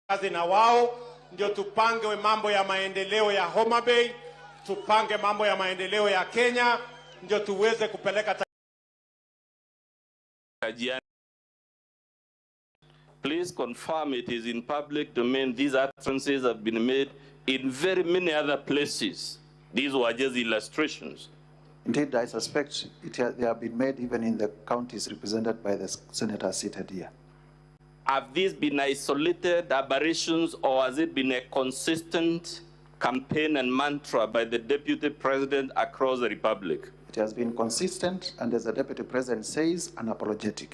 kazi na wao, ndio tupange mambo ya maendeleo ya Homa Bay, tupange mambo ya maendeleo ya Kenya, ndio tuweze kupeleka. Please confirm it is in public domain. These utterances have been made in very many other places. These were just illustrations. Indeed, I suspect they have been made even in the counties represented by the senators seated here. Have these been isolated aberrations, or has it been a consistent campaign and mantra by the Deputy President across the Republic? It has been consistent, and as the Deputy President says, unapologetic.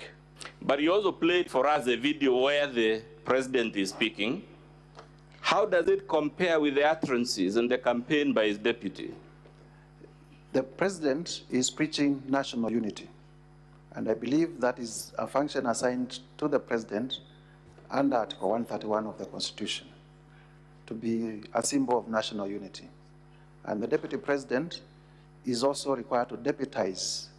But he also played for us a video where the President is speaking. How does it compare with the utterances and the campaign by his deputy? The President is preaching national unity, and I believe that is a function assigned to the President under Article 131 of the Constitution, to be a symbol of national unity. And the Deputy President is also required to deputize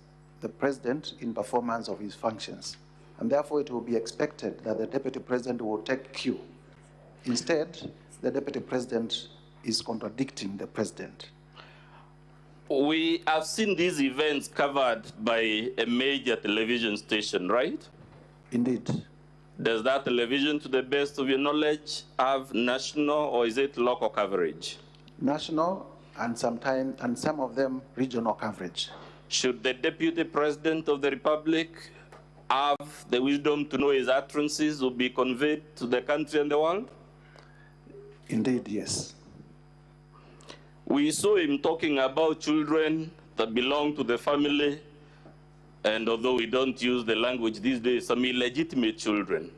the President in performance of his functions. And therefore, it will be expected that the Deputy President will take cue. Instead, the Deputy President is contradicting the President. We have seen these events covered by a major television station, right? Indeed. Does that television, to the best of your knowledge, have national or is it local coverage? National, and some of them regional coverage. Should the Deputy President of the Republic have the wisdom to know his utterances will be conveyed to the country and the world? Indeed, yes. We saw him talking about children that belong to the family, and although we don't use the language these days, some illegitimate children.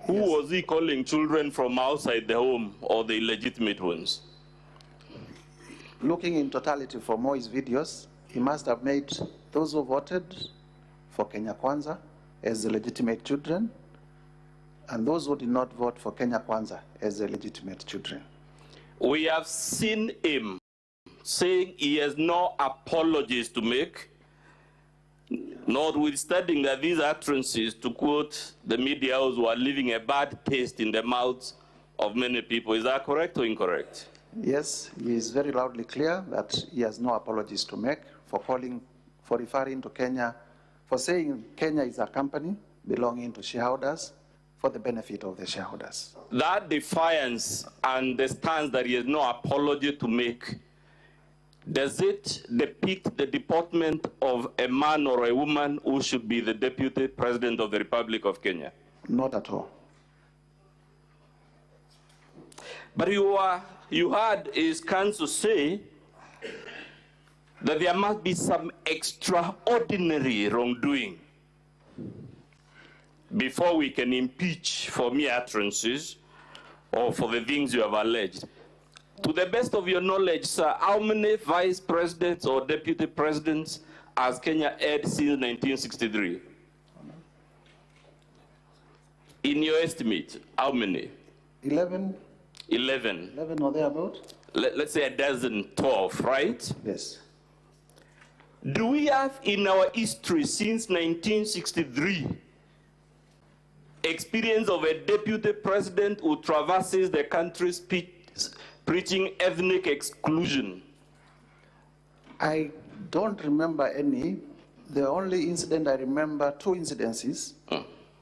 Who Yes. was he calling children from outside the home, or the illegitimate ones? Looking in totality for Moi's videos, he must have made those who voted for Kenya Kwanza as the legitimate children, and those who did not vote for Kenya Kwanza as the legitimate children. We have seen him saying he has no apologies to make, notwithstanding that these utterances, to quote the media house, were leaving a bad taste in the mouths of many people. Is that correct or incorrect? Yes, he is very loudly clear that he has no apologies to make for referring to Kenya, for saying Kenya is a company belonging to shareholders for the benefit of the shareholders. That defiance and the stance that he has no apology to make, does it depict the deportment of a man or a woman who should be the Deputy President of the Republic of Kenya? Not at all. But you heard his counsel say that there must be some extraordinary wrongdoing before we can impeach for mere utterances or for the things you have alleged. To the best of your knowledge, sir, how many vice presidents or deputy presidents has Kenya had since 1963? In your estimate, how many? 11. 11. 11 or thereabout? Let's say a dozen, 12, right? Yes. Do we have in our history since 1963 experience of a deputy president who traverses the country preaching ethnic exclusion? I don't remember any. The only incident I remember, two incidences,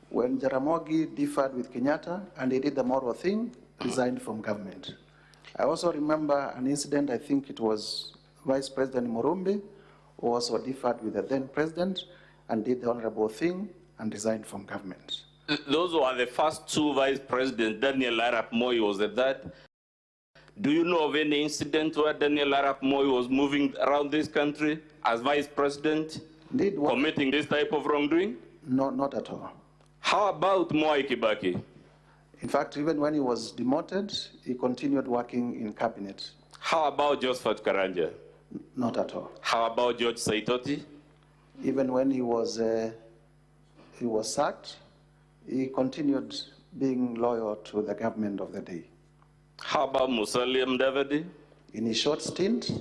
when Jaramogi differed with Kenyatta and he did the moral thing, resigned from government. I also remember an incident, I think it was Vice President Murumbi, who also differed with the then president and did the honorable thing and resigned from government. Those were the first two vice presidents. Daniel Arap Moi was at that. Do you know of any incident where Daniel Arap Moi was moving around this country as vice president, Indeed, committing this type of wrongdoing? No, not at all. How about Mwai Kibaki? In fact, even when he was demoted, he continued working in cabinet. How about Josephat Karanja? Not at all. How about George Saitoti? Even when he was sacked, he continued being loyal to the government of the day. How about Musalia Mudavadi? In his short stint,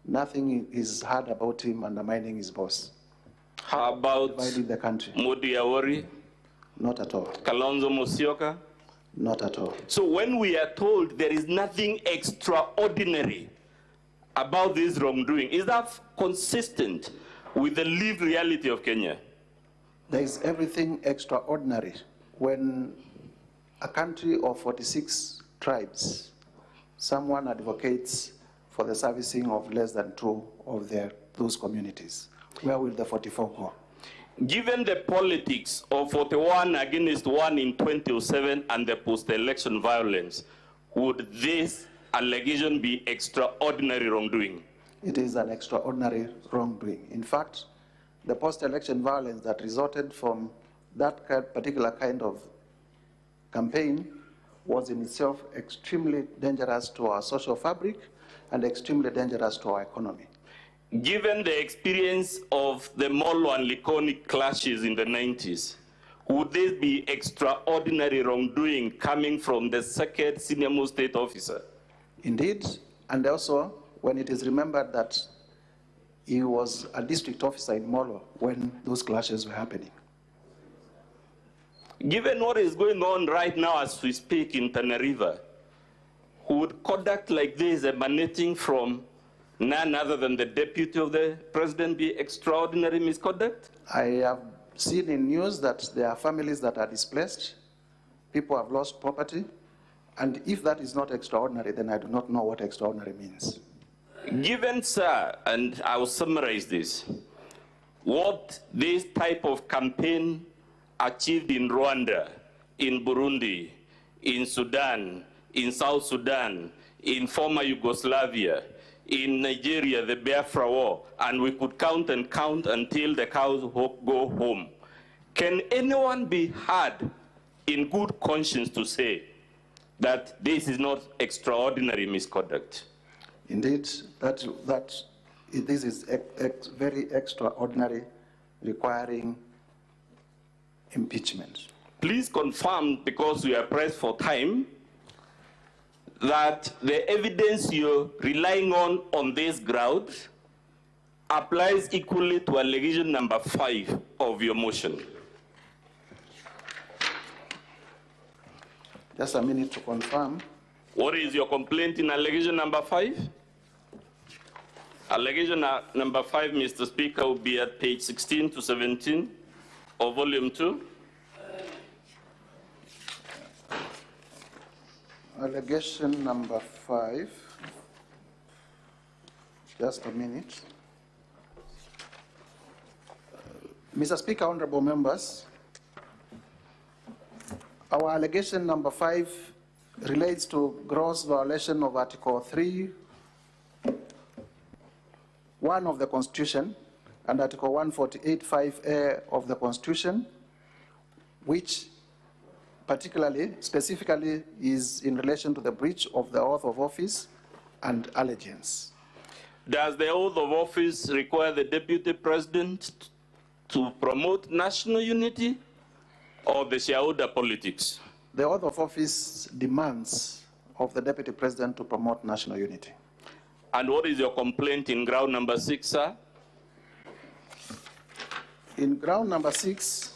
nothing is heard about him undermining his boss. How about Dividing the country. Mudi Awori? Not at all. Kalonzo Musyoka? Not at all. So when we are told there is nothing extraordinary about this wrongdoing, is that consistent with the lived reality of Kenya? There is everything extraordinary when a country of 46 tribes, someone advocates for the servicing of less than 2 of those communities. Where will the 44 go? Given the politics of 41 against 1 in 2007 and the post-election violence, would this allegation be extraordinary wrongdoing? It is an extraordinary wrongdoing. In fact, the post-election violence that resulted from that particular kind of campaign was in itself extremely dangerous to our social fabric and extremely dangerous to our economy. Given the experience of the Molo and Likoni clashes in the 90s, would this be extraordinary wrongdoing coming from the second senior-most state officer? Indeed, and also when it is remembered that he was a district officer in Molo when those clashes were happening. Given what is going on right now as we speak in Tana River, would conduct like this emanating from none other than the deputy of the president be extraordinary misconduct? I have seen in news that there are families that are displaced, people have lost property, and if that is not extraordinary, then I do not know what extraordinary means. Given, sir, and I will summarize this, what this type of campaign achieved in Rwanda, in Burundi, in Sudan, in South Sudan, in former Yugoslavia, in Nigeria, the Biafra War, and we could count and count until the cows go home. Can anyone be heard in good conscience to say that this is not extraordinary misconduct? Indeed, this is very extraordinary, requiring impeachment. Please confirm, because we are pressed for time, that the evidence you're relying on this ground applies equally to allegation number 5 of your motion. Just a minute to confirm. What is your complaint in allegation number 5? Allegation number 5, Mr. Speaker, will be at page 16 to 17 of volume 2. Allegation number 5. Just a minute. Mr. Speaker, honorable members, our allegation number 5 relates to gross violation of Article 3(1) of the Constitution and Article 148(5)(a) of the Constitution, which specifically is in relation to the breach of the oath of office and allegiance. Does the oath of office require the deputy president to promote national unity or the shareholder politics? The oath of office demands of the deputy president to promote national unity. And what is your complaint in ground number 6, sir? In ground number 6,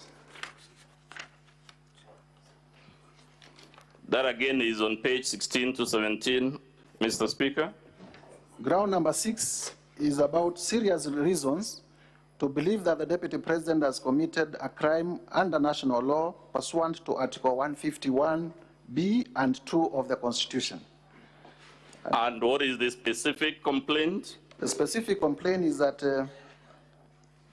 that again is on page 16 to 17, Mr. Speaker. Ground number 6 is about serious reasons to believe that the deputy president has committed a crime under national law pursuant to Article 151(b) and 2 of the Constitution. And what is the specific complaint? The specific complaint is that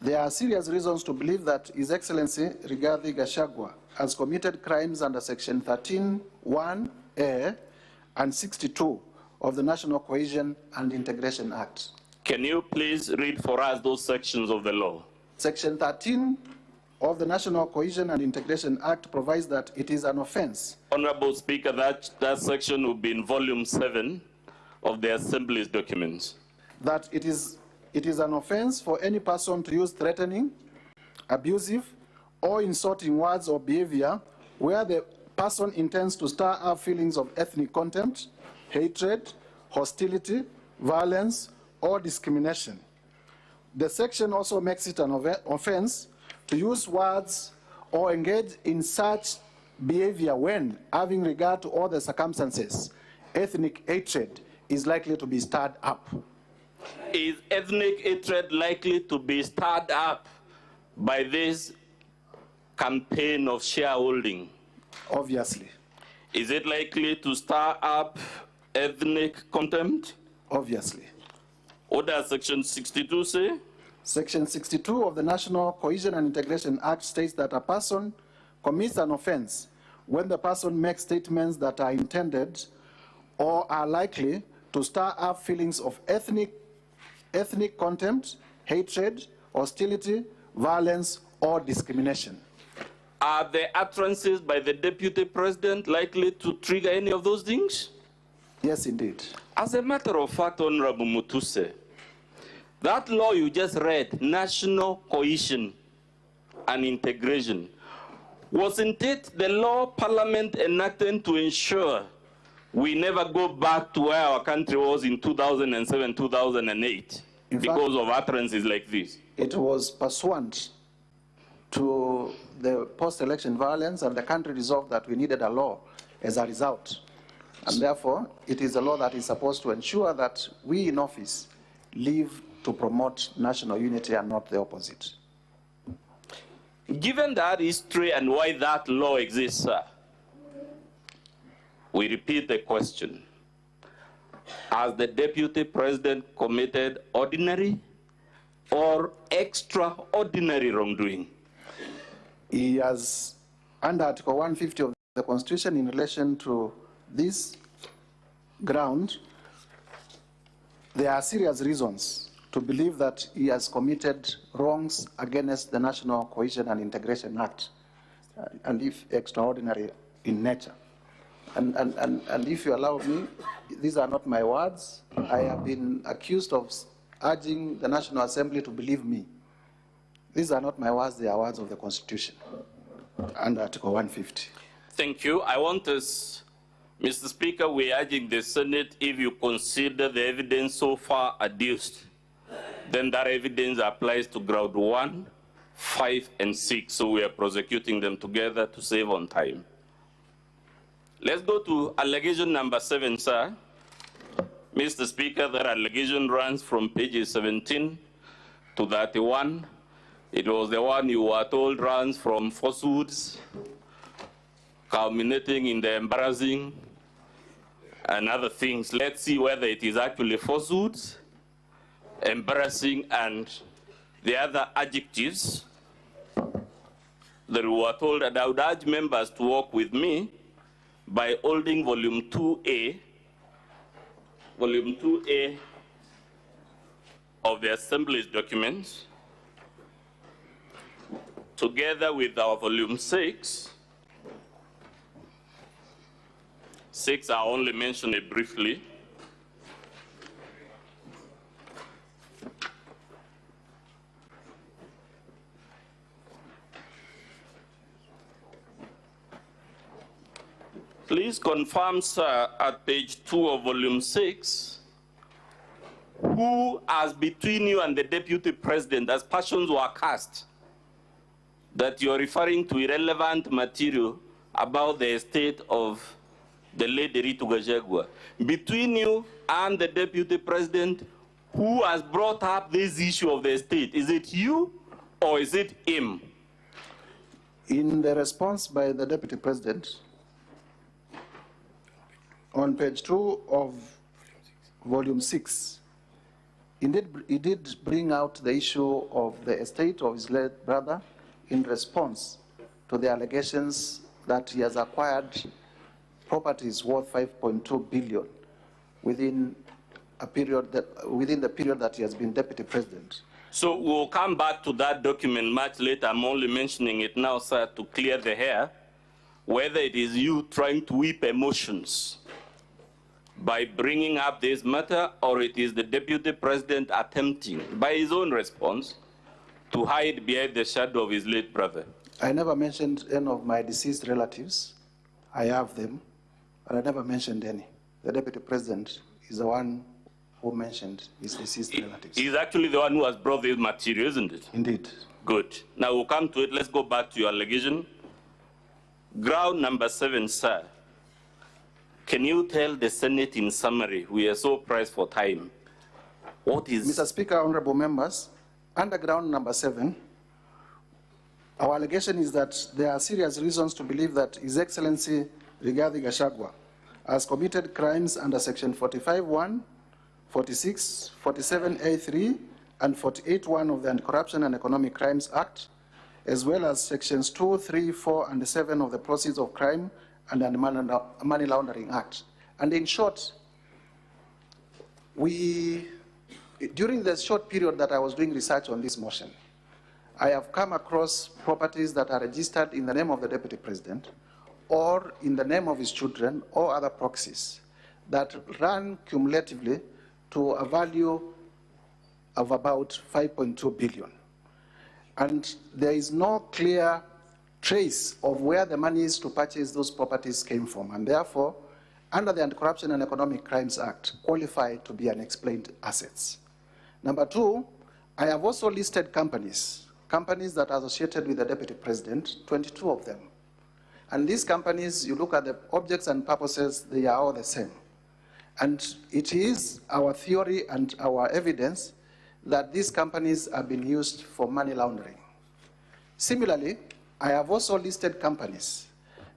there are serious reasons to believe that His Excellency Rigathi Gachagua has committed crimes under Section 13(1)(a) and 62 of the National Cohesion and Integration Act. Can you please read for us those sections of the law? Section 13 of the National Cohesion and Integration Act provides that it is an offense. Honorable Speaker, that section will be in volume 7 of the Assembly's documents. That it is an offense for any person to use threatening, abusive, or insulting words or behavior where the person intends to stir up feelings of ethnic contempt, hatred, hostility, violence, or discrimination. The section also makes it an offense to use words or engage in such behavior when, having regard to all the circumstances, ethnic hatred is likely to be stirred up. Is ethnic hatred likely to be stirred up by this campaign of shareholding? Obviously. Is it likely to stir up ethnic contempt? Obviously. What does Section 62 say? Section 62 of the National Cohesion and Integration Act states that a person commits an offense when the person makes statements that are intended or are likely to stir up feelings of ethnic contempt, hatred, hostility, violence, or discrimination. Are the utterances by the Deputy President likely to trigger any of those things? Yes, indeed. As a matter of fact, Honorable Mutuse, that law you just read, National Cohesion and Integration, wasn't it the law Parliament enacted to ensure we never go back to where our country was in 2007, 2008, because of utterances like this? It was pursuant to the post-election violence, and the country resolved that we needed a law as a result. And therefore, it is a law that is supposed to ensure that we in office live to promote national unity and not the opposite. Given that history and why that law exists, sir, we repeat the question. Has the Deputy President committed ordinary or extraordinary wrongdoing? He has, under Article 150 of the Constitution, in relation to this ground, there are serious reasons to believe that he has committed wrongs against the National Cohesion and Integration Act, and if extraordinary in nature. And if you allow me, these are not my words. I have been accused of urging the National Assembly to believe me. These are not my words, they are words of the Constitution under Article 150. Thank you. I want us, Mr. Speaker, we are urging the Senate, if you consider the evidence so far adduced, then that evidence applies to ground 1, 5, and 6. So we are prosecuting them together to save on time. Let's go to allegation number 7, sir. Mr. Speaker, that allegation runs from pages 17 to 31. It was the one you were told runs from falsehoods, culminating in the embarrassing and other things. Let's see whether it is actually falsehoods, embarrassing, and the other adjectives that we were told. And I would urge members to work with me by holding volume 2A of the Assembly's documents, together with our volume 6. 6, I only mentioned it briefly. Please confirm, sir, at page 2 of volume 6, who, as between you and the Deputy President, as passions were cast, that you're referring to irrelevant material about the estate of the late Gachagua'S. Between you and the Deputy President, who has brought up this issue of the estate? Is it you or is it him? In the response by the Deputy President, on page 2 of volume 6, he did bring out the issue of the estate of his late brother in response to the allegations that he has acquired properties worth 5.2 billion within the period that he has been Deputy President. So we'll come back to that document much later. I'm only mentioning it now, sir, to clear the air, whether it is you trying to whip emotions by bringing up this matter, or it is the Deputy President attempting, by his own response, to hide behind the shadow of his late brother. I never mentioned any of my deceased relatives. I have them, but I never mentioned any. The Deputy President is the one who mentioned his deceased relatives. He's actually the one who has brought this material, isn't it? Indeed. Good. Now we'll come to it. Let's go back to your allegation. Ground number 7, sir. Can you tell the Senate in summary? We are so pressed for time. What is... Mr. Speaker, honorable members, under ground number 7, our allegation is that there are serious reasons to believe that His Excellency Rigathi Gachagua has committed crimes under Section 45(1), 46, 47A3, and 48(1) of the Anti-Corruption and Economic Crimes Act, as well as Sections 2, 3, 4, and 7 of the Proceeds of Crime and the Money Laundering Act. And in short, during the short period that I was doing research on this motion, I have come across properties that are registered in the name of the Deputy President or in the name of his children or other proxies that run cumulatively to a value of about 5.2 billion. And there is no clear trace of where the monies to purchase those properties came from, and therefore, under the Anti-Corruption and Economic Crimes Act, qualify to be unexplained assets. Number 2, I have also listed companies that are associated with the Deputy President, 22 of them. And these companies, you look at the objects and purposes, they are all the same. And it is our theory and our evidence that these companies have been used for money laundering. Similarly, I have also listed companies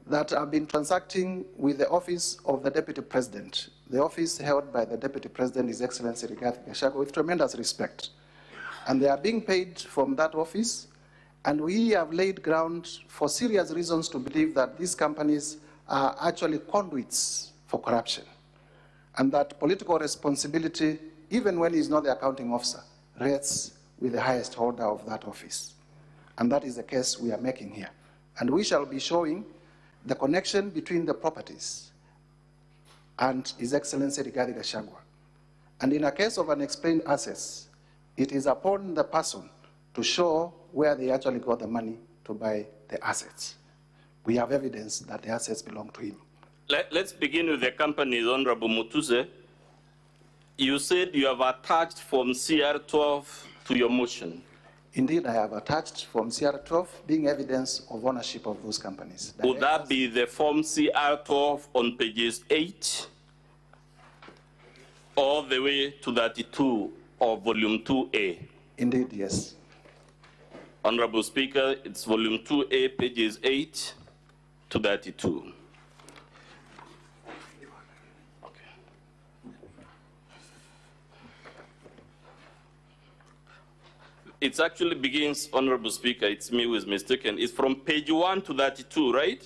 that have been transacting with the office of the Deputy President, the office held by the Deputy President, His Excellency Rigathi Gachagua, with tremendous respect. And they are being paid from that office, and we have laid ground for serious reasons to believe that these companies are actually conduits for corruption, and that political responsibility, even when he's not the accounting officer, rests with the highest holder of that office. And that is the case we are making here. And we shall be showing the connection between the properties and His Excellency Rigathi Gachagua. And in a case of unexplained assets, it is upon the person to show where they actually got the money to buy the assets. We have evidence that the assets belong to him. Let's begin with the companies, Honorable Mutuse. You said you have attached Form CR12 to your motion. Indeed, I have attached Form CR12 being evidence of ownership of those companies. Would that be the Form CR12 on pages 8 all the way to 32 of Volume 2A? Indeed, yes. Honorable Speaker, it's Volume 2A, pages 8 to 32. It actually begins, Honorable Speaker, it's me who is mistaken. It's from page 1 to 32, right?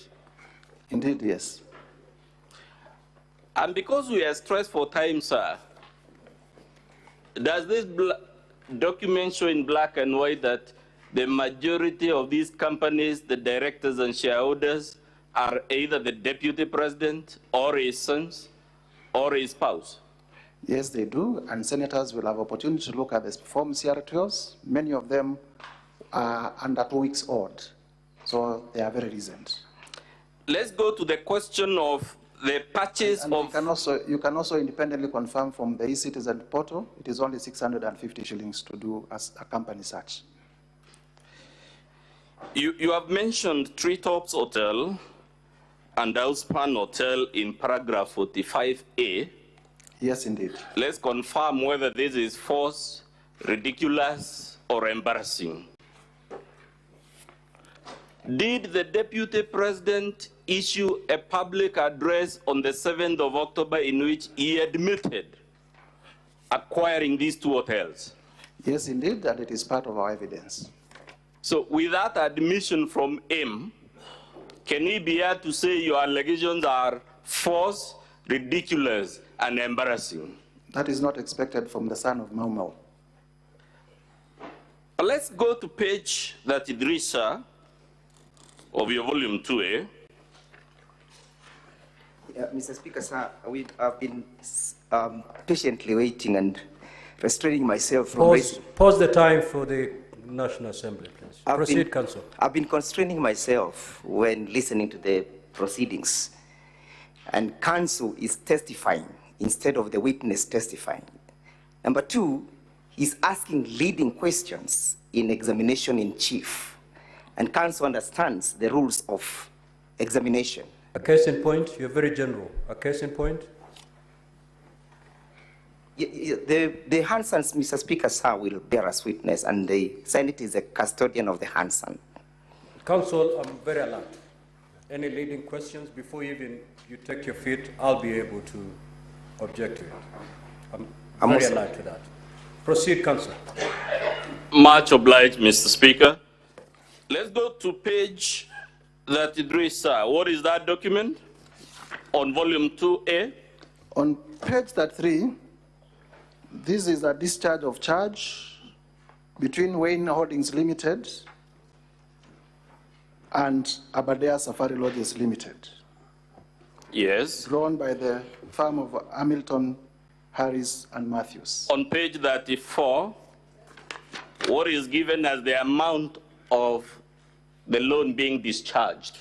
Indeed, yes. And because we are stressed for time, sir, does this document show in black and white that the majority of these companies, the directors and shareholders, are either the Deputy President or his sons or his spouse? Yes, they do, and senators will have opportunity to look at the Form CR12s. Many of them are under 2 weeks old, so they are very recent. Let's go to the question of the purchase and of... You can also independently confirm from the e-Citizen portal, it is only 650 shillings to do as a company search. You have mentioned Treetops Hotel and Outspan Hotel in paragraph 45A. Yes, indeed. Let's confirm whether this is false, ridiculous, or embarrassing. Did the Deputy President issue a public address on the 7th of October in which he admitted acquiring these 2 hotels? Yes, indeed, and it is part of our evidence. So with that admission from him, can we be here to say your allegations are false, ridiculous, and embarrassing? That is not expected from the son of Mau Mau. Let's go to page 33, sir, of your volume 2A. Mr. Speaker, sir, we have been patiently waiting and restraining myself from raising. Pause the time for the National Assembly, please. Proceed, Council. I've been constraining myself when listening to the proceedings. And Council is testifying instead of the witness testifying. Number 2, he's asking leading questions in examination in chief. And Council understands the rules of examination. A case in point, you're very general. A case in point? The Hansons, Mr. Speaker, sir, will bear us witness, and the Senate is a custodian of the Hanson. Counsel, I'm very alert. Any leading questions before you take your feet, I'll be able to object to it. I'm very alert to that. Proceed, Counsel. Much obliged, Mr. Speaker. Let's go to page 33, sir. What is that document? On volume 2A? On page 33, this is a discharge of charge between Wayne Holdings Limited and Aberdare Safari Lodges Limited. Yes. Drawn by the firm of Hamilton, Harris, and Matthews. On page 34, what is given as the amount of the loan being discharged?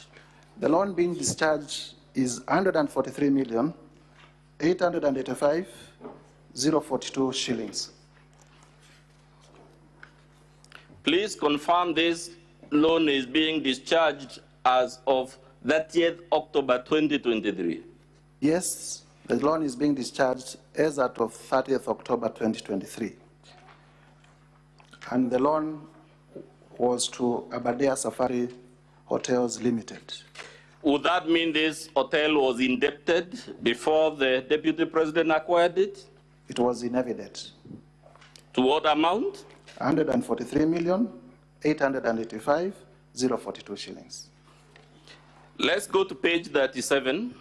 The loan being discharged is 143,885,042 shillings. Please confirm this loan is being discharged as of 30th October 2023. Yes, the loan is being discharged as at of 30th October 2023. And the loan was to Aberdare Safari Hotels Limited. Would that mean this hotel was indebted before the Deputy President acquired it? It was in evidence. To what amount? 143,885,042 shillings. Let's go to page 37.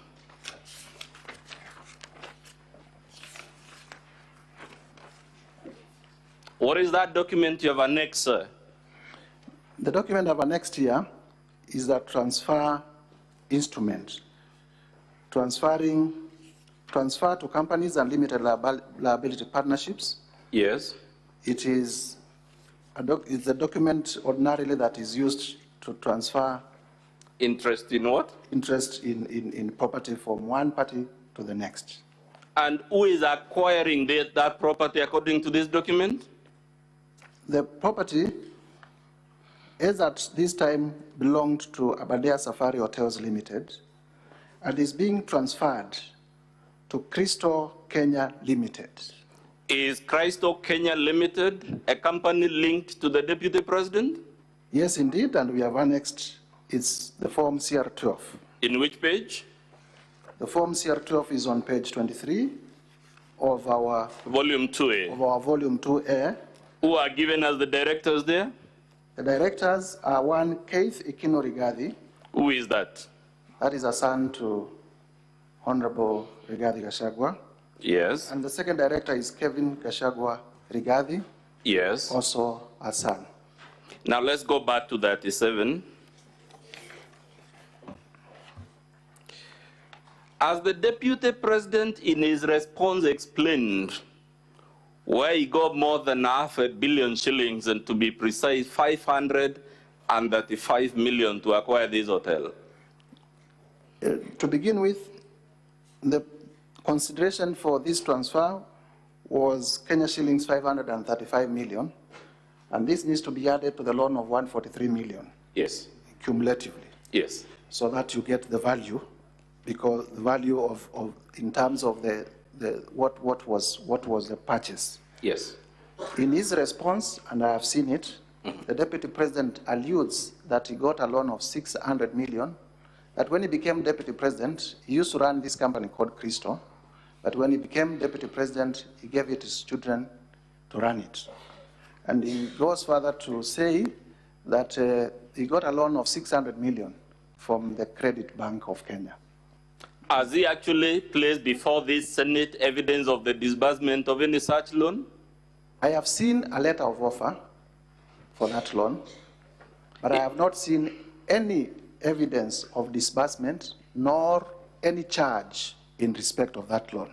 What is that document you have annexed, sir? The document I've annexed here is a transfer instrument, transfer to companies and limited liability partnerships. Yes. It is it's a document ordinarily that is used to transfer Interest in what? interest in property from one party to the next. And who is acquiring that property according to this document? The property, as at this time, belonged to Aberdare Safari Hotels Limited and is being transferred to Crystal Kenya Limited. Is Crystal Kenya Limited a company linked to the Deputy President? Yes, indeed, and we have annexed the form CR12. In which page? The form CR12 is on page 23 of our Volume 2A. Of our volume 2A. Who are given as the directors there? The directors are one Keith Ikino Rigathi. Who is that? That is a son to Honorable Rigathi Gachagua. Yes. And the second director is Kevin Gachagua Rigathi. Yes. Also a son. Now let's go back to 37. As the Deputy President in his response explained, where he got more than $500 million shillings, and to be precise, 535 million to acquire this hotel. To begin with, the consideration for this transfer was Kenya shillings 535 million, and this needs to be added to the loan of 143 million. Yes. Cumulatively. Yes. So that you get the value, because the value of in terms of what was the purchase. Yes. In his response, and I have seen it, the Deputy President alludes that he got a loan of 600 million, that when he became Deputy President, he used to run this company called Crystal, but when he became Deputy President, he gave it to his children to run it. And he goes further to say that he got a loan of 600 million from the Credit Bank of Kenya. Has he actually placed before this Senate evidence of the disbursement of any such loan? I have seen a letter of offer for that loan, but I have not seen any evidence of disbursement nor any charge in respect of that loan.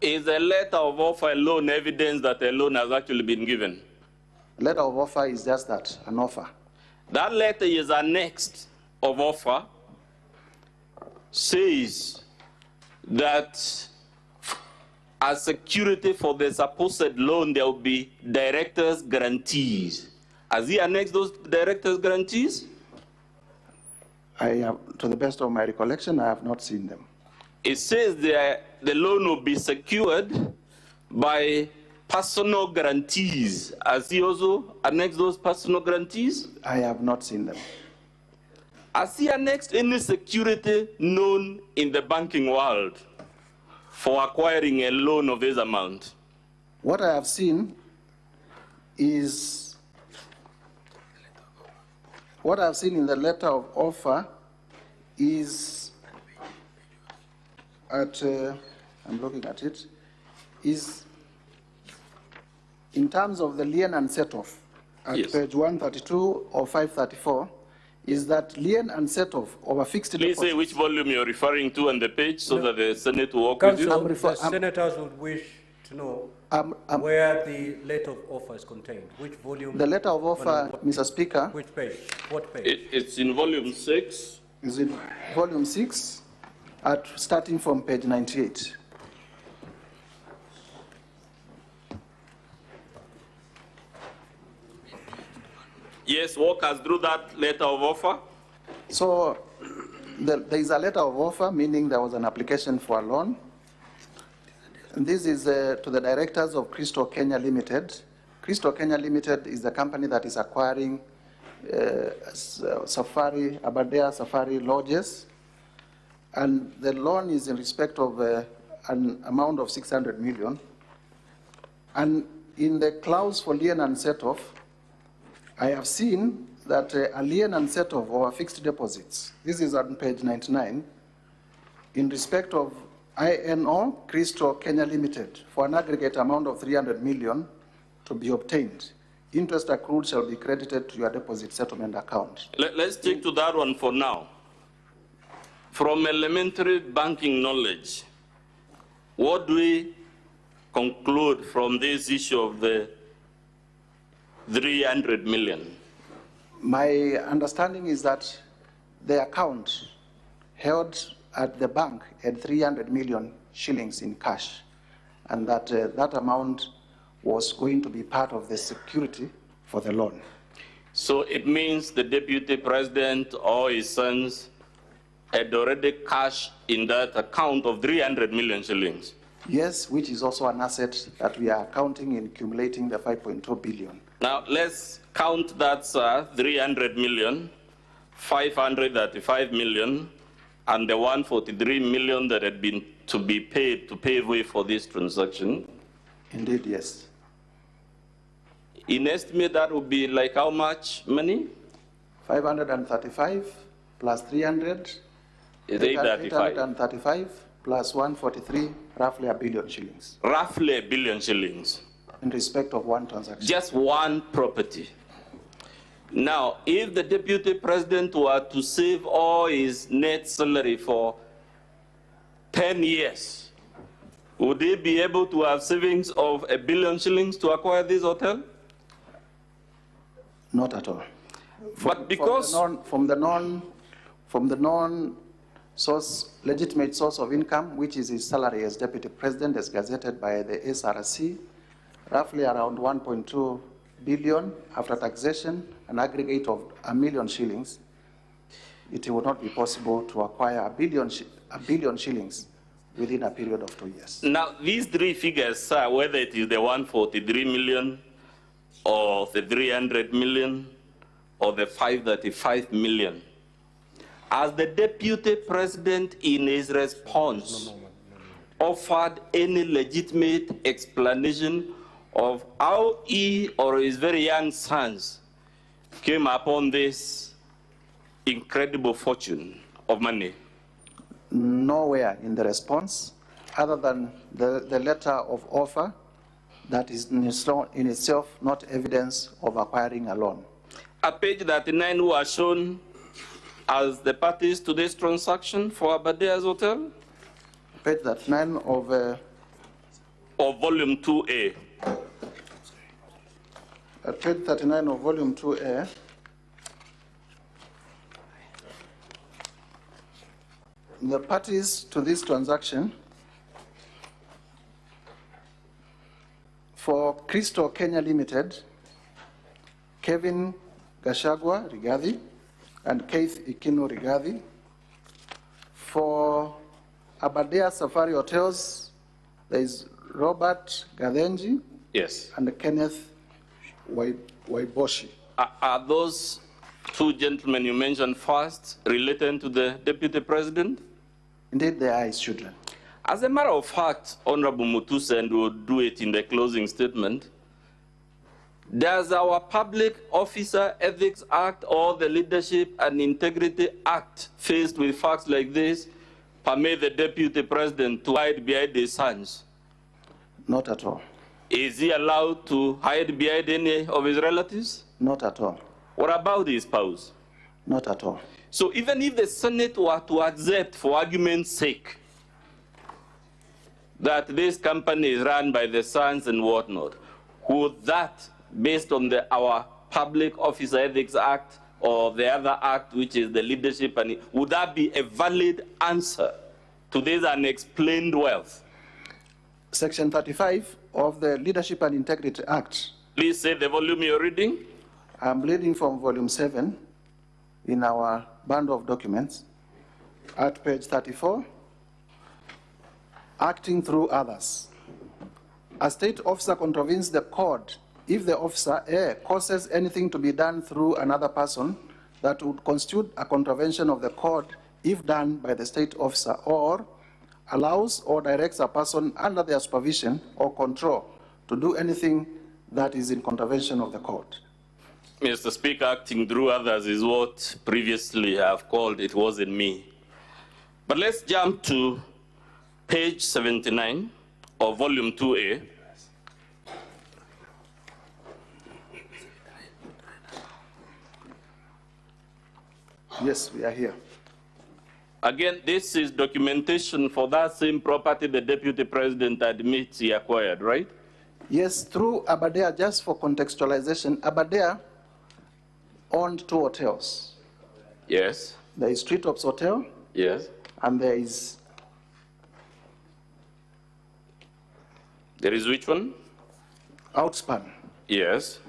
Is a letter of offer loan evidence that a loan has actually been given? A letter of offer is just that, an offer. That letter is annexed of offer, says that as security for the supposed loan, there will be directors' guarantees. Has he annexed those directors' guarantees? To the best of my recollection, I have not seen them. It says the loan will be secured by personal guarantees. Has he also annexed those personal guarantees? I have not seen them. Has he annexed any security known in the banking world for acquiring a loan of this amount? What I have seen is, what I have seen in the letter of offer is at, I'm looking at it, is in terms of the lien and set-off at Yes. page 132 or 534, is that lien and set-off of a fixed Please deposit. say which volume you're referring to on the page so that the Senate will work with you. Council, the senators would wish to know where the letter of offer is contained. Which volume? The letter of offer, Mr. Speaker, Which page? What page? It's in volume 6. is in volume 6, starting from page 98. Yes, walk us through that letter of offer. So there is a letter of offer, meaning there was an application for a loan. And this is to the directors of Crystal Kenya Limited. Crystal Kenya Limited is the company that is acquiring Aberdare Safari Lodges. And the loan is in respect of an amount of 600 million. And in the clause for lien and set-off, I have seen that a lien and set-off or fixed deposits, this is on page 99, in respect of INO Crystal Kenya Limited for an aggregate amount of 300 million to be obtained. Interest accrued shall be credited to your deposit settlement account. Let's stick to that one for now. From elementary banking knowledge, what do we conclude from this issue of the 300 million? My understanding is that the account held at the bank had 300 million shillings in cash, and that that amount was going to be part of the security for the loan. So it means the deputy president or his sons had already cash in that account of 300 million shillings. Yes, which is also an asset that we are counting in accumulating the 5.2 billion. Now let's count that 300 million, 535 million, and the 143 million that had been to be paid to pave way for this transaction. Indeed, yes. In estimate, that would be like how much money? 535 plus 300, 835 plus 143, roughly a billion shillings. Roughly a billion shillings. In respect of one transaction. Just one property. Now, if the deputy president were to save all his net salary for 10 years, would he be able to have savings of a billion shillings to acquire this hotel? Not at all. But because from the non-source, legitimate source of income, which is his salary as deputy president, as gazetted by the SRC, roughly around 1.2 billion after taxation, an aggregate of a million shillings, it would not be possible to acquire a billion shillings within a period of 2 years. now these three figures, whether it is the 143 million or the 300 million or the 535 million, as the deputy president in his response offered any legitimate explanation of how he or his very young sons came upon this incredible fortune of money? Nowhere in the response, other than the letter of offer that is in itself not evidence of acquiring a loan. At page 39, who are shown as the parties to this transaction for Abadea's Hotel? Page 39 of volume 2A. At page 39 of volume 2A, the parties to this transaction for Crystal Kenya Limited, Kevin Gachagua'S, Rigathi, and Keith Ikino Rigathi. For Aberdare Safari Hotels, there is Robert Gadenji. Yes. And Kenneth Waiboshi. Are those two gentlemen you mentioned first related to the Deputy President? Indeed, they are his children. As a matter of fact, Honorable Mutusa, and we'll do it in the closing statement, does our Public Officer Ethics Act or the Leadership and Integrity Act, faced with facts like this, permit the Deputy President to hide behind his sons? Not at all. Is he allowed to hide behind any of his relatives? Not at all. What about his spouse? Not at all. So even if the Senate were to accept, for argument's sake, that this company is run by the sons and whatnot, would that, based on our Public Officer Ethics Act or the other act, which is the leadership, and would that be a valid answer to this unexplained wealth? Section 35 of the Leadership and Integrity Act. Please say the volume you're reading. I'm reading from volume 7 in our bundle of documents at page 34. Acting through others. A state officer contravenes the code if the officer A causes anything to be done through another person that would constitute a contravention of the code if done by the state officer, or allows or directs a person under their supervision or control to do anything that is in contravention of the code. Mr. Speaker, acting through others is what previously I have called it wasn't me. But let's jump to page 79 of volume 2A. Yes, we are here. Again, this is documentation for that same property the Deputy President admits he acquired, right? Yes, through Aberdare, just for contextualization, Aberdare owned 2 hotels. Yes. There is Treetops Hotel. Yes. And there is... There is which one? Outspan. Yes.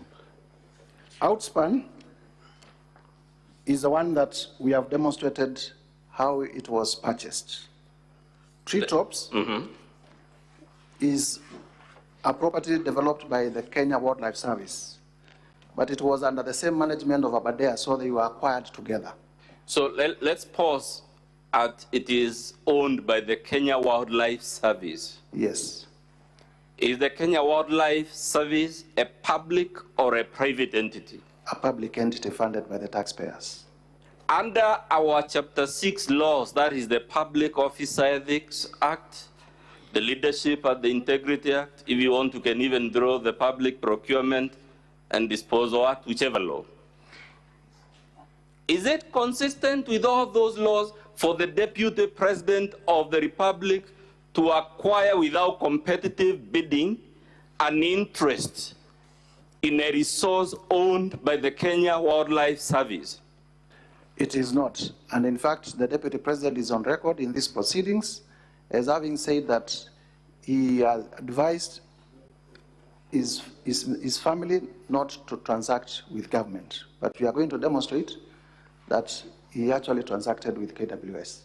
Outspan is the one that we have demonstrated how it was purchased. Treetops is a property developed by the Kenya Wildlife Service, but it was under the same management of Aberdare, so they were acquired together. So let's pause at it is owned by the Kenya Wildlife Service. Yes. Is the Kenya Wildlife Service a public or a private entity? A public entity funded by the taxpayers. Under our Chapter 6 laws, that is the Public Officer Ethics Act, the Leadership and the Integrity Act, if you want, you can even draw the Public Procurement and Disposal Act, whichever law. Is it consistent with all those laws for the Deputy President of the Republic to acquire without competitive bidding an interest in a resource owned by the Kenya Wildlife Service? It is not. And in fact, the Deputy President is on record in these proceedings as having said that he has advised his family not to transact with government. But we are going to demonstrate that he actually transacted with KWS.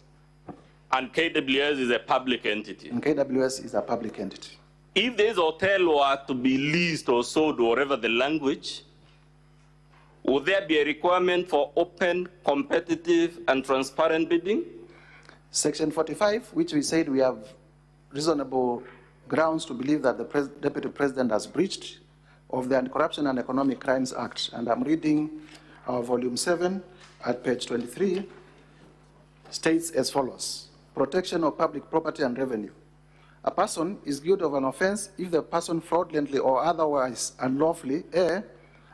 And KWS is a public entity? And KWS is a public entity. If this hotel were to be leased or sold, or whatever the language, would there be a requirement for open, competitive, and transparent bidding? Section 45, which we said we have reasonable grounds to believe that the Deputy President has breached of the Anti-Corruption and Economic Crimes Act. And I'm reading our volume 7 at page 23, states as follows: protection of public property and revenue. A person is guilty of an offense if the person fraudulently or otherwise unlawfully A,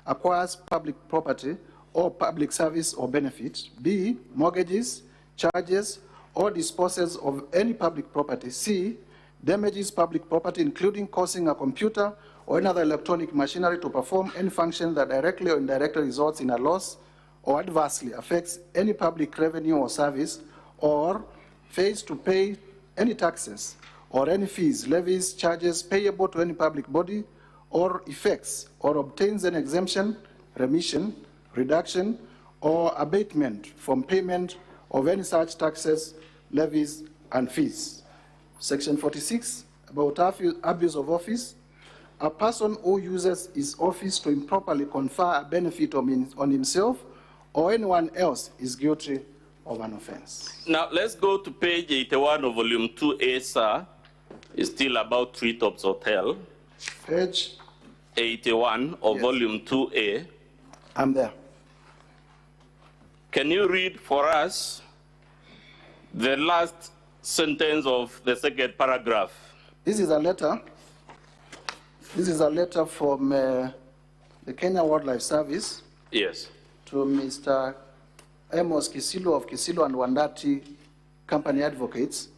acquires public property or public service or benefit, B, mortgages, charges, or disposes of any public property, C, damages public property including causing a computer or another electronic machinery to perform any function that directly or indirectly results in a loss or adversely affects any public revenue or service, or fails to pay any taxes or any fees, levies, charges payable to any public body, or effects or obtains an exemption, remission, reduction, or abatement from payment of any such taxes, levies, and fees. Section 46, about abuse of office. A person who uses his office to improperly confer a benefit on himself or anyone else is guilty of an offense. Now, let's go to page 81 of volume 2A, sir. It's still about Treetops Hotel. Page 81 of volume 2A. I'm there. Can you read for us the last sentence of the second paragraph? This is a letter. This is a letter from the Kenya Wildlife Service. Yes. To Mr. Amos Kisilu of Kisilu and Wandati Company Advocates.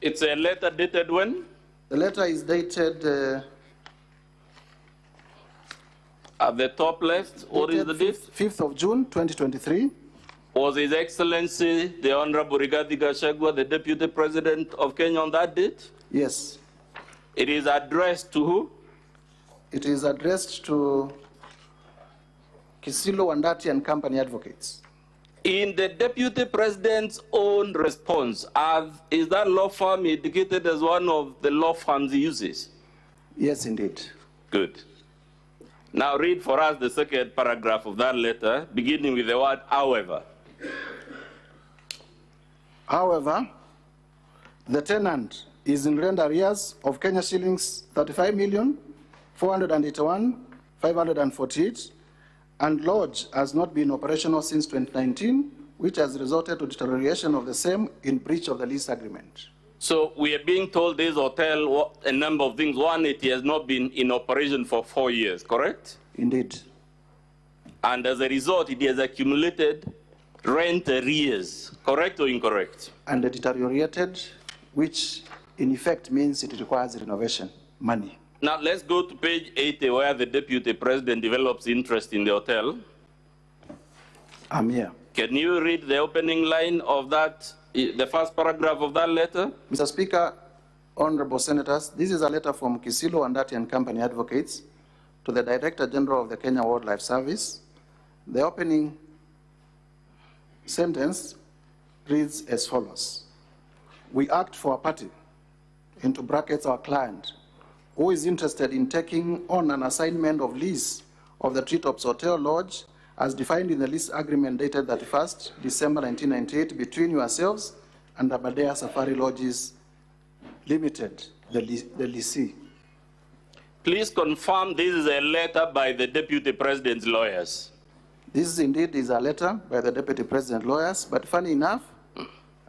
It's a letter dated when? The letter is dated at the top left. What is the date? 5th of June, 2023. Was His Excellency, the Honorable Rigathi Gachagua, the Deputy President of Kenya on that date? Yes. It is addressed to who? It is addressed to Kisilu, Wandati and Company Advocates. In the Deputy President's own response, is that law firm indicated as one of the law firms he uses? Yes, indeed. Good. Now read for us the second paragraph of that letter, beginning with the word however. However, the tenant is in rent arrears of Kenya shillings 35,481,548, and lodge has not been operational since 2019, which has resulted to deterioration of the same in breach of the lease agreement. So we are being told this hotel a number of things. One, it has not been in operation for 4 years, correct? Indeed. And as a result, it has accumulated rent arrears, correct or incorrect? And deteriorated, which in effect means it requires renovation money. Now let's go to page 80 where the Deputy President develops interest in the hotel. I'm here. Can you read the opening line of that, the first paragraph of that letter? Mr. Speaker, honorable senators, this is a letter from Kisilu, Wandati and Company Advocates to the Director General of the Kenya Wildlife Service. The opening sentence reads as follows. We act for a party, into brackets our client, who is interested in taking on an assignment of lease of the Treetops Hotel Lodge as defined in the lease agreement dated 31st December 1998 between yourselves and Aberdare Safari Lodges Limited, the lessee. Please confirm this is a letter by the Deputy President's lawyers. This indeed is a letter by the Deputy President lawyers, but funny enough,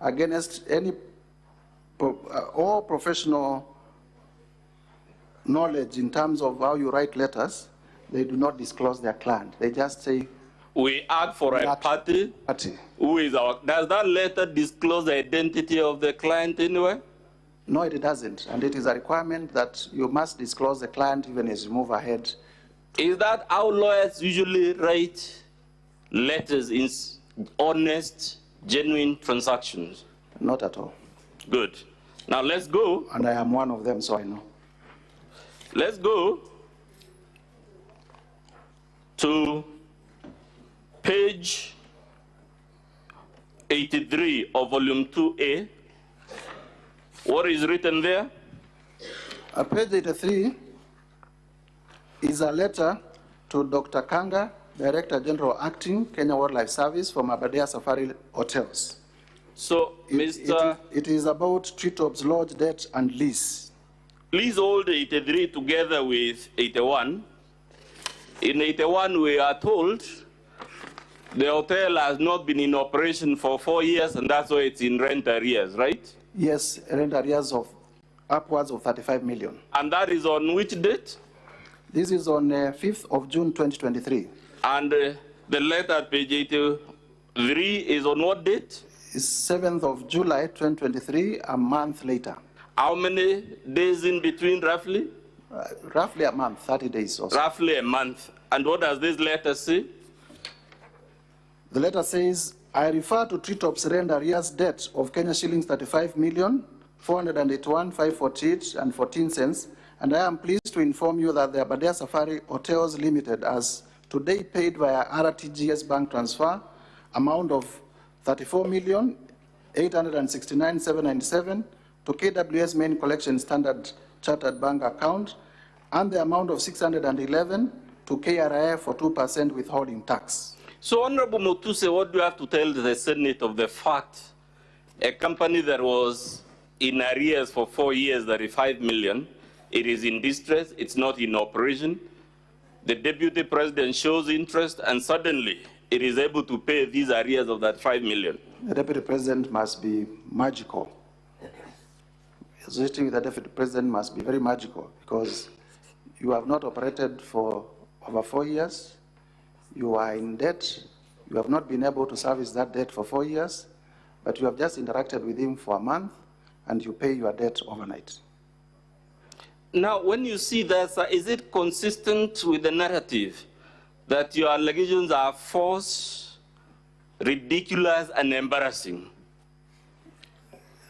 against any all professional knowledge in terms of how you write letters, they do not disclose their client. They just say, we act for a party. Who is our, does that letter disclose the identity of the client anyway? No, it doesn't. And it is a requirement that you must disclose the client even as you move ahead. Is that how lawyers usually write letters in honest, genuine transactions? Not at all. Good. Now let's go. And I am one of them, so I know. Let's go to page 83 of volume 2A. What is written there? Page 83 is a letter to Dr. Kanga, Director General Acting, Kenya Wildlife Service from Aberdare Safari Hotels. So, it is about Treetops Lodge debt and lease. Please hold 83 together with 81. In 81, we are told the hotel has not been in operation for 4 years, and that's why it's in rent arrears, right? Yes, rent arrears of upwards of 35 million. And that is on which date? This is on 5th of June, 2023. And the letter at page 83 is on what date? It's 7th of July, 2023, a month later. How many days in between, roughly? Roughly a month, 30 days or so. Roughly a month. And what does this letter say? The letter says, I refer to Treetops rent arrears debt of Kenya shillings 35,481,548 and 14 cents, and I am pleased to inform you that the Aberdare Safari Hotels Limited has today paid via RTGS bank transfer, amount of 34,869,797 to KWS main collection Standard Chartered Bank account, and the amount of 611 to KRA for 2% withholding tax. So, Honorable Mutuse, what do you have to tell the Senate of the fact a company that was in arrears for 4 years, 35 million, it is in distress, it's not in operation, the Deputy President shows interest, and suddenly it is able to pay these arrears of that 5 million? The Deputy President must be magical. Associating with the Deputy President must be very magical, because you have not operated for over 4 years, you are in debt, you have not been able to service that debt for 4 years, but you have just interacted with him for a month, and you pay your debt overnight. Now, when you see that, sir, is it consistent with the narrative that your allegations are false, ridiculous, and embarrassing?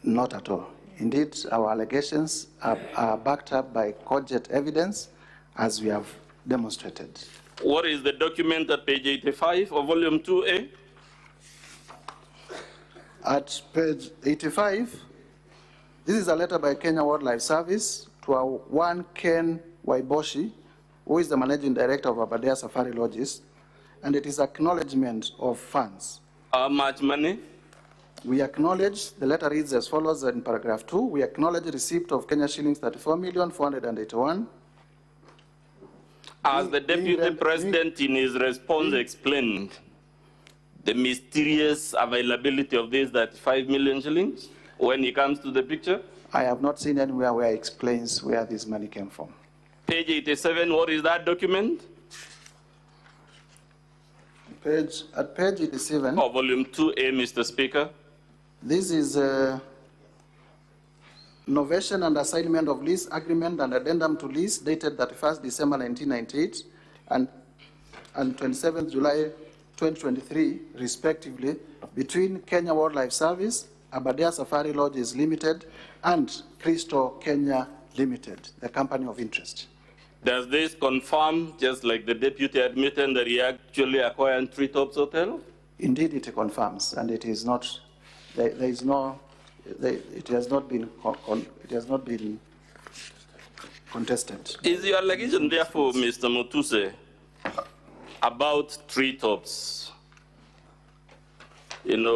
Not at all. Indeed, our allegations are backed up by cogent evidence, as we have demonstrated. What is the document at page 85 of volume 2A? At page 85, this is a letter by Kenya Wildlife Service to one Ken Waiboshi, who is the managing director of Aberdare Safari Lodges, and it is acknowledgement of funds. How much money? We acknowledge, the letter reads as follows in paragraph 2, we acknowledge receipt of Kenya shillings 34,481. As the Deputy President in his response explained, the mysterious availability of these 35 million shillings when he comes to the picture? I have not seen anywhere where it explains where this money came from. Page 87, what is that document? At page 87. Oh, volume 2A, Mr. Speaker. This is a novation and assignment of lease agreement and addendum to lease dated 31st December 1998 and 27th July 2023, respectively, between Kenya Wildlife Service, Aberdare Safari Lodges Limited, and Crystal Kenya Limited, the company of interest. Does this confirm, just like the deputy admitted, that he actually acquired Treetops Hotel? Indeed, it confirms, and it is not. It has not been contested. Is your allegation, therefore, Mr. Mutuse, about Treetops,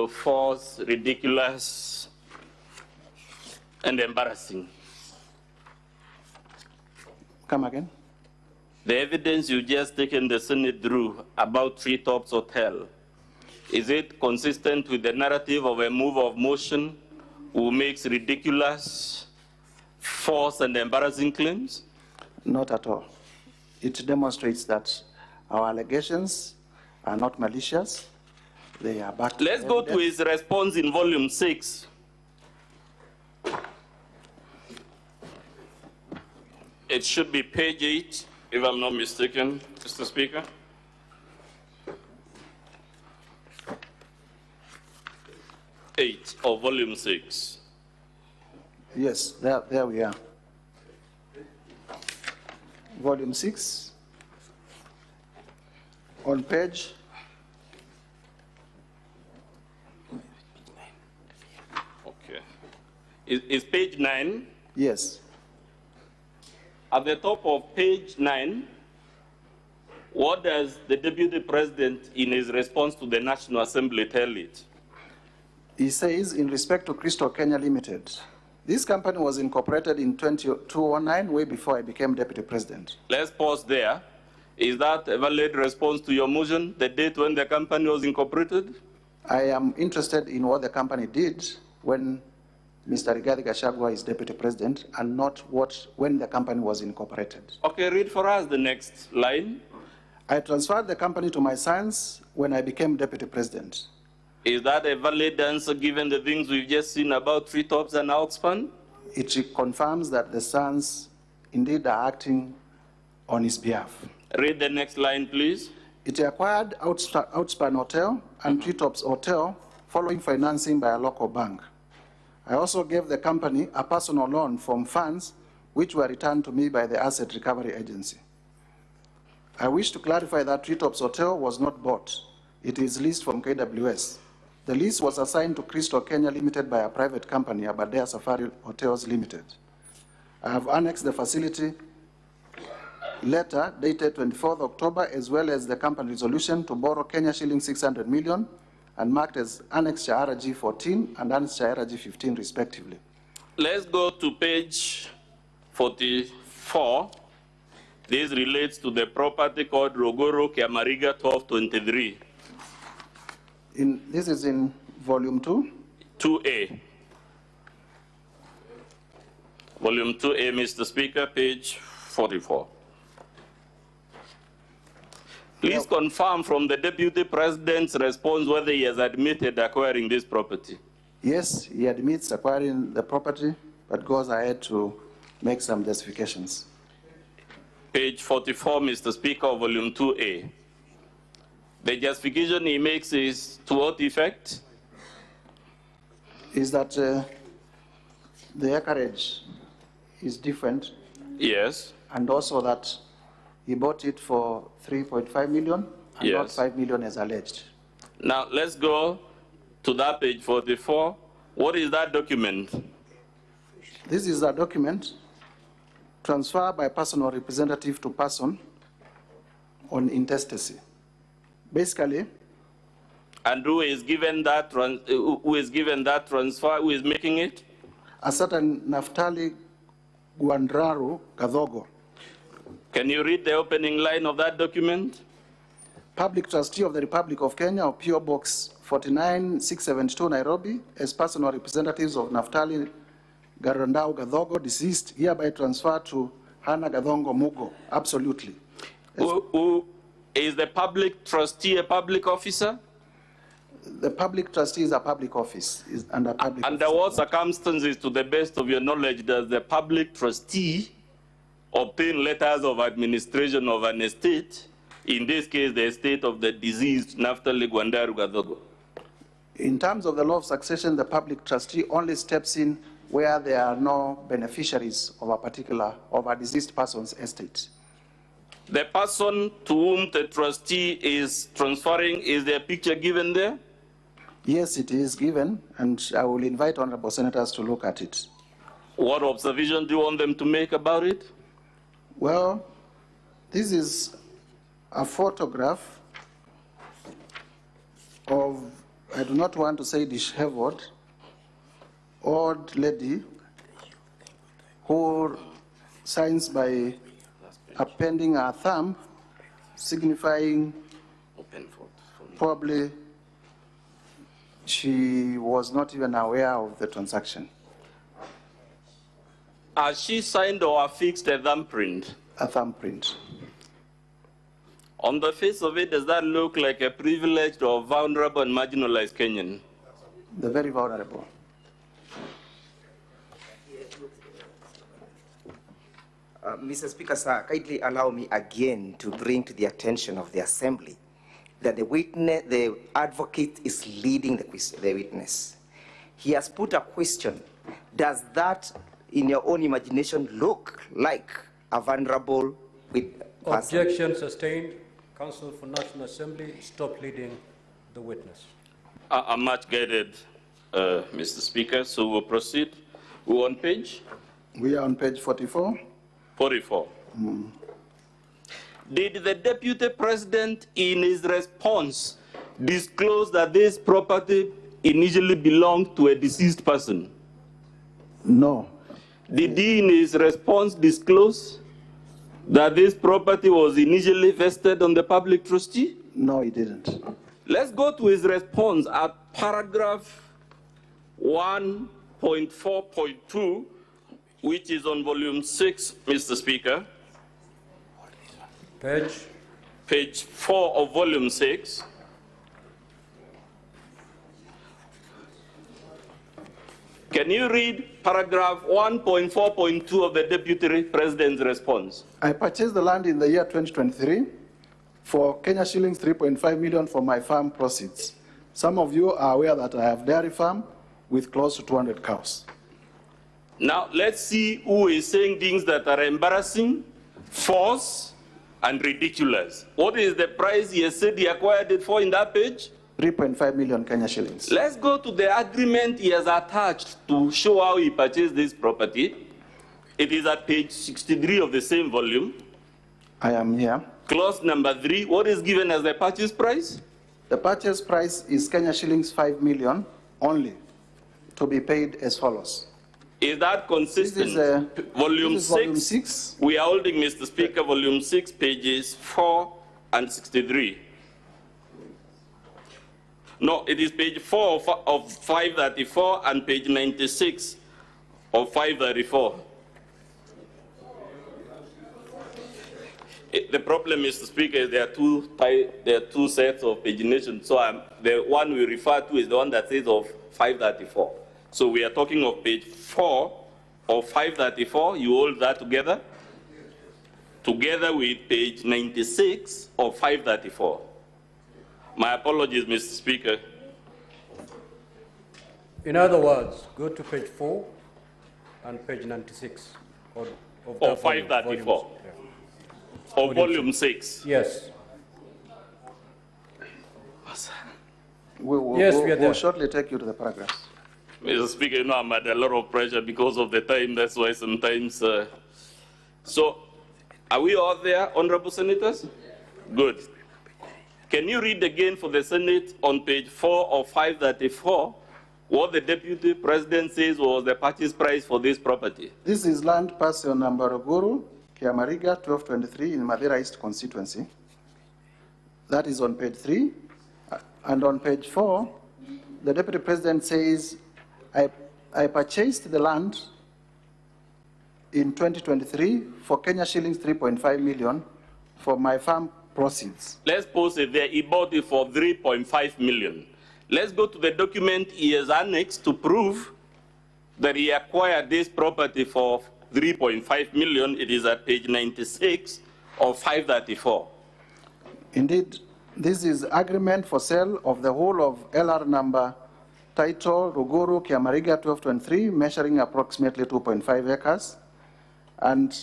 false, ridiculous, and embarrassing? Come again? The evidence you just taken the Senate through about Treetops Hotel, is it consistent with the narrative of a move of motion who makes ridiculous, false, and embarrassing claims? Not at all. It demonstrates that our allegations are not malicious. They are backed. Let's go to his response in volume 6. It should be page 8, if I'm not mistaken, Mr. Speaker. Eight of volume 6. Yes, there we are. Volume 6. On page. Okay. Is page 9? Yes. At the top of page 9, what does the Deputy President in his response to the National Assembly tell it? He says, in respect to Crystal Kenya Limited, this company was incorporated in 2009, way before I became Deputy President. Let's pause there. Is that a valid response to your motion, the date when the company was incorporated? I am interested in what the company did when Mr. Gachagua'S is Deputy President, and not when the company was incorporated. Okay, read for us the next line. I transferred the company to my sons when I became Deputy President. Is that a valid answer given the things we've just seen about Treetops and Outspan? It confirms that the sons indeed are acting on his behalf. Read the next line, please. It acquired Outspan Hotel and Treetops Hotel following financing by a local bank. I also gave the company a personal loan from funds which were returned to me by the Asset Recovery Agency. I wish to clarify that Treetops Hotel was not bought. It is leased from KWS. The lease was assigned to Crystal Kenya Limited by a private company, Aberdare Safari Hotels Limited. I have annexed the facility letter dated 24th October, as well as the company resolution to borrow Kenya shilling 600 million and marked as Annexure RG 14 and Annexure RG 15 respectively. Let's go to page 44. This relates to the property called Rogoro Kiamariga 1223. This is in volume 2? 2A. Volume 2A, Mr. Speaker, page 44. Please confirm from the Deputy President's response whether he has admitted acquiring this property. Yes, he admits acquiring the property, but goes ahead to make some justifications. Page 44, Mr. Speaker, volume 2A. The justification he makes is to what effect? Is that the acreage is different. Yes. And also that he bought it for 3.5 million and not 5 million as alleged. Now, let's go to that page 44. What is that document? This is a document transferred by personal representative to person on intestacy. Basically. And who is given that transfer? Who is making it? A certain Naftali Guandraru Gadhogo. Can you read the opening line of that document? Public Trustee of the Republic of Kenya, or PO Box 49672 Nairobi, as personal representatives of Naftali Garandau Gadhogo, deceased, hereby transferred to Hannah Gadhongo Mugo. Absolutely. Who is the public trustee a public officer? The public trustee is a public office. Under what circumstances, to the best of your knowledge, does the public trustee obtain letters of administration of an estate, in this case the estate of the deceased Naftali Gwandaru Gadhogo? In terms of the law of succession, the public trustee only steps in where there are no beneficiaries of a deceased person's estate. The person to whom the trustee is transferring, is there a picture given there? Yes, it is given, and I will invite honorable senators to look at it. What observation do you want them to make about it? Well, this is a photograph of, I do not want to say disheveled, old lady who signs by appending her thumb, signifying probably she was not even aware of the transaction. Has she signed or affixed a thumbprint? A thumbprint. On the face of it, does that look like a privileged or vulnerable and marginalized Kenyan? The very vulnerable. Mr. Speaker, sir, kindly allow me again to bring to the attention of the Assembly that the advocate is leading the witness. He has put a question. Does that, in your own imagination, look like a vulnerable person? Objection sustained. Counsel for National Assembly, stop leading the witness. I'm much guided, Mr. Speaker, so we'll proceed. We're on page? We are on page 44. 44. Did the Deputy President, in his response, disclose that this property initially belonged to a deceased person? No. Did he, in his response, disclose that this property was initially vested on the public trustee? No, he didn't. Let's go to his response at paragraph 1.4.2, which is on volume 6, Mr. Speaker. Page 4 of volume 6. Can you read paragraph 1.4.2 of the Deputy President's response? I purchased the land in the year 2023 for Kenya shillings 3.5 million for my farm proceeds. Some of you are aware that I have dairy farm with close to 200 cows. Now, let's see who is saying things that are embarrassing, false, and ridiculous. What is the price he has said he acquired it for in that page? 3.5 million Kenya shillings. Let's go to the agreement he has attached to show how he purchased this property. It is at page 63 of the same volume. I am here. Clause number 3, what is given as the purchase price? The purchase price is Kenya shillings 5 million only, to be paid as follows. Is that consistent? Volume 6. We are holding, Mr. Speaker, volume 6, pages 4 and 63. No, it is page 4 of 534 and page 96 of 534. The problem, Mr. Speaker, is there are two sets of pagination. So the one we refer to is the one that says of 534. So we are talking of page 4 of 534. You hold that together with page 96 of 534. My apologies, Mr. Speaker. In other words, go to page 4 and page 96 of 534. Of volume 6. Yes. We'll shortly take you to the paragraphs. Mr. Speaker, you know I'm at a lot of pressure because of the time. That's why sometimes. So, are we all there, honorable senators? Good. Can you read again for the Senate on page 4 of 534 what the Deputy President says was the purchase price for this property? This is land parcel number Ruguru, Kiamariga, 1223 in Madeira East constituency. That is on page 3. And on page 4, the Deputy President says, I purchased the land in 2023 for Kenya shillings 3.5 million for my farm proceeds. Let's pause it there. He bought it for 3.5 million. Let's go to the document he has annexed to prove that he acquired this property for 3.5 million. It is at page 96 of 534. Indeed, this is agreement for sale of the whole of LR number title Ruguru Kiamariga 1223, measuring approximately 2.5 acres. And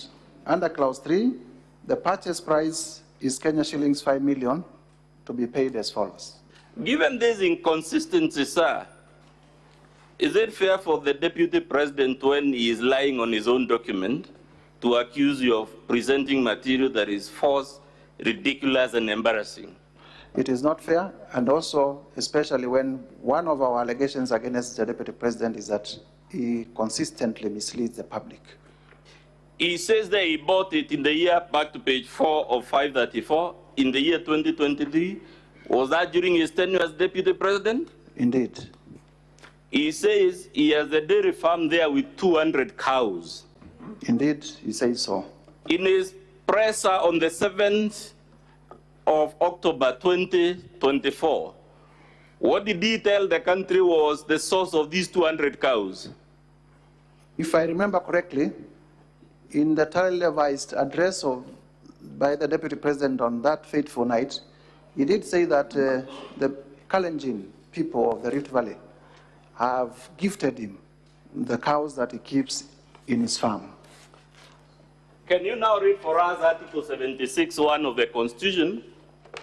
under clause 3, the purchase price is Kenya shillings 5 million to be paid as follows. Given this inconsistency, sir, is it fair for the Deputy President, when he is lying on his own document, to accuse you of presenting material that is false, ridiculous, and embarrassing? It is not fair, and also, especially when one of our allegations against the Deputy President is that he consistently misleads the public. He says that he bought it in the year, back to page 4 of 534, in the year 2023. Was that during his tenure as Deputy President? Indeed. He says he has a dairy farm there with 200 cows. Indeed, he says so. In his presser on the 7th of October 2024, what did he tell the country was the source of these 200 cows? If I remember correctly, in the televised address by the Deputy President on that fateful night, he did say that the Kalenjin people of the Rift Valley have gifted him the cows that he keeps in his farm. Can you now read for us Article 76(1) of the Constitution,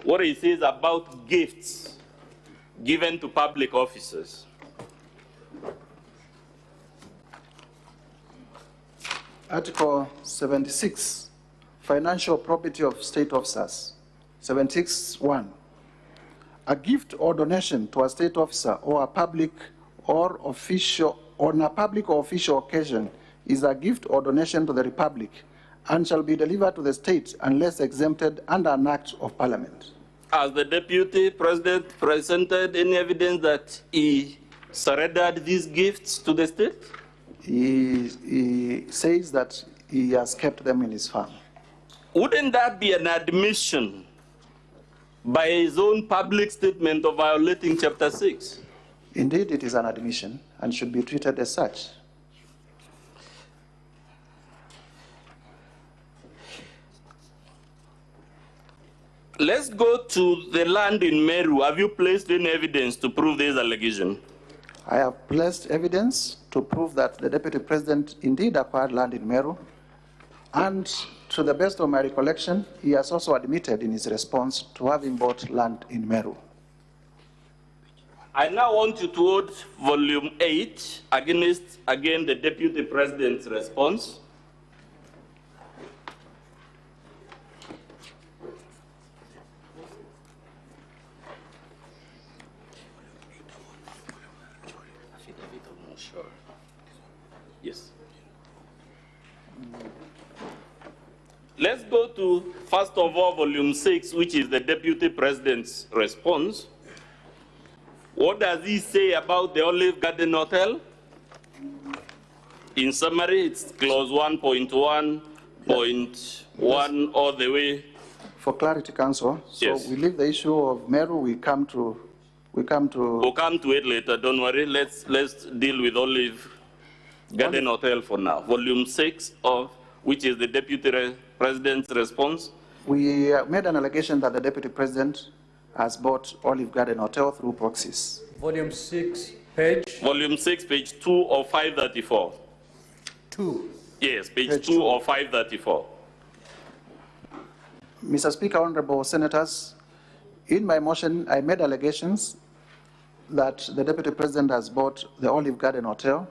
what it says about gifts given to public officers? Article 76, financial property of state officers. 76(1). A gift or donation to a state officer or a public or official on a public or official occasion is a gift or donation to the Republic and shall be delivered to the state unless exempted under an act of Parliament. Has the Deputy President presented any evidence that he surrendered these gifts to the state? He says that he has kept them in his farm. Wouldn't that be an admission by his own public statement of violating Chapter 6? Indeed, it is an admission and should be treated as such. Let's go to the land in Meru. Have you placed any evidence to prove this allegation? I have placed evidence to prove that the Deputy President indeed acquired land in Meru and To the best of my recollection, he has also admitted in his response to having bought land in Meru. I now want you to vote volume 8 against, again, the Deputy President's response. Yes. Let's go to, first of all, volume 6, which is the Deputy President's response. What does he say about the Olive Garden Hotel? In summary, it's clause 1.1.1 all the way. For clarity, Council, so Yes. we leave the issue of Meru, we'll come to We'll come to it later, don't worry. Let's deal with Olive Garden Hotel for now. Volume 6 of, which is the Deputy President's response. We made an allegation that the Deputy President has bought Olive Garden Hotel through proxies. Volume 6, page? Volume 6, page 2 of 534. 2. Yes, page 2 of 534. Mr. Speaker, honorable senators, in my motion, I made allegations that the Deputy President has bought the Olive Garden Hotel,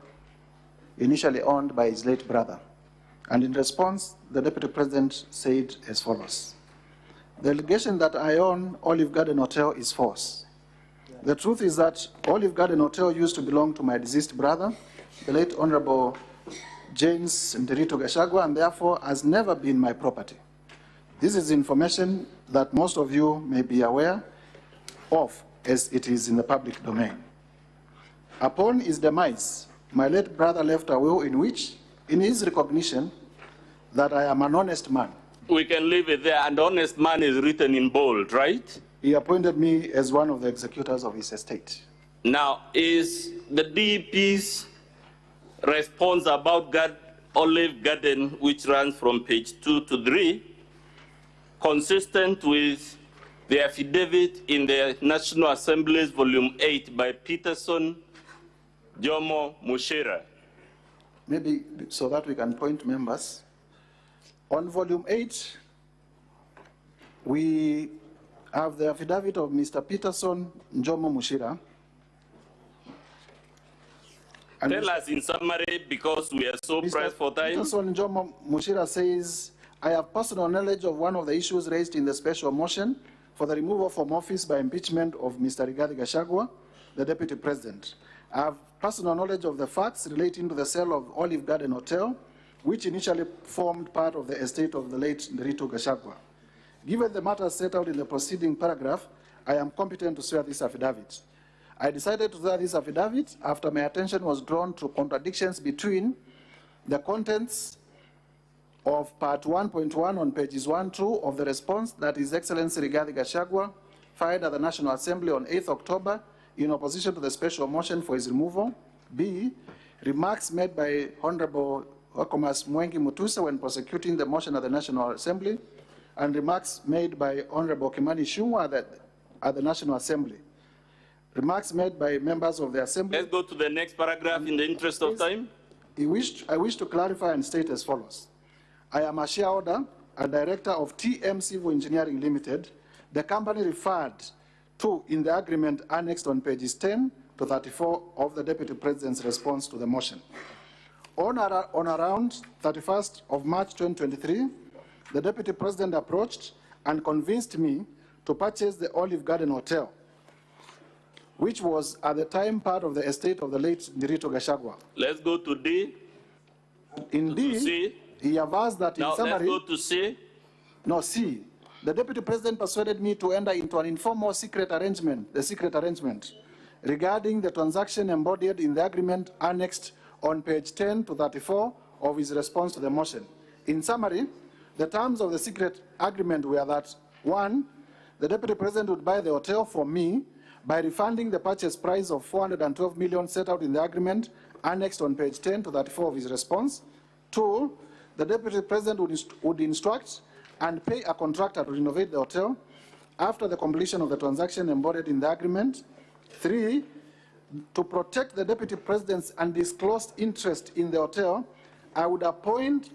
initially owned by his late brother. And in response, the Deputy President said as follows: the allegation that I own Olive Garden Hotel is false. The truth is that Olive Garden Hotel used to belong to my deceased brother, the late Honorable James Nderito Gachagua, and therefore has never been my property. This is information that most of you may be aware of, as it is in the public domain. Upon his demise, my late brother left a will in which, in his recognition that I am an honest man, We can leave it there, and honest man is written in bold, right? he appointed me as one of the executors of his estate. Now, is the DP's response about Olive Garden, which runs from page 2 to 3, consistent with the affidavit in the National Assembly's volume 8 by Peterson, Jomo, Mushira? Maybe so that we can point members. On volume 8, we have the affidavit of Mr. Peterson Njomo Mushira. And Tell us in summary, because we are so pressed for time. Peterson Njomo Mushira says, I have personal knowledge of one of the issues raised in the special motion for the removal from office by impeachment of Mr. Rigathi Gachagua, the Deputy President. I have personal knowledge of the facts relating to the sale of Olive Garden Hotel, which initially formed part of the estate of the late Nderito Gachagua. Given the matters set out in the preceding paragraph, I am competent to swear this affidavit. I decided to swear this affidavit after my attention was drawn to contradictions between the contents of part 1.1 on pages 1-2 of the response that His Excellency Rigathi Gachagua filed at the National Assembly on 8th October in opposition to the special motion for his removal. B, remarks made by Honorable Okomas Mwengi Mutusa when prosecuting the motion at the National Assembly, and remarks made by Honorable Kimani Ichung'wah at the National Assembly. Remarks made by members of the Assembly. Let's go to the next paragraph in the interest of time. I wish to clarify and state as follows. I am a shareholder and director of TM Civil Engineering Limited, the company referred to in the agreement annexed on pages 10 to 34 of the Deputy President's response to the motion. On around 31st of March 2023, the Deputy President approached and convinced me to purchase the Olive Garden Hotel, which was at the time part of the estate of the late Nderito Gachagua. Let's go to D. Indeed, he averts that in Now summary... let's go to C. No, C. The Deputy President persuaded me to enter into an informal secret arrangement, the secret arrangement, regarding the transaction embodied in the agreement annexed on page 10 to 34 of his response to the motion. In summary, the terms of the secret agreement were that, 1, the Deputy President would buy the hotel from me by refunding the purchase price of 412 million set out in the agreement annexed on page 10 to 34 of his response. 2, the Deputy President would instruct and pay a contractor to renovate the hotel after the completion of the transaction embodied in the agreement. 3, to protect the Deputy President's undisclosed interest in the hotel, I would appoint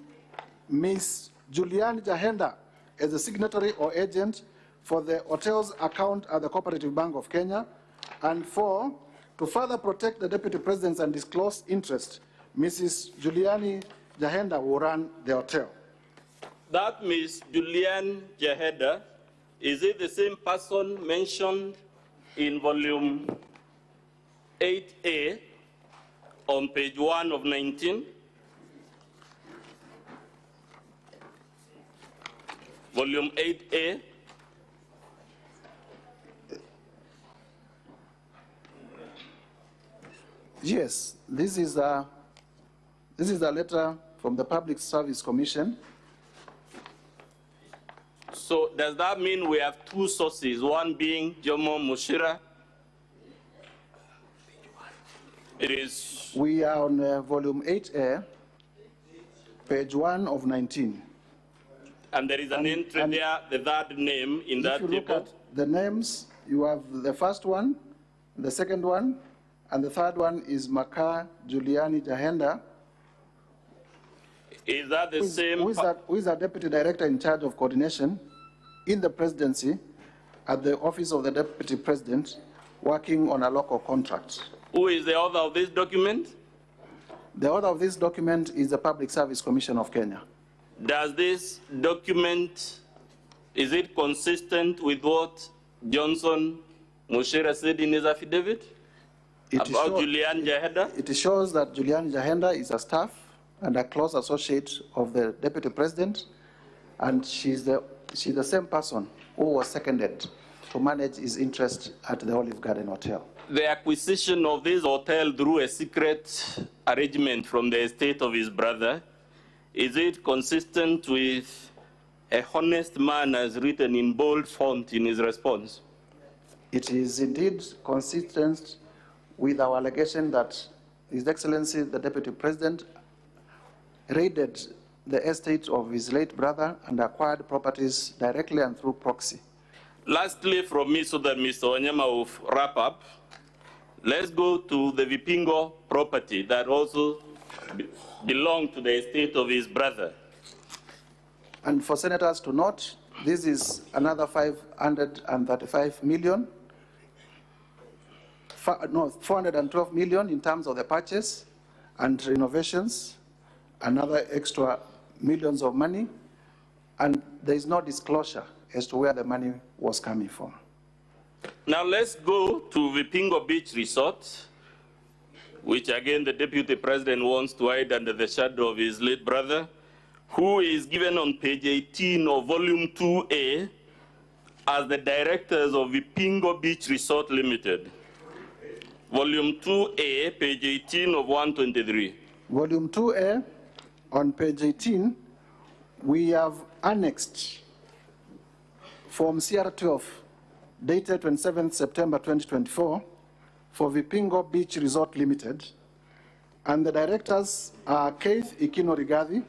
Ms. Julian Jahenda as a signatory or agent for the hotel's account at the Cooperative Bank of Kenya. And 4, to further protect the Deputy President's undisclosed interest, Mrs. Juliani Jahenda will run the hotel. That Ms. Julian Jahenda, is it the same person mentioned in volume 8A on page 1 of 19? Volume 8A. Yes, this is a letter from the Public Service Commission. So does that mean we have two sources, one being Jomo Mushira? It is. We are on volume 8A, page 1 of 19. And there is an entry there, the third name in that table. If you look at the names, you have the first one, the second one, and the third one is Maka Juliani Jahenda. Is that the same? Who is the Deputy Director in charge of coordination in the presidency at the Office of the Deputy President, working on a local contract? Who is the author of this document? The author of this document is the Public Service Commission of Kenya. Does this document, is it consistent with what Johnson Mushira said in his affidavit about Julian Jahenda? It shows that Julian Jahenda is a staff and a close associate of the Deputy President, and she's the same person who was seconded to manage his interest at the Olive Garden Hotel. The acquisition of this hotel through a secret arrangement from the estate of his brother, is it consistent with a honest man as written in bold font in his response? It is indeed consistent with our allegation that His Excellency, the Deputy President, raided the estate of his late brother and acquired properties directly and through proxy. Lastly, from me, so that Mr. Wanyama will wrap up, let's go to the Vipingo property that also belonged to the estate of his brother. And for senators to note, this is another 535 million, 412 million in terms of the purchase and renovations, another extra millions of money, and there is no disclosure as to where the money was coming from. Now let's go to Vipingo Beach Resort, which again the Deputy President wants to hide under the shadow of his late brother, who is given on page 18 of volume 2A as the directors of Vipingo Beach Resort Limited. Volume 2A, page 18 of 123. Volume 2A, on page 18, we have annexed Form CR12, dated 27th September 2024, for Vipingo Beach Resort Limited, and the directors are Keith Ikino Rigathi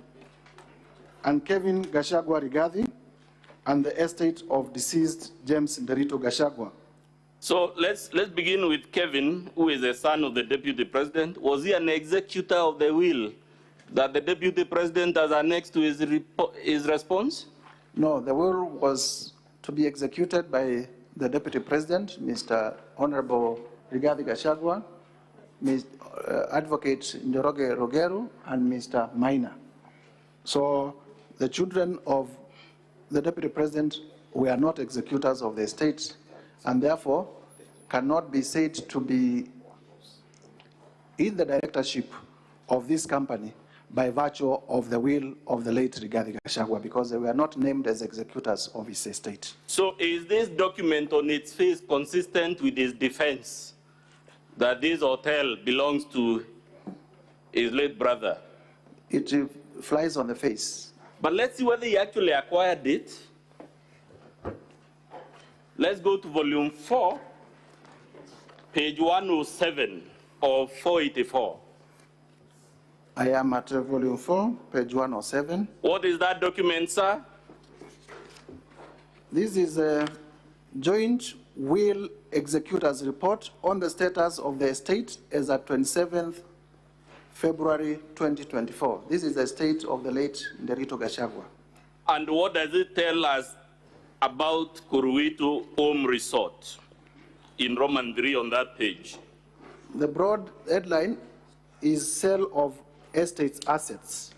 and Kevin Gachagua Rigathi, and the estate of deceased James Nderito Gachagua. So let's begin with Kevin, who is a son of the Deputy President. Was he an executor of the will that the Deputy President has annexed to his response? No, the will was to be executed by the Deputy President, Mr. Honorable Rigathi Gachagua, Advocate Njoroge Rogeru, and Mr. Maina. So the children of the Deputy President were not executors of the estate, and therefore cannot be said to be in the directorship of this company by virtue of the will of the late Rigathi Gachagua, because they were not named as executors of his estate. So is this document on its face consistent with his defense that this hotel belongs to his late brother? It flies on the face. But let's see whether he actually acquired it. Let's go to volume 4, page 107 of 484. I am at volume 4, page 107. What is that document, sir? This is a joint will executors report on the status of the estate as at 27th February 2024. This is the estate of the late Nderito Gachagua. And what does it tell us about Kuruwitu Home Resort in Roman 3 on that page? The broad headline is sale of estates assets.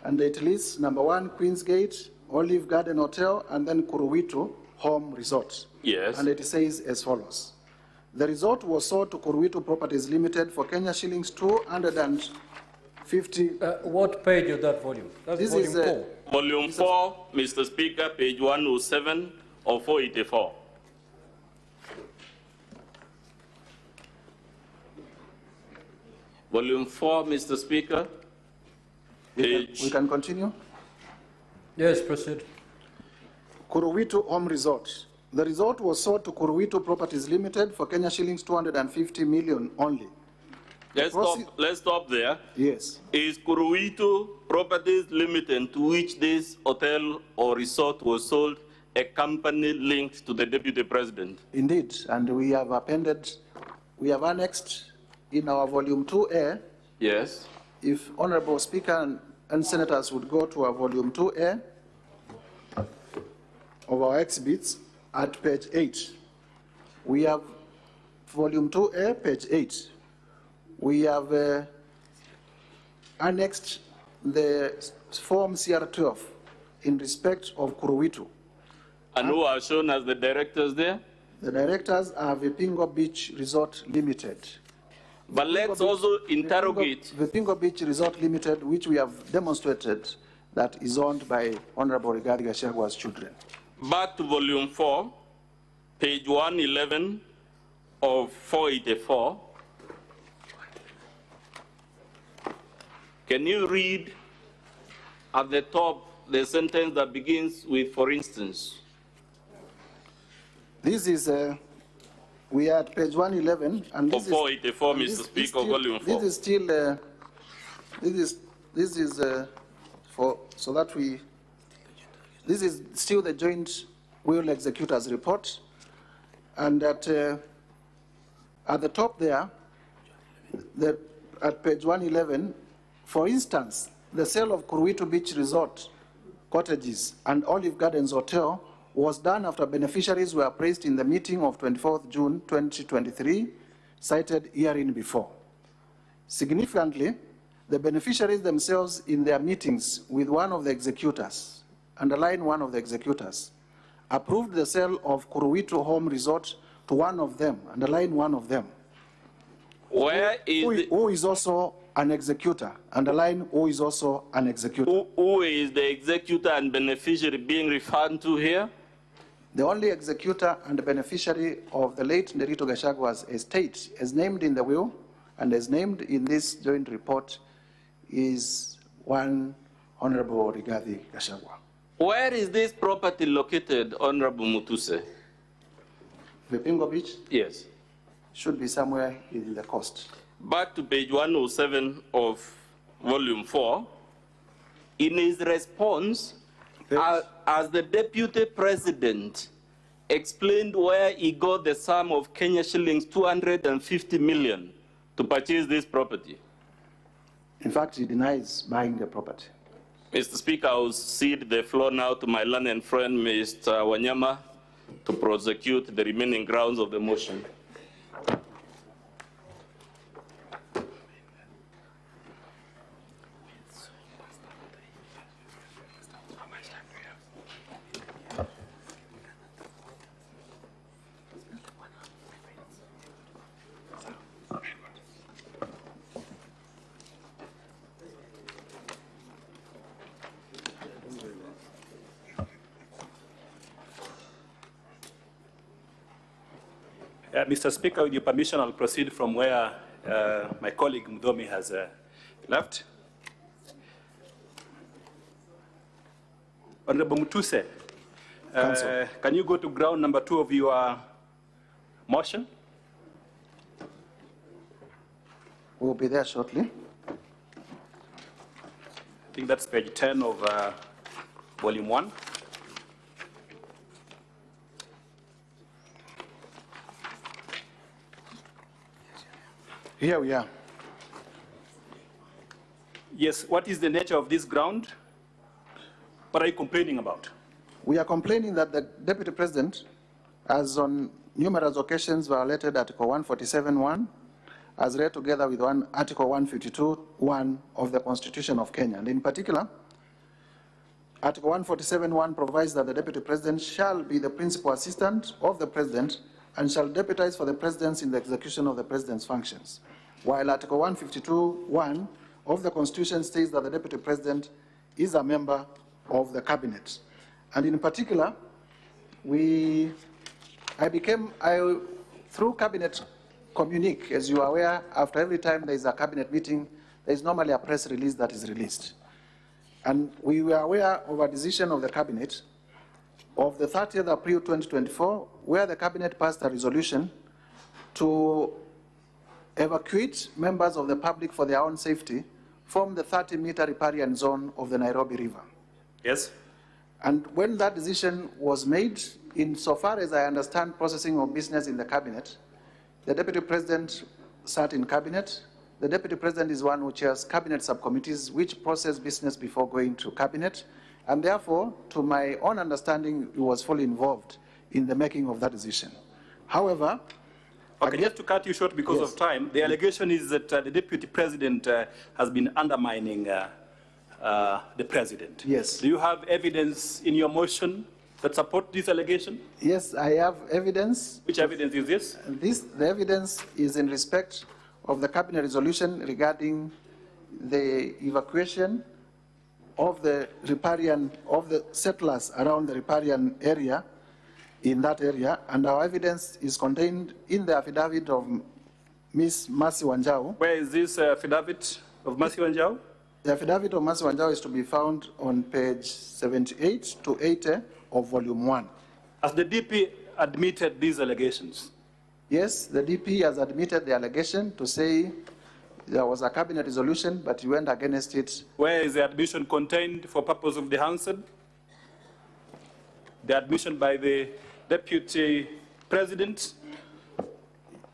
And it lists number 1, Queensgate, Olive Garden Hotel, and then Kuruwitu Home Resort. Yes. And it says as follows. The resort was sold to Kuruwitu Properties Limited for Kenya shillings 250. What page is that volume? That's This volume is, 4. Volume 4, Mr. Speaker, page 107 of 484. Volume 4, Mr. Speaker, page... We can continue? Yes, proceed. Kuruwitu Home Resort. The resort was sold to Kuruwitu Properties Limited for Kenya shillings 250 million only. Let's stop there. Yes. Is Kuruwitu Properties Limited, to which this hotel or resort was sold, a company linked to the Deputy President? Indeed, and we have annexed in our volume 2A. Yes. If Honorable Speaker and Senators would go to our volume 2A of our exhibits at page 8. We have volume 2A, page 8. We have annexed the form CR12 in respect of Kuruwitu. And who are shown as the directors there? The directors are Vipingo Beach Resort Limited. But let's also interrogate. Vipingo Beach Resort Limited, which we have demonstrated that is owned by Honorable Gachagua'S children. Back to volume 4, page 111 of 484. Can you read at the top the sentence that begins with, for instance? This is, we are at page 111, and this of 484, Mr. Speaker, volume 4. This is still, this is for, so that we, this is still the joint will executors report, and at the top there, at page 111, for instance, the sale of Kuruwitu Beach Resort cottages and Olive Gardens Hotel was done after beneficiaries were appraised in the meeting of 24th June 2023, cited herein before. Significantly, the beneficiaries themselves in their meetings with one of the executors, underline one of the executors, approved the sale of Kuruwitu Home Resort to one of them, underline one of them. Where is who is also an executor, underline who is also an executor. Who is the executor and beneficiary being referred to here? The only executor and beneficiary of the late Nderitu Gachagua'S estate, as named in the will and as named in this joint report, is one Honorable Rigathi Gachagua. Where is this property located, Honorable Mutuse? Vipingo Beach? Yes. Should be somewhere in the coast. Back to page 107 of volume 4. In his response, as the Deputy President explained where he got the sum of Kenya shillings 250 million to purchase this property. In fact, he denies buying the property. Mr. Speaker, I will cede the floor now to my learned friend, Mr. Wanyama, to prosecute the remaining grounds of the motion. Mr. Speaker, with your permission, I'll proceed from where my colleague Mdomi has left. Honorable Mutuse, can you go to ground number 2 of your motion? We'll be there shortly. I think that's page 10 of volume 1. Here we are. Yes, what is the nature of this ground? What are you complaining about? We are complaining that the Deputy President has on numerous occasions violated Article 147(1), as read together with Article 152(1) of the Constitution of Kenya. And in particular, Article 147(1) provides that the Deputy President shall be the principal assistant of the President and shall deputize for the Presidency in the execution of the President's functions, while Article 152(1) of the Constitution states that the Deputy President is a member of the Cabinet. And in particular, through Cabinet communique, as you are aware, after every time there is a Cabinet meeting, there is normally a press release that is released. And we were aware of a decision of the Cabinet of the 30th April 2024, where the Cabinet passed a resolution to evacuate members of the public for their own safety from the 30-meter riparian zone of the Nairobi River. Yes. And when that decision was made, insofar as I understand processing of business in the Cabinet, the Deputy President sat in Cabinet. The Deputy President is one who chairs Cabinet subcommittees which process business before going to Cabinet, and therefore, to my own understanding, he was fully involved in the making of that decision. However, okay, just to cut you short because of time, the allegation is that the Deputy President has been undermining the President. Yes. Do you have evidence in your motion that support this allegation? Yes, I have evidence. Which evidence is this? The evidence is in respect of the Cabinet resolution regarding the evacuation of the riparian, of the settlers around the riparian area, in that area, and our evidence is contained in the affidavit of Ms. Mercy Wanjau. Where is this affidavit of Mercy Wanjau? The affidavit of Mercy Wanjau is to be found on page 78 to 80 of volume 1. Has the DP admitted these allegations? Yes, the DP has admitted the allegation to say there was a Cabinet resolution, but he went against it. Where is the admission contained for purpose of the answer? The admission by the Deputy President?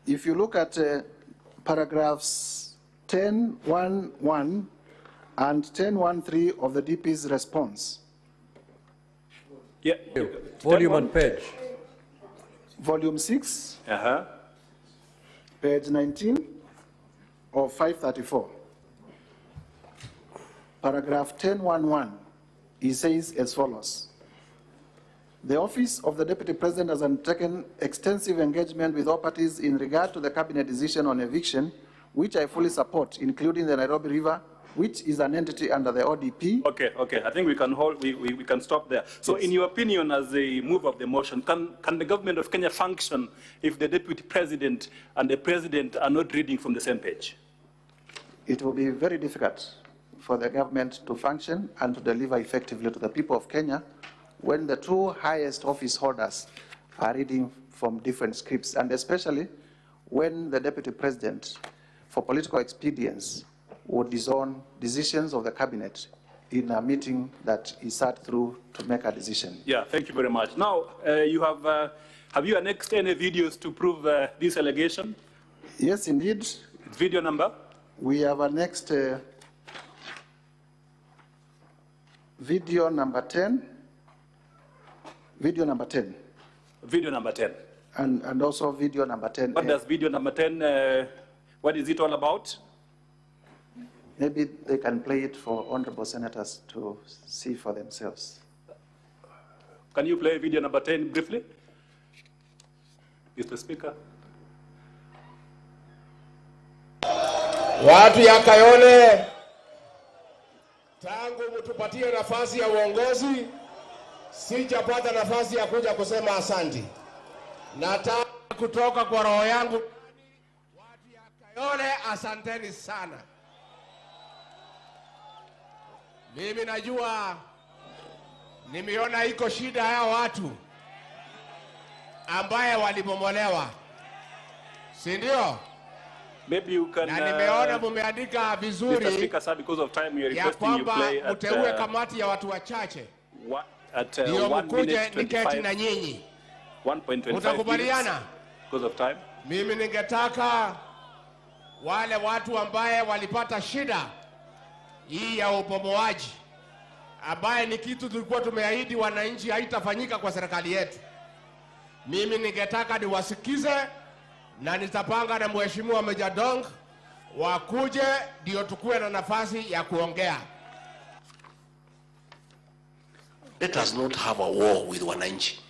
If you look at paragraphs 10.1.1 and 10.1.3 of the DP's response. Yeah. Volume and page. Volume 6, page 19 of 534. Paragraph 10.1.1, he says as follows. The Office of the Deputy President has undertaken extensive engagement with all parties in regard to the Cabinet decision on eviction, which I fully support, including the Nairobi River, which is an entity under the ODP. Okay. I think we can hold, we can stop there. So yes. In your opinion, as the move of the motion, can the government of Kenya function if the Deputy President and the President are not reading from the same page? It will be very difficult for the government to function and to deliver effectively to the people of Kenya when the two highest office holders are reading from different scripts, and especially when the Deputy President, for political expedience, would disown decisions of the Cabinet in a meeting that he sat through to make a decision. Yeah, thank you very much. Now, have you annexed any videos to prove this allegation? Yes, indeed. It's video number? We have annexed video number 10. Video number 10. Video number 10. And also video number 10. What does video number 10, what is it all about? Maybe they can play it for honorable senators to see for themselves. Can you play video number 10 briefly? Mr. Speaker. Watu ya Kayole, tangu mtupatie nafasi ya uongozi, sijapata nafasi ya kuja kusema asanti. Nataka kutoka kwa roho yangu, watu ya Kayole, asanteni sana. Mimi najua, nimeona iko shida ya watu ambaye walibomolewa, si ndio? Maybe you can, na nimeona mumeandika vizuri ya kwamba mteue kamati ya watu wachache ndio mkuje niketi na nyinyi. Utakubaliana? Mimi ningetaka wale watu ambaye walipata shida hii ya ubomoaji ambaye ni kitu tulikuwa tumeahidi wananchi haitafanyika kwa serikali yetu. Mimi ningetaka niwasikize na nitapanga na Mheshimiwa Meja Dong wakuje ndio tukue na nafasi ya kuongea. Let us not have a war with wananchi.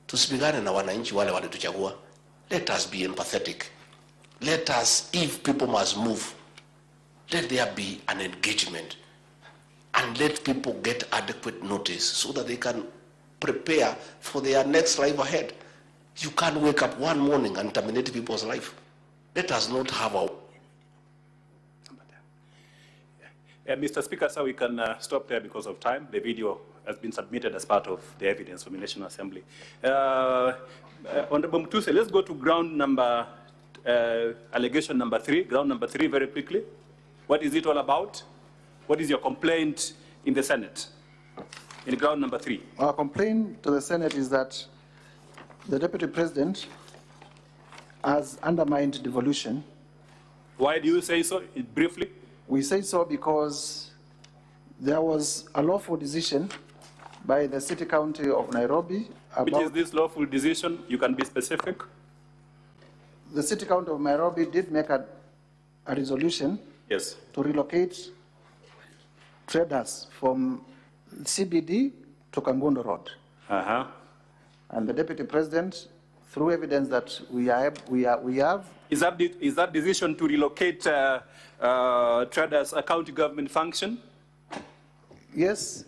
Tusipigane na wananchi wale walituchagua. Let us be empathetic. Let us, if people must move, let there be an engagement and let people get adequate notice so that they can prepare for their next life ahead. You can't wake up one morning and terminate people's life. Let us not have a... Mr. Speaker, so we can stop there because of time. The video has been submitted as part of the evidence from the National Assembly. Honorable Mutuse, let's go to ground number, allegation number 3, ground number 3 very quickly. What is it all about? What is your complaint in the Senate? In ground number 3. Our complaint to the Senate is that the Deputy President has undermined devolution. Why do you say so, briefly? We say so because there was a lawful decision by the City County of Nairobi about... Which is this lawful decision? You can be specific. The City County of Nairobi did make a resolution, yes, to relocate traders from CBD to Kangondo Road. Uh-huh. And the Deputy President, through evidence that we have... Is that decision to relocate traders a county government function? Yes,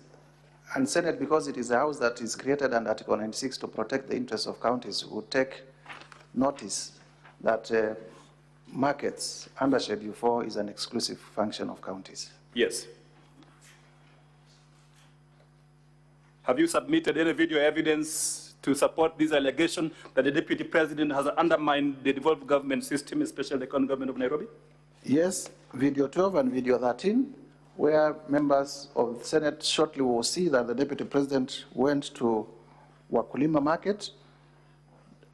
and Senate, because it is a house that is created under Article 96 to protect the interests of counties, would take notice that markets under Schedule 4 is an exclusive function of counties. Yes. Have you submitted any video evidence to support this allegation that the Deputy President has undermined the devolved government system, especially the county government of Nairobi? Yes, video 12 and video 13, where members of the Senate shortly will see that the Deputy President went to Wakulima Market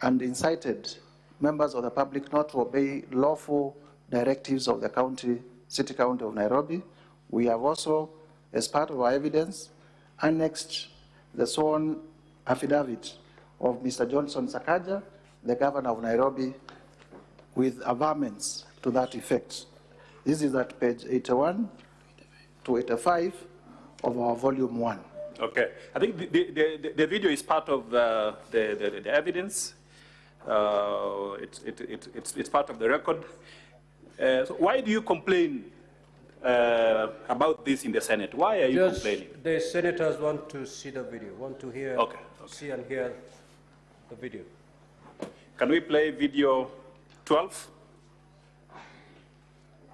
and incited members of the public not to obey lawful directives of the City County of Nairobi. We have also, as part of our evidence, annexed the sworn affidavit of Mr. Johnson Sakaja, the governor of Nairobi, with averments to that effect. This is at page 81 to 85 of our volume 1. Okay. I think the video is part of the evidence. It's part of the record. So why do you complain about this in the Senate? Why are you complaining? The senators want to see the video, want to hear, see and hear the video. Can we play video 12?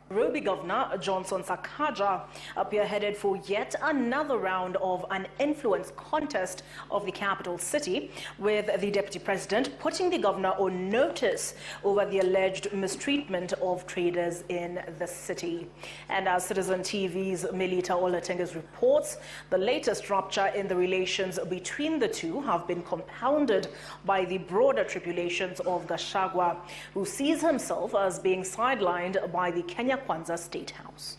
Nairobi Governor Johnson Sakaja appear headed for yet another round of an influence contest of the capital city, with the Deputy President putting the governor on notice over the alleged mistreatment of traders in the city. And as Citizen TV's Melita Olatenges reports, the latest rupture in the relations between the two have been compounded by the broader tribulations of Gachagua'S, who sees himself as being sidelined by the Kwanza State House.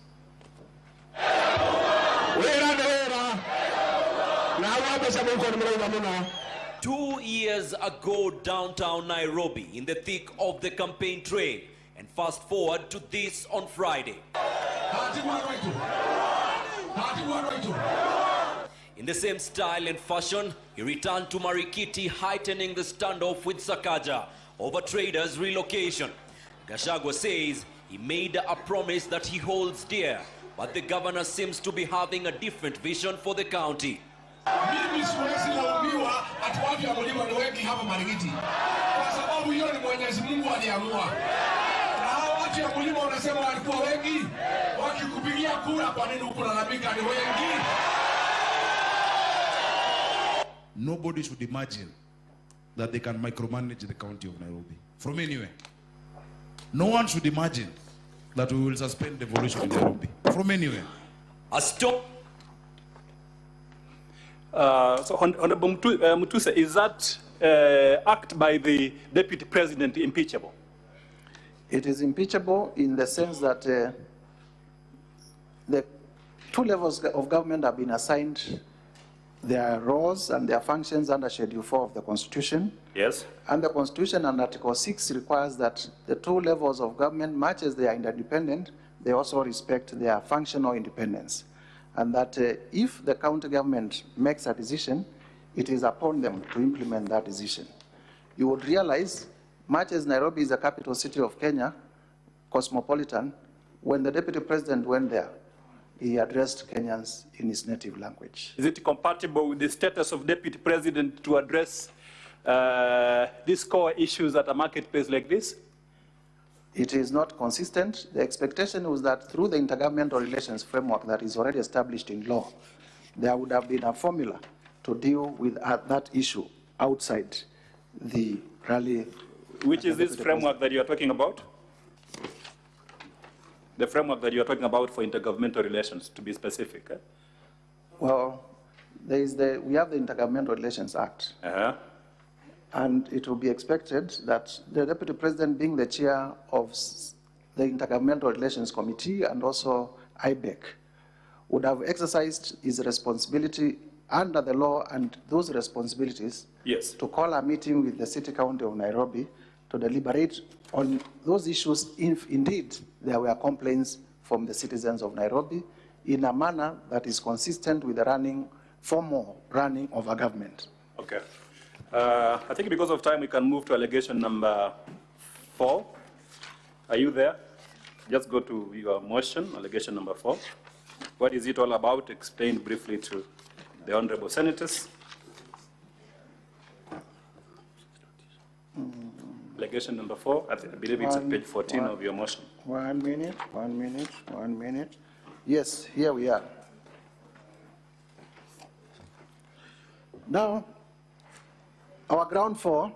2 years ago, downtown Nairobi, in the thick of the campaign trail, and fast forward to this on Friday. In the same style and fashion, he returned to Marikiti, heightening the standoff with Sakaja over traders' relocation. Gachagua'S says he made a promise that he holds dear, but the governor seems to be having a different vision for the county. Nobody should imagine that they can micromanage the county of Nairobi from anywhere. No one should imagine that we will suspend devolution in Nairobi from anywhere. A stop. So, Honorable Mutuse, is that act by the Deputy President impeachable? It is impeachable in the sense that the two levels of government have been assigned their roles and their functions under Schedule 4 of the Constitution. Yes. And the Constitution and Article 6 requires that the two levels of government, much as they are independent, they also respect their functional independence. And that if the county government makes a decision, it is upon them to implement that decision. You would realize, much as Nairobi is the capital city of Kenya, cosmopolitan, when the Deputy President went there, he addressed Kenyans in his native language. Is it compatible with the status of Deputy President to address these core issues at a marketplace like this? It is not consistent. The expectation was that through the intergovernmental relations framework that is already established in law, there would have been a formula to deal with that issue outside the rally. Which is this framework that you are talking about? The framework that you are talking about for intergovernmental relations, to be specific. Eh? Well, we have the Intergovernmental Relations Act. And it will be expected that the Deputy President, being the chair of the Intergovernmental Relations Committee and also IBEC, would have exercised his responsibility under the law and those responsibilities to call a meeting with the City County of Nairobi to deliberate on those issues if indeed there were complaints from the citizens of Nairobi in a manner that is consistent with the formal running of a government. Okay. I think because of time, we can move to allegation number 4. Are you there? Just go to your motion, allegation number 4. What is it all about? Explain briefly to the honorable senators. Allegation number 4, I believe it's at page 14 of your motion. 1 minute. Yes, here we are. Now, our ground 4,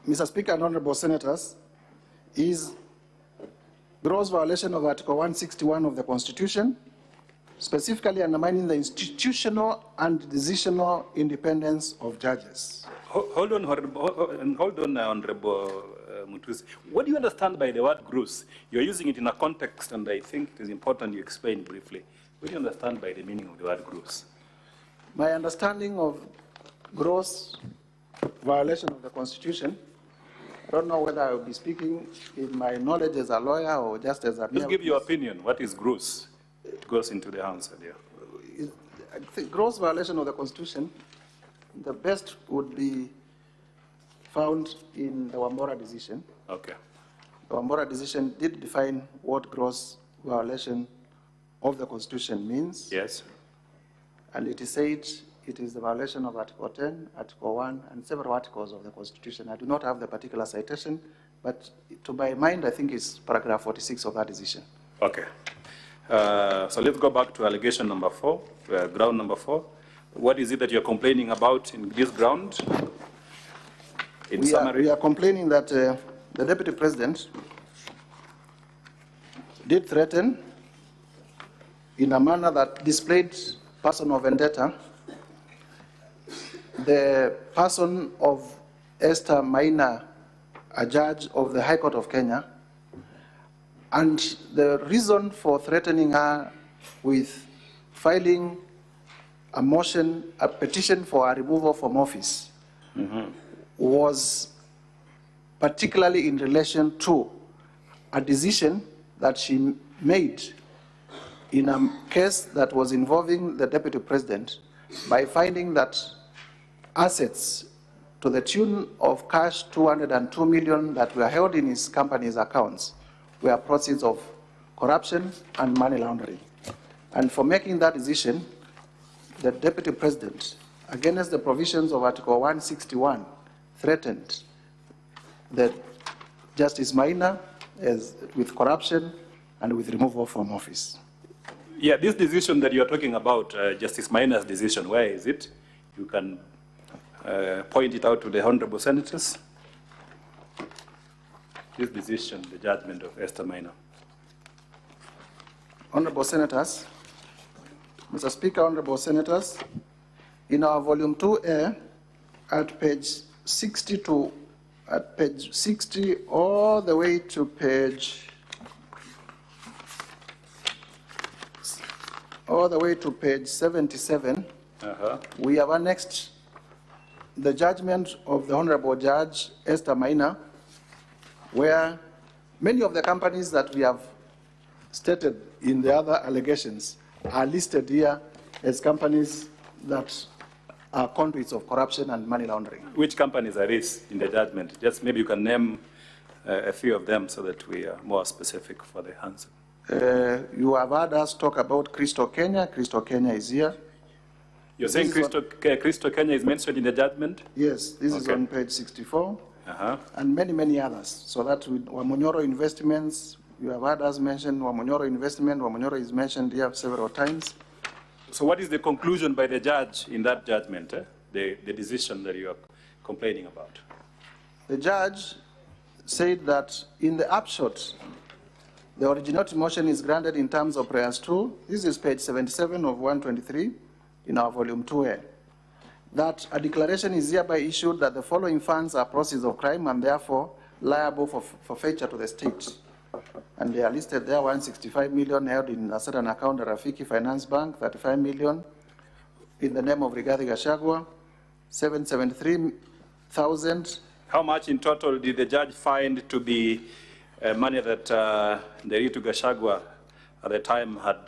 Mr. Speaker and honorable senators, is gross violation of Article 161 of the Constitution, specifically undermining the institutional and decisional independence of judges. Hold on, Honorable Mutusi. What do you understand by the word gross? You're using it in a context, and I think it is important you explain briefly. What do you understand by the meaning of the word gross? My understanding of gross violation of the Constitution, I don't know whether I will be speaking in my knowledge as a lawyer or just as a... Just give your opinion. What is gross? It goes into the answer there. I think gross violation of the Constitution, the best would be found in the Wambora decision. Okay. The Wambora decision did define what gross violation of the Constitution means. Yes. And it is said it is the violation of Article 10, Article 1, and several articles of the Constitution. I do not have the particular citation, but to my mind, I think it's paragraph 46 of that decision. Okay. So let's go back to allegation number 4, ground number 4. What is it that you're complaining about in this ground? In summary. We are complaining that the Deputy President did threaten in a manner that displayed personal vendetta the person of Esther Maina, a judge of the High Court of Kenya, and the reason for threatening her with filing a motion, a petition for a removal from office, was particularly in relation to a decision that she made in a case that was involving the Deputy President by finding that assets to the tune of cash 202 million that were held in his company's accounts were proceeds of corruption and money laundering. And for making that decision, the Deputy President, against the provisions of Article 161, threatened the Justice Maina with corruption and with removal from office. Yeah, this decision that you're talking about, Justice Maina's decision, where is it? You can point it out to the honorable senators. This decision, the judgment of Esther Maina. Honorable senators, Mr. Speaker, honorable senators, in our volume 2A, at page 60 all the way to page all the way to page 77, we have annexed the judgment of the Honorable Judge Esther Maina, where many of the companies that we have stated in the other allegations are listed here as companies that are conduits of corruption and money laundering. Which companies are these in the judgment? Just maybe you can name a few of them so that we are more specific for the answer. You have heard us talk about Crystal Kenya. Crystal Kenya is here. You're saying Crystal Kenya is mentioned in the judgment? Yes, this is on page 64, and many, many others. So that with Wamonyoro Investments, you have heard us mention Wamonyoro Investment. Wamonyoro is mentioned here several times. So what is the conclusion by the judge in that judgment, the decision that you are complaining about? The judge said that in the upshot, the originality motion is granted in terms of prayers 2. This is page 77 of 123 in our volume 2A. That a declaration is hereby issued that the following funds are proceeds of crime and therefore liable for forfeiture to the state. And they are listed there: 165 million held in a certain account at Rafiki Finance Bank, 35 million in the name of Rigathi Gachagua, 773,000. How much in total did the judge find to be money that Rigathi Gachagua at the time had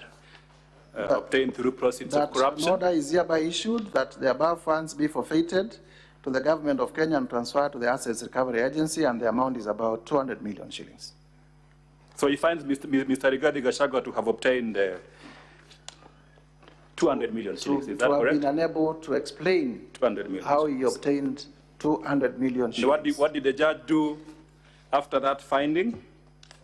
obtained through proceeds of corruption? An order is hereby issued that the above funds be forfeited to the government of Kenya and transferred to the Assets Recovery Agency, and the amount is about 200 million shillings. So he finds Mr. Rigathi Gachagua to have obtained 200 million shillings, is that correct? To have been unable to explain 200 million how he obtained 200 million shillings. What did the judge do after that finding?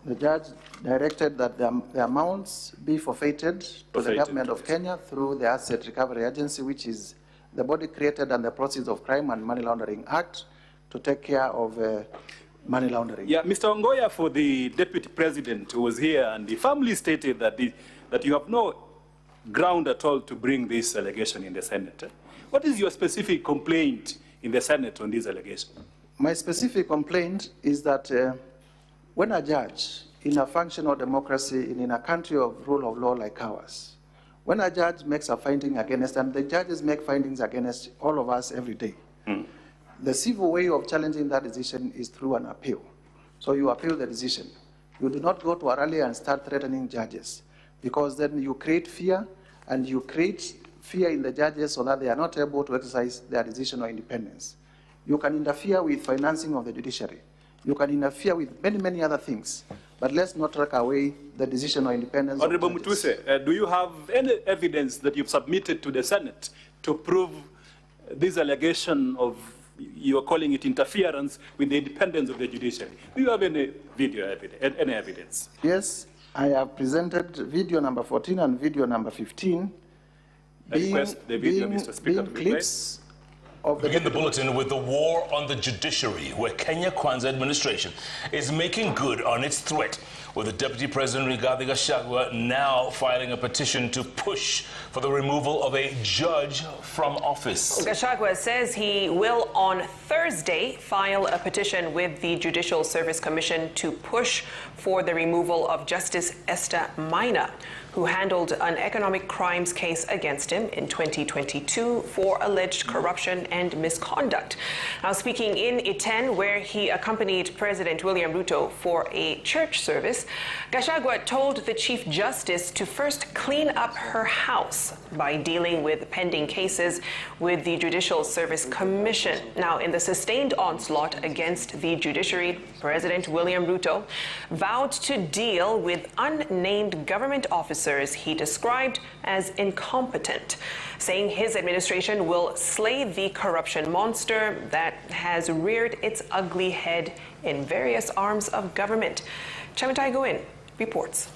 The judge directed that the amounts be forfeited to the government of Kenya through the Asset Recovery Agency, which is the body created under the Proceeds of Crime and Money Laundering Act to take care of money laundering. Yeah, Mr. Ongoya, for the deputy president who was here, and the family stated that, that you have no ground at all to bring this allegation in the Senate. What is your specific complaint in the Senate on this allegation? My specific complaint is that when a judge in a functional democracy and in a country of rule of law like ours, when a judge makes a finding against, and the judges make findings against all of us every day, the civil way of challenging that decision is through an appeal. So you appeal the decision. You do not go to a rally and start threatening judges, because then you create fear, and you create fear in the judges so that they are not able to exercise their decision or independence. You can interfere with financing of the judiciary. You can interfere with many, many other things. But let's not take away the decision or independence. Honorable Mutuse, do you have any evidence that you've submitted to the Senate to prove this allegation of, you are calling it interference with the independence of the judiciary? Do you have any video evidence, any evidence? Yes, I have presented video number 14 and video number 15. Being clips of Begin the bulletin with the war on the judiciary, where Kenya Kwan's administration is making good on its threat, with the Deputy President Rigathi Gachagua now filing a petition to push for the removal of a judge from office. Gachagua says he will on Thursday file a petition with the Judicial Service Commission to push for the removal of Justice Esther Maina, who handled an economic crimes case against him in 2022 for alleged corruption and misconduct. Now, speaking in Iten, where he accompanied President William Ruto for a church service, Gachagua told the Chief Justice to first clean up her house by dealing with pending cases with the Judicial Service Commission. Now, in the sustained onslaught against the judiciary, President William Ruto vowed to deal with unnamed government officers he described as incompetent, saying his administration will slay the corruption monster that has reared its ugly head in various arms of government. Chamitai Goin reports.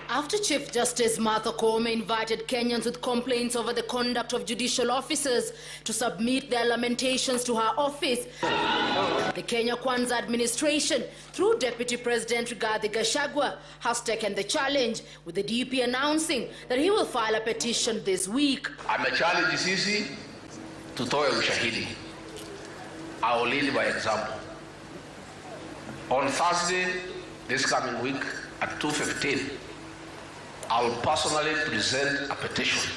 After Chief Justice Martha Koome invited Kenyans with complaints over the conduct of judicial officers to submit their lamentations to her office, the Kenya Kwan's administration, through Deputy President Rigathi Gachagua, has taken the challenge, with the DP announcing that he will file a petition this week. Amechallenge sisi tutoe ushahidi. I will lead by example. On Thursday, this coming week, at 2:15, I'll personally present a petition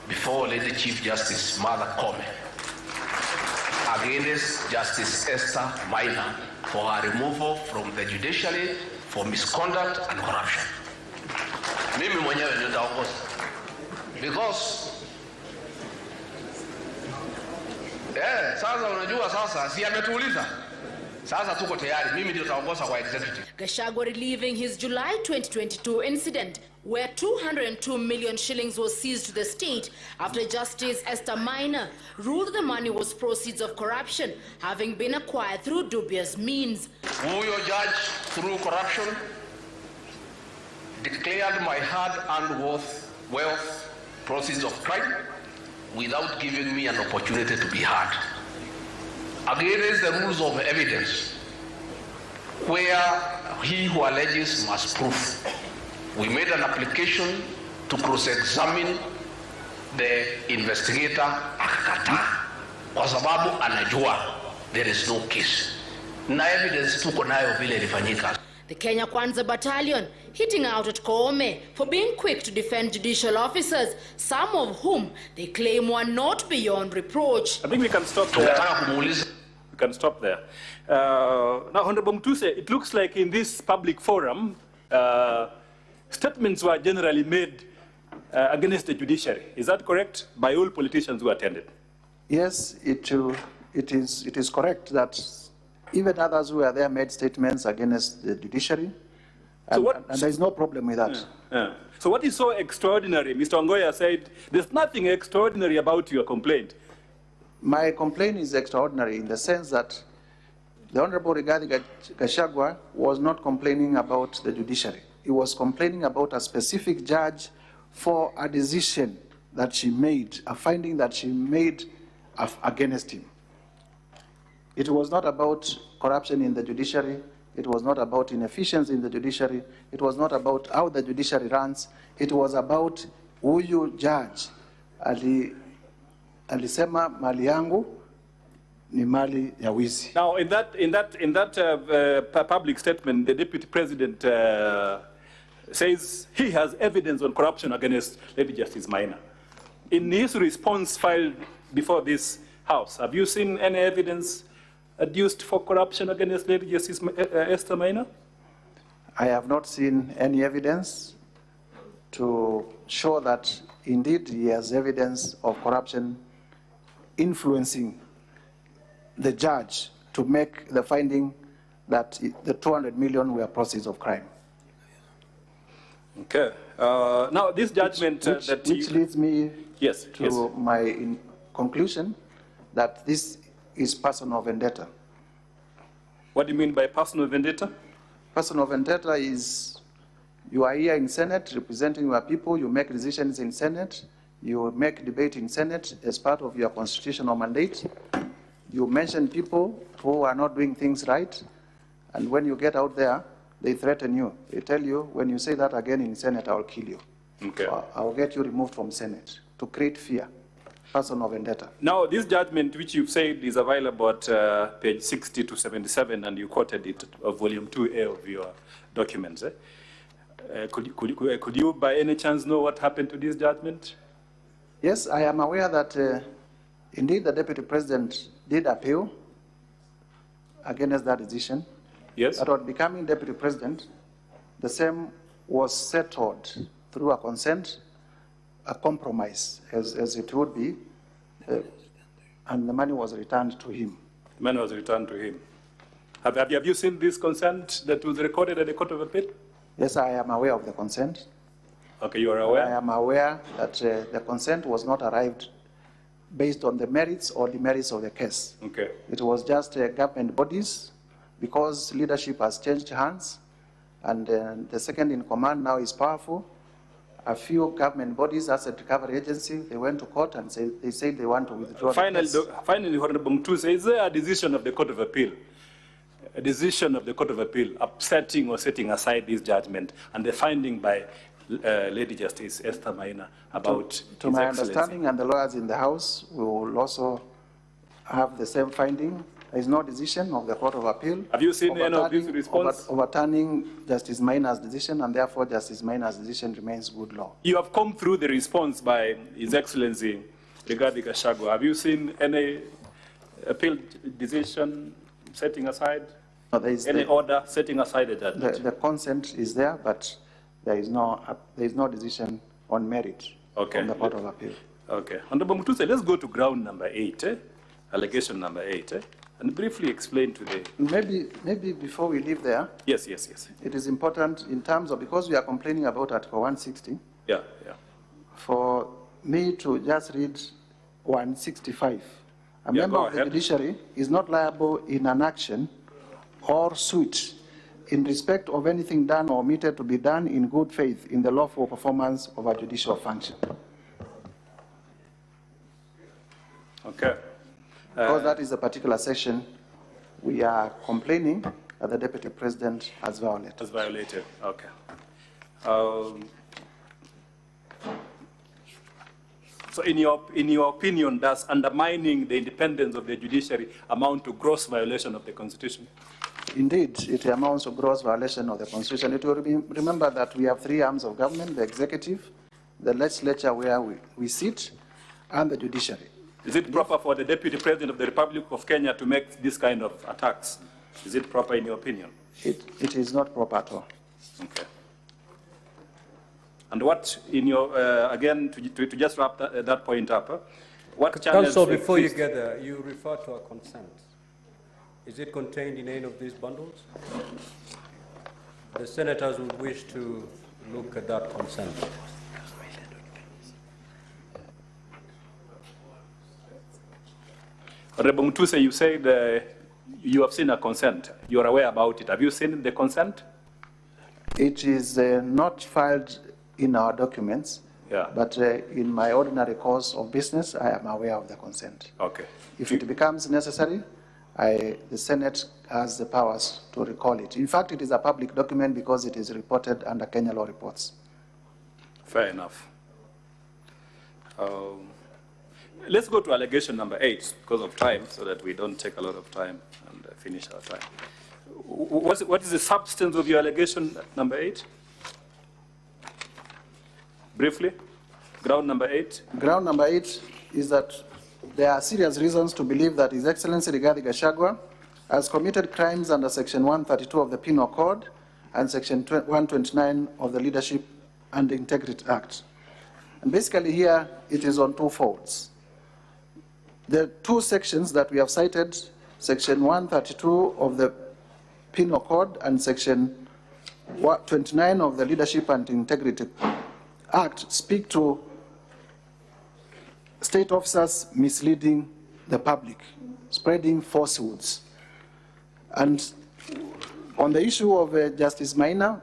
before Lady Chief Justice Martha Koome against Justice Esther Maina for her removal from the judiciary for misconduct and corruption. Mimi mwenyewe nitaongoza because sasa unajua sasa si ametuuliza. Sasa tuko tayari, mimi ndio nitaongoza kwa executive. Gachagua reliving his July 2022 incident where 202 million shillings was seized to the state after Justice Esther Maina ruled the money was proceeds of corruption having been acquired through dubious means. Huyo judge through corruption declared my hard-earned wealth proceeds of crime without giving me an opportunity to be heard. Against the rules of evidence, where he who alleges must prove. We made an application to cross-examine the investigator akakataa kwa sababu anajua there is no case. Na evidence tuko nayo vile ilifanyika. The Kenya Kwanza Battalion hitting out at Koome for being quick to defend judicial officers, some of whom they claim were not beyond reproach. I think we can stop there. We can stop there. Now, Honorable Mtuse, it looks like in this public forum, statements were generally made against the judiciary. Is that correct? By all politicians who attended? Yes, it is correct that even others who were there made statements against the judiciary, and there is no problem with that. Yeah. So what is so extraordinary? Mr. Ongoya said, there's nothing extraordinary about your complaint. My complaint is extraordinary in the sense that the Honorable Rigathi Gachagua was not complaining about the judiciary. He was complaining about a specific judge for a decision that she made, a finding that she made against him. It was not about corruption in the judiciary. It was not about inefficiency in the judiciary. It was not about how the judiciary runs. It was about huyu judge alisema mali yangu ni mali ya wizi. Now, in that public statement, the Deputy President says he has evidence on corruption against Lady Justice Maina. In his response filed before this House, have you seen any evidence adduced for corruption against Lady Justice Esther Maina? I have not seen any evidence to show that indeed he has evidence of corruption influencing the judge to make the finding that the 200 million were proceeds of crime. Okay. Now, this judgment which leads me to my conclusion that this is personal vendetta. What do you mean by personal vendetta? Personal vendetta is you are here in Senate representing your people, you make decisions in Senate, you make debate in Senate as part of your constitutional mandate. You mention people who are not doing things right, and when you get out there, they threaten you. They tell you, when you say that again in Senate, I'll kill you. Okay. I'll get you removed from Senate to create fear. Personal vendetta. Now, this judgment, which you've said is available at page 60 to 77, and you quoted it of volume 2A of your documents. Could you by any chance know what happened to this judgment? Yes, I am aware that indeed the Deputy President did appeal against that decision. Yes. But on becoming Deputy President, the same was settled through a consent, a compromise, as it would be, and the money was returned to him. The money was returned to him. Have you seen this consent that was recorded at the Court of Appeal? Yes, I am aware of the consent. Okay, you are aware? I am aware that the consent was not arrived based on the merits or demerits of the case. Okay. It was just government bodies, because leadership has changed hands, and the second in command now is powerful. A few government bodies, Asset Recovery Agency, they went to court and they said they want to withdraw the case. Finally, Honorable Mtuse, is there a decision of the Court of Appeal? A decision of the Court of Appeal upsetting or setting aside this judgment and the finding by Lady Justice Esther Maina about to my understanding, and the lawyers in the House will also have the same finding, There is no decision of the Court of Appeal. Have you seen any of this response? Overturning Justice Maina's decision, and therefore Justice Maina's decision remains good law. You have come through the response by His Excellency regarding Gachagua. Have you seen any appeal decision setting aside? No, there is any order setting aside a judgment? The consent is there, but there is no decision on merit from the Court of Appeal. Okay. Honorable Mutuse, let's go to ground number 8, allegation number 8, and briefly explain to the... Maybe before we leave there, yes. It is important in terms of, because we are complaining about Article 160, for me to just read 165. A member of the judiciary is not liable in an action or suit in respect of anything done or omitted to be done in good faith in the lawful performance of a judicial function. Okay. Because that is a particular section we are complaining that the Deputy President has violated. Okay. So in your opinion, does undermining the independence of the judiciary amount to gross violation of the Constitution? Indeed, it amounts to gross violation of the Constitution. It will remember that we have 3 arms of government: the executive, the legislature where we sit, and the judiciary. Is it proper for the Deputy President of the Republic of Kenya to make this kind of attacks? Is it proper in your opinion? It is not proper at all. Okay. And what, in your, again, to just wrap that point up, what channels... Counsel, before you get there, you refer to a consent. Is it contained in any of these bundles? The senators would wish to look at that consent. Honorable Mutuse, you said you have seen a consent. You are aware about it. Have you seen the consent? It is not filed in our documents, but in my ordinary course of business, I am aware of the consent. Okay. If it becomes necessary, the Senate has the powers to recall it. In fact, it is a public document because it is reported under Kenya law reports. Fair enough. Let's go to allegation number 8 because of time, so that we don't take a lot of time and finish our time. What is the substance of your allegation number 8? Briefly, ground number 8. Ground number 8 is that there are serious reasons to believe that His Excellency Rigathi Gachagua has committed crimes under Section 132 of the Penal Code and Section 129 of the Leadership and Integrity Act. And basically here, it is on 2 folds. The 2 sections that we have cited, Section 132 of the Penal Code and Section 29 of the Leadership and Integrity Act, speak to state officers misleading the public, spreading falsehoods. And on the issue of Justice Maina,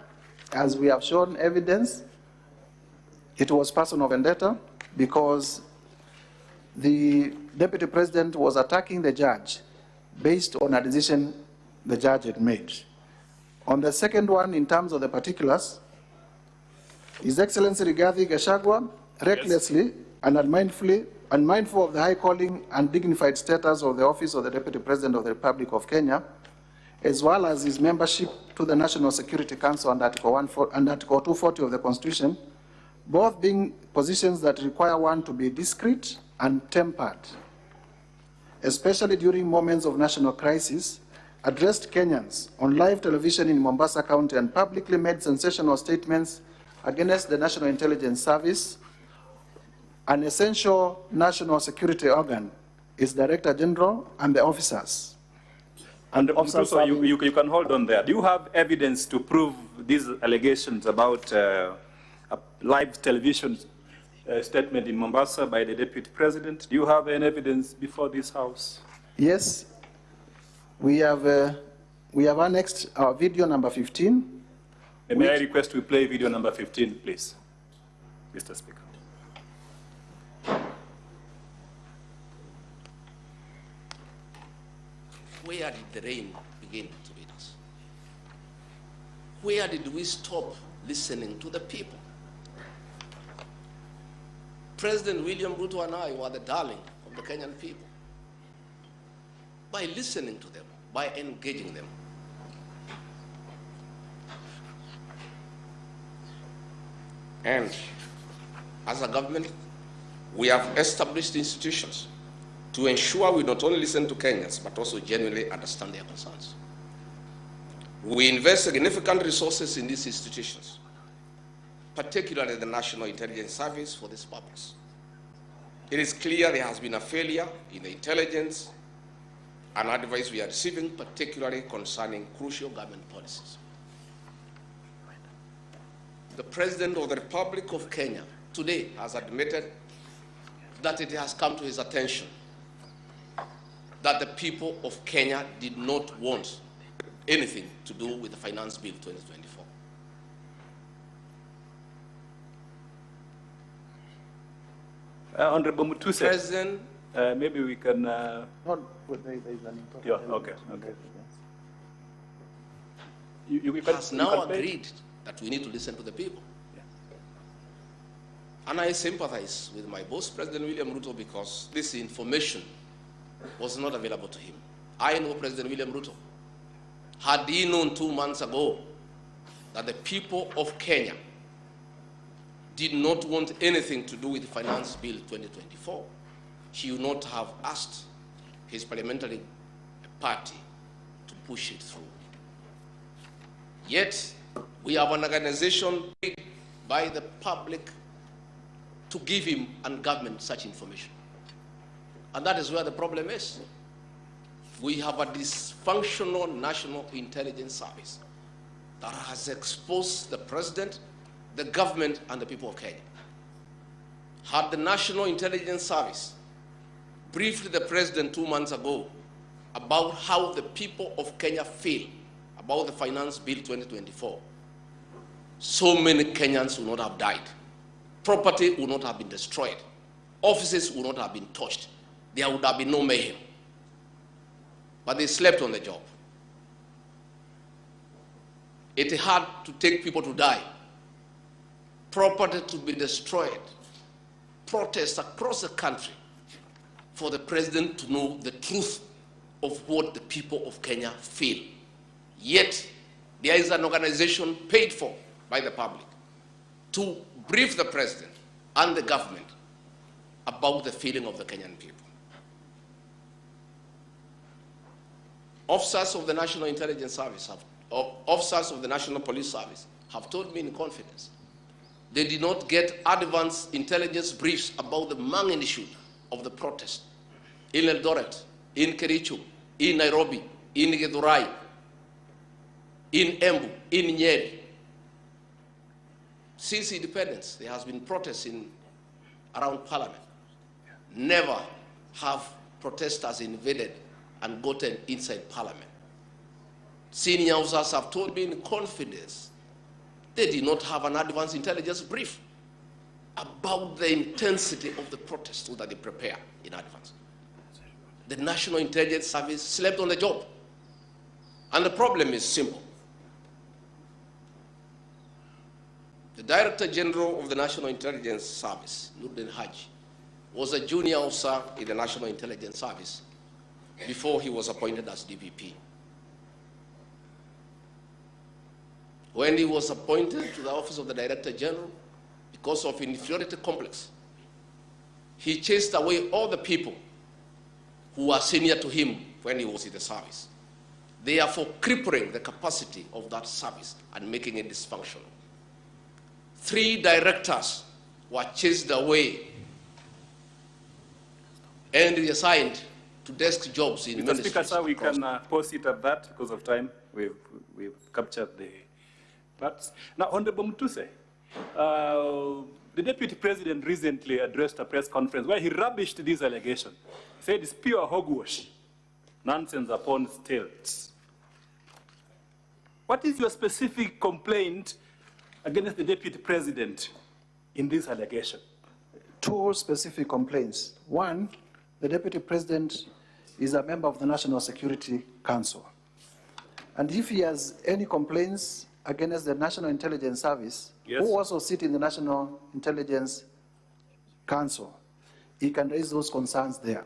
as we have shown evidence, it was personal vendetta because the Deputy President was attacking the judge based on a decision the judge had made. On the second one, in terms of the particulars, His Excellency Rigathi Gachagua recklessly and unmindful of the high calling and dignified status of the office of the Deputy President of the Republic of Kenya, as well as his membership to the National Security Council and Article 240 of the Constitution, both being positions that require one to be discreet and tempered, especially during moments of national crisis, addressed Kenyans on live television in Mombasa County and publicly made sensational statements against the National Intelligence Service, an essential national security organ, its Director General, and the officers. And also, you can hold on there. Do you have evidence to prove these allegations about a live television statement in Mombasa by the Deputy President? Do you have any evidence before this House? Yes. We have annexed our video number 15. May I request we play video number 15, please, Mr. Speaker. Where did the rain begin to hit us? Where did we stop listening to the people? President William Ruto and I were the darling of the Kenyan people. by listening to them, by engaging them. And as a government, we have established institutions to ensure we not only listen to Kenyans, but also genuinely understand their concerns. We invest significant resources in these institutions, particularly the National Intelligence Service, for this purpose. It is clear there has been a failure in the intelligence and advice we are receiving, particularly concerning crucial government policies. The President of the Republic of Kenya today has admitted that it has come to his attention that the people of Kenya did not want anything to do with the Finance Bill 2024. Honorable Mutuse, President, maybe we can... No, there is an important yeah, okay. You has now agreed that we need to listen to the people. Yeah. And I sympathize with my boss, President William Ruto, because this information was not available to him. I know President William Ruto. Had he known 2 months ago that the people of Kenya did not want anything to do with the Finance Bill 2024, he would not have asked his parliamentary party to push it through. Yet, we have an organization paid by the public to give him and government such information. And that is where the problem is. We have a dysfunctional National Intelligence Service that has exposed the president, the government, and the people of Kenya. Had the National Intelligence Service briefed the president 2 months ago about how the people of Kenya feel about the Finance Bill 2024, so many Kenyans would not have died. Property would not have been destroyed. Offices would not have been touched. There would have been no mayhem. But they slept on the job. It had to take people to die, property to be destroyed, protests across the country for the president to know the truth of what the people of Kenya feel. Yet, there is an organization paid for by the public to brief the president and the government about the feeling of the Kenyan people. Officers of the National Intelligence Service, officers of the National Police Service have told me in confidence they did not get advance intelligence briefs about the magnitude of the protest in Eldoret, in Kericho, in Nairobi, in Githurai, in Embu, in Nyeri. Since independence, there has been protests around Parliament. Never have protesters invaded and gotten inside Parliament. Senior officers have told me in confidence they did not have an advance intelligence brief about the intensity of the protest so that they prepare in advance. The National Intelligence Service slept on the job. And the problem is simple. The Director General of the National Intelligence Service, Nuruddin Haji, was a junior officer in the National Intelligence Service before he was appointed as DVP. When he was appointed to the office of the Director General, because of inferiority complex, he chased away all the people who were senior to him when he was in the service, therefore crippling the capacity of that service and making it dysfunctional. 3 directors were chased away and reassigned to desk jobs in Mr. Speaker, sir, we can pause it at that because of time. We've captured the parts. Now, Honorable Mutuse, the Deputy President recently addressed a press conference where he rubbished this allegation. He said it's pure hogwash, nonsense upon stilts. What is your specific complaint against the Deputy President in this allegation? 2 specific complaints. 1, the Deputy President is a member of the National Security Council. And if he has any complaints against the National Intelligence Service, yes, who also sit in the National Intelligence Council, he can raise those concerns there.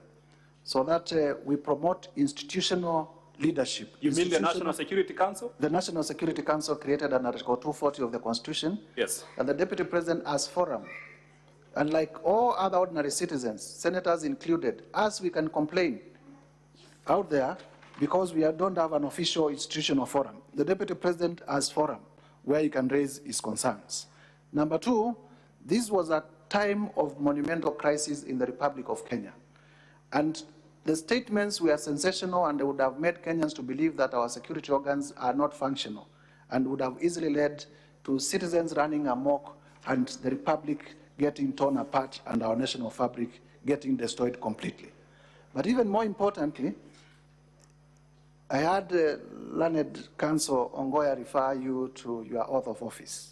so that we promote institutional leadership. You mean the National Security Council? The National Security Council created under Article 240 of the Constitution. Yes. And the Deputy President as forum. And like all other ordinary citizens, senators included, as we can complain out there because we don't have an official institutional forum. The Deputy President as forum where he can raise his concerns. Number two, this was a time of monumental crisis in the Republic of Kenya. And the statements were sensational and they would have made Kenyans to believe that our security organs are not functional and would have easily led to citizens running amok and the Republic getting torn apart and our national fabric getting destroyed completely. But even more importantly, I had learned Counsel Ongoya refer you to your oath of office.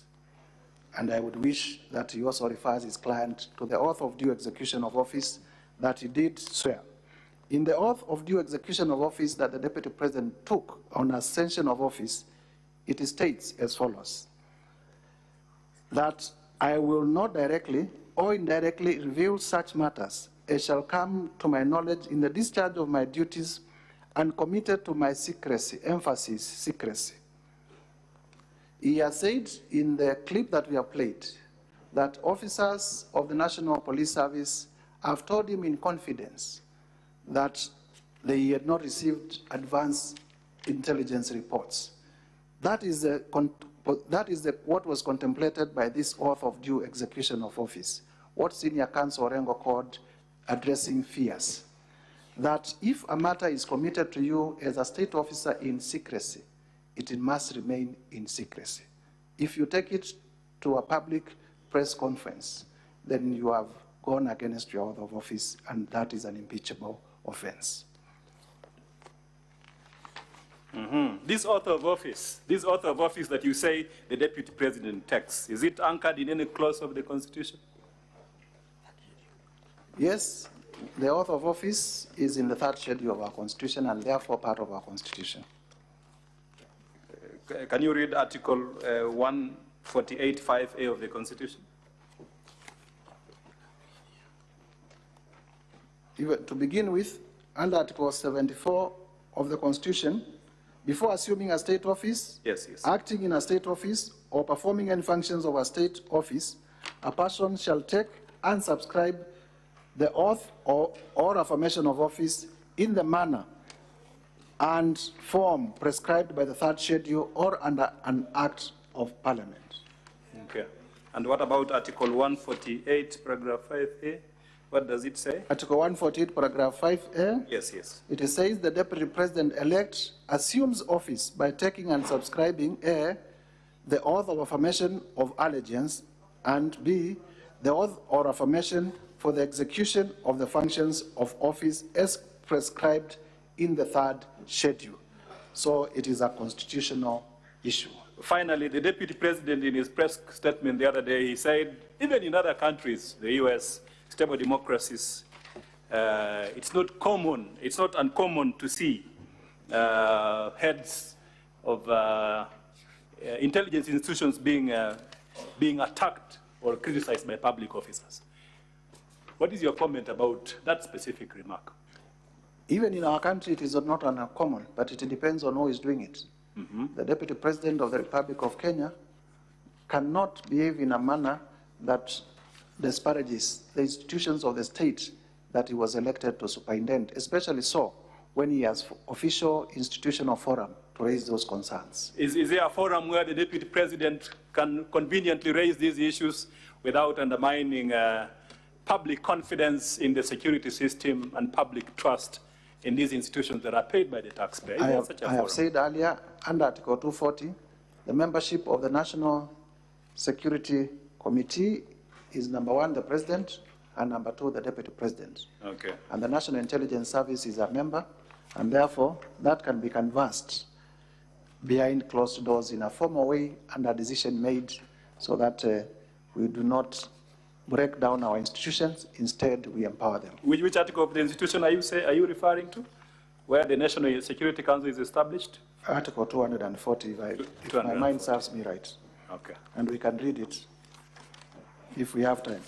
And I would wish that he also refers his client to the oath of due execution of office that he did swear. In the oath of due execution of office that the Deputy President took on ascension of office, it states as follows, that I will not directly or indirectly reveal such matters as shall come to my knowledge in the discharge of my duties and committed to my secrecy, emphasis, secrecy. He has said in the clip that we have played that officers of the National Police Service have told him in confidence that they had not received advance intelligence reports. That is what was contemplated by this oath of due execution of office, what Senior Counsel Orengo called addressing fears. That if a matter is committed to you as a state officer in secrecy, it must remain in secrecy. If you take it to a public press conference, then you have gone against your oath of office, and that is an impeachable offense. This oath of office that you say the Deputy President takes, is it anchored in any clause of the Constitution? Yes, the oath of office is in the third schedule of our Constitution and therefore part of our Constitution. Can you read Article 148(5)(a) of the Constitution? Even to begin with, under Article 74 of the Constitution, before assuming a state office, acting in a state office, or performing any functions of a state office, a person shall take and subscribe the oath or affirmation of office in the manner and form prescribed by the third schedule or under an act of Parliament. Okay. And what about Article 148, paragraph 5A? What does it say? Article 148, paragraph 5A. Yes. It says the Deputy President-elect assumes office by taking and subscribing A, the oath of affirmation of allegiance, and B, the oath or affirmation for the execution of the functions of office as prescribed in the third schedule. So it is a constitutional issue. Finally, the Deputy President in his press statement the other day, he said, even in other countries, the US, stable democracies, it's not uncommon to see heads of intelligence institutions being attacked or criticized by public officers. What is your comment about that specific remark? Even in our country, it is not uncommon, but it depends on who is doing it. The Deputy President of the Republic of Kenya cannot behave in a manner that disparages the institutions of the state that he was elected to superintend, especially so when he has official institutional forum to raise those concerns. Is there a forum where the Deputy President can conveniently raise these issues without undermining public confidence in the security system and public trust in these institutions that are paid by the taxpayer? I have said earlier, under Article 240, the membership of the National Security Committee is number one, the President, and number two, the Deputy President. Okay. And the National Intelligence Service is a member, and therefore that can be canvassed behind closed doors in a formal way and a decision made so that we do not break down our institutions, instead we empower them. Which article of the institution are you referring to, where the National Security Council is established? Article 240, if my mind serves me right. Okay. And we can read it if we have time.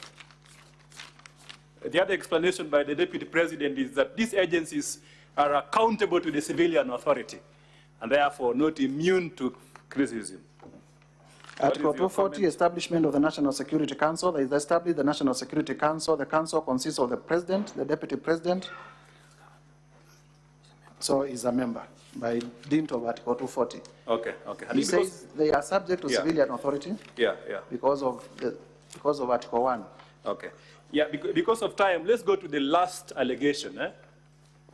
The other explanation by the Deputy President is that these agencies are accountable to the civilian authority and therefore not immune to criticism. Article 240, establishment of the National Security Council. There is established the National Security Council. The council consists of the President, the Deputy President, so is a member by dint of Article 240. Okay, okay. He says they are subject to civilian authority because of Article 1. Okay. Yeah, because of time, let's go to the last allegation.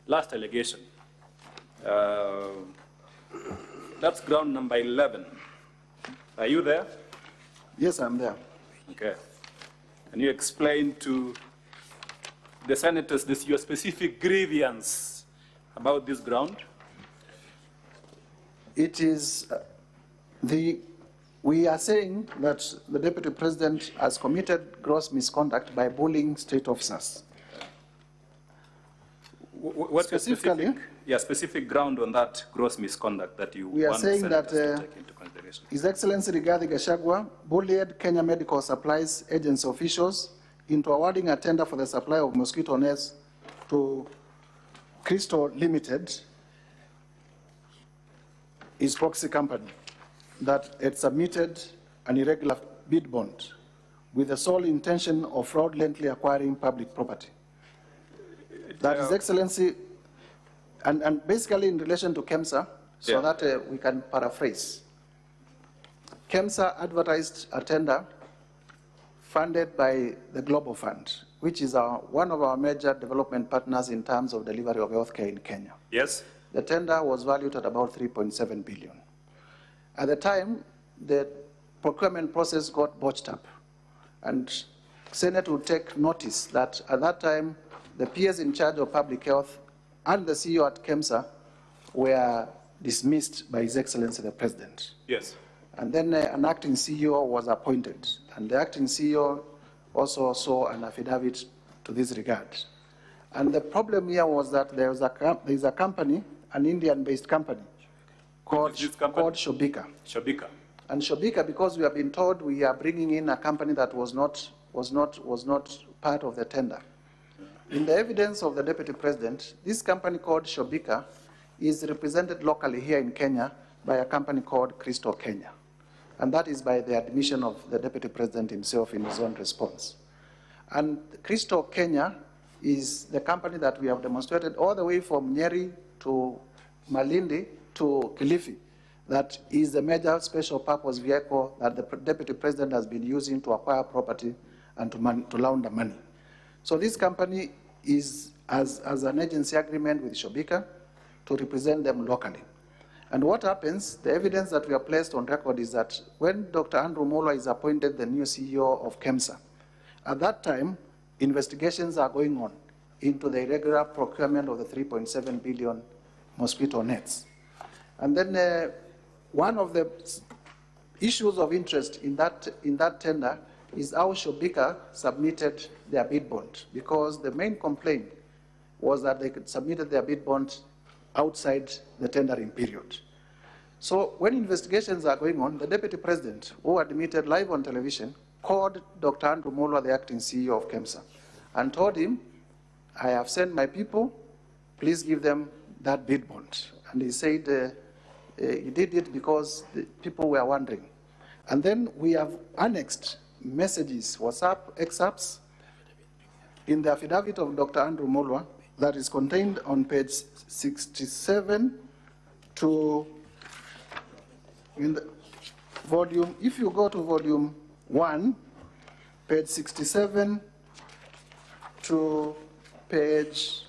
Last allegation. That's ground number 11. Are you there? Yes, I'm there. Okay. Can you explain to the senators your specific grievance about this ground? It is we are saying that the Deputy President has committed gross misconduct by bullying state officers. What's specifically? Specific ground on that gross misconduct that you we are want saying that to take into consideration. His Excellency Rigathi Gachagua bullied Kenya Medical Supplies Agency officials into awarding a tender for the supply of mosquito nets to Crystal Limited, his proxy company, that had submitted an irregular bid bond with the sole intention of fraudulently acquiring public property. That His Excellency, and basically in relation to KEMSA, so that we can paraphrase. KEMSA advertised a tender funded by the Global Fund, which is one of our major development partners in terms of delivery of healthcare in Kenya. Yes. The tender was valued at about 3.7 billion. At the time, the procurement process got botched up, and Senate would take notice that at that time, the peers in charge of public health and the CEO at KEMSA were dismissed by His Excellency the President. Yes. And then an acting CEO was appointed, and the acting CEO also saw an affidavit to this regard. And the problem here was that there is a company, an Indian-based company, called Shobika. Shobika. And Shobika, because we have been told we are bringing in a company that was not part of the tender. In the evidence of the Deputy President, this company called Shobika is represented locally here in Kenya by a company called Crystal Kenya. And that is by the admission of the Deputy President himself in his own response. And Crystal Kenya is the company that we have demonstrated all the way from Nyeri to Malindi to Kilifi, that is the major special purpose vehicle that the Deputy President has been using to acquire property and to launder money. So this company has an agency agreement with Shobika to represent them locally. And what happens, the evidence that we have placed on record is that when Dr. Andrew Mulwa is appointed the new CEO of KEMSA, at that time, investigations are going on into the irregular procurement of the 3.7 billion mosquito nets. And then one of the issues of interest in that tender is how Shobika submitted their bid bond, because the main complaint was that they submitted their bid bond outside the tendering period. So when investigations are going on, the Deputy President, who admitted live on television, called Dr. Andrew Mulwa, the acting CEO of KEMSA, and told him, I have sent my people, please give them that bid bond. And he said he did it because the people were wondering. And then we have annexed messages, WhatsApp excerpts, in the affidavit of Dr. Andrew Mulwa that is contained on page 67 to, in the volume, if you go to volume 1, page 67 to page,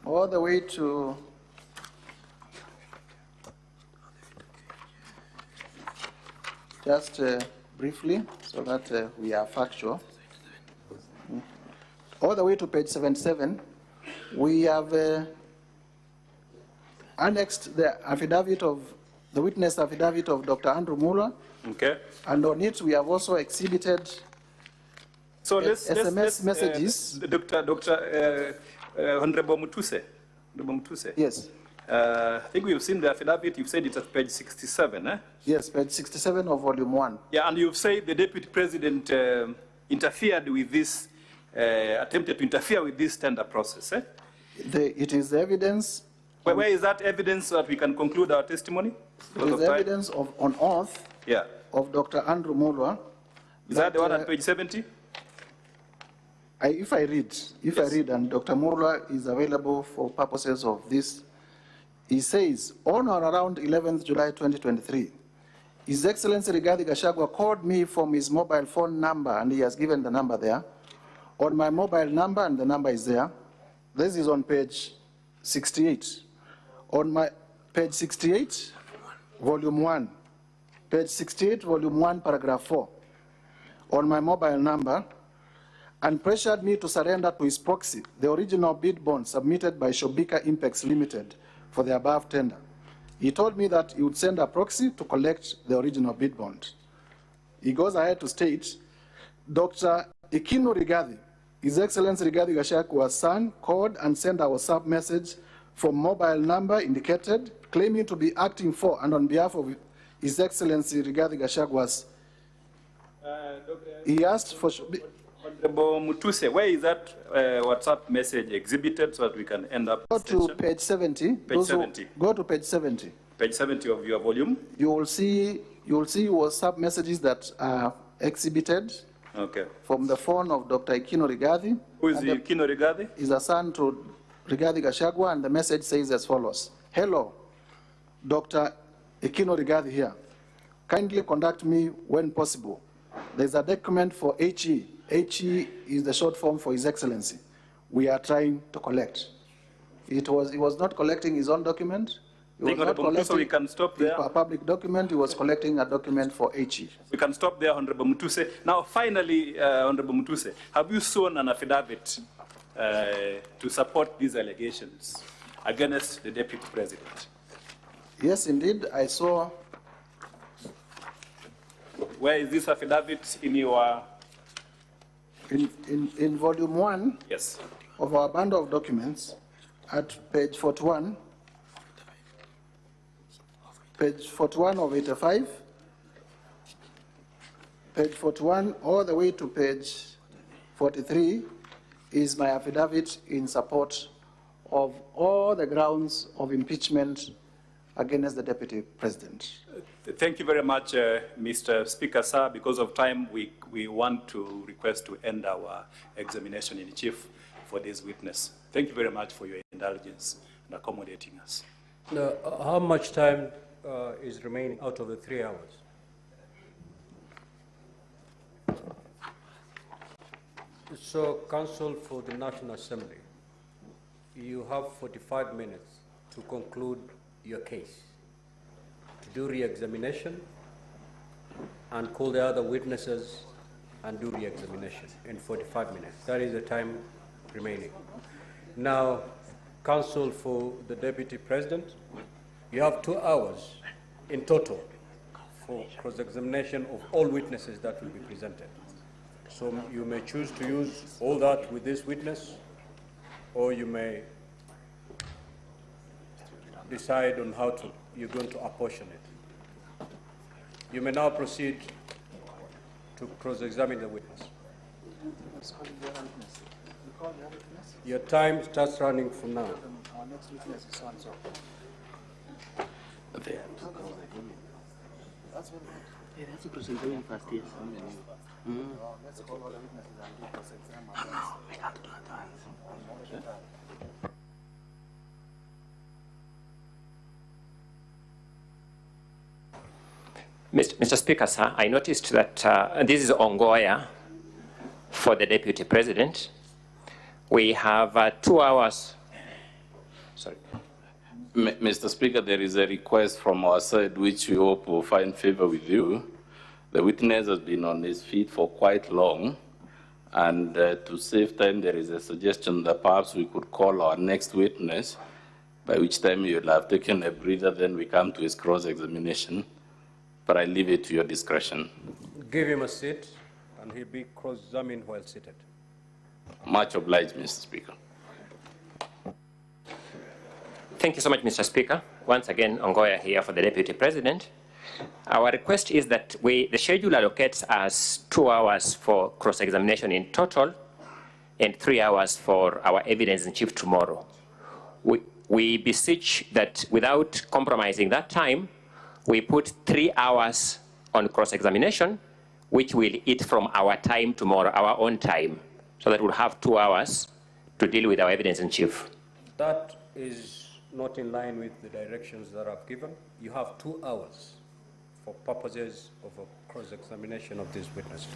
all the way to just briefly, so that we are factual. All the way to page 77, we have annexed the affidavit of, the witness affidavit of Dr. Andrew Mulwa. Okay. And on it, we have also exhibited SMS messages. Honorable Mutuse. Yes. I think we've seen the affidavit. You've said it's at page 67, eh? Yes, page 67 of volume 1. Yeah, and you've said the Deputy President interfered with this, attempted to interfere with this tender process. It is evidence. Where is that evidence so that we can conclude our testimony? It is evidence on oath of Dr. Andrew Mulwa. Is that the one at page 70? If I read, and Dr. Mulwa is available for purposes of this, he says, on or around 11th July 2023, His Excellency Rigathi Gachagua called me from his mobile phone number, and he has given the number there, on my mobile number, and the number is there. This is on page 68. On my page 68, volume 1. Page 68, volume 1, paragraph 4. On my mobile number, and pressured me to surrender to his proxy the original bid bond submitted by Shobika Impex Limited for the above tender. He told me that he would send a proxy to collect the original bid bond. He goes ahead to state, Dr. Ikino Rigathi, His Excellency Rigathi Gachagua'S son, called and sent a WhatsApp message from mobile number indicated, claiming to be acting for and on behalf of His Excellency Rigathi Gachagua'S. He asked for... Honorable Mutuse, where is that WhatsApp message exhibited so that we can end up? Go to page 70. Page 70. Go to page 70. Page 70 of your volume. You will see WhatsApp messages that are exhibited. Okay. From the phone of Dr. Ikino Rigathi. Who is Ikino Rigathi? Is a son to Rigathi Gachagua, and the message says as follows. Hello, Dr. Ikino Rigathi here. Kindly contact me when possible. There's a document for HE. HE is the short form for His Excellency. We are trying to collect. He was not collecting his own document. He was not collecting so we can stop there. A public document. He was collecting a document for HE. We can stop there, Honorable Mutuse. Now, finally, Honorable Mutuse, have you sworn an affidavit to support these allegations against the Deputy President? Yes, indeed, I saw. Where is this affidavit in your... In volume 1 yes. of our bundle of documents, at page 41, page 41 of 85, page 41 all the way to page 43 is my affidavit in support of all the grounds of impeachment against the Deputy President. Thank you very much, Mr. Speaker, sir. Because of time, we want to request to end our examination in chief for this witness. Thank you very much for your indulgence and accommodating us. Now, how much time is remaining out of the 3 hours? So, Counsel for the National Assembly, you have 45 minutes to conclude your case, to do re-examination and call the other witnesses and do re-examination in 45 minutes. That is the time remaining. Now, Counsel for the Deputy President, you have 2 hours in total for cross-examination of all witnesses that will be presented. So you may choose to use all that with this witness, or you may decide on how you're going to apportion it. You may now proceed to cross-examine the witness. Your time starts running from now. Our next witness is so-and-so. There. That's what yeah, that's a cross-examine first, yes. let's call all the witnesses and do cross-examine. We can't do it once. Mr. Speaker, sir, I noticed that this is Ongoya for the Deputy President. We have 2 hours. Sorry. Mr. Speaker, there is a request from our side which we hope will find favor with you. The witness has been on his feet for quite long, and to save time, there is a suggestion that perhaps we could call our next witness, by which time you'll have taken a breather, then we come to his cross-examination. But I leave it to your discretion. Give him a seat, and he'll be cross-examined while seated. Much obliged, Mr. Speaker. Thank you so much, Mr. Speaker. Once again, Ongoya here for the Deputy President. Our request is that the schedule allocates us 2 hours for cross-examination in total and 3 hours for our evidence in chief tomorrow. We beseech that without compromising that time, we put 3 hours on cross-examination, which will eat from our time tomorrow, our own time, so that we'll have 2 hours to deal with our evidence in chief. That is not in line with the directions that I've given. You have 2 hours for purposes of a cross-examination of these witnesses.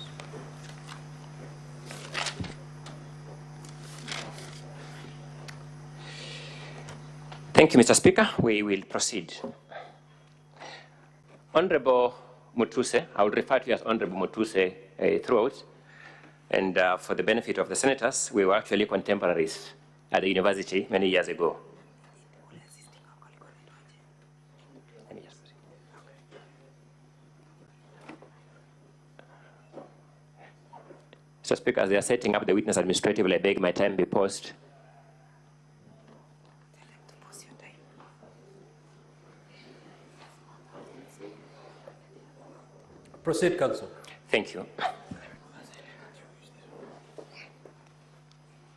Thank you, Mr. Speaker. We will proceed. Honorable Mutuse, I will refer to you as Honorable Mutuse throughout, and for the benefit of the senators, we were actually contemporaries at the university many years ago. Mr. Speaker, as they are setting up the witness administratively, I beg my time be paused. Proceed, Counsel. Thank you.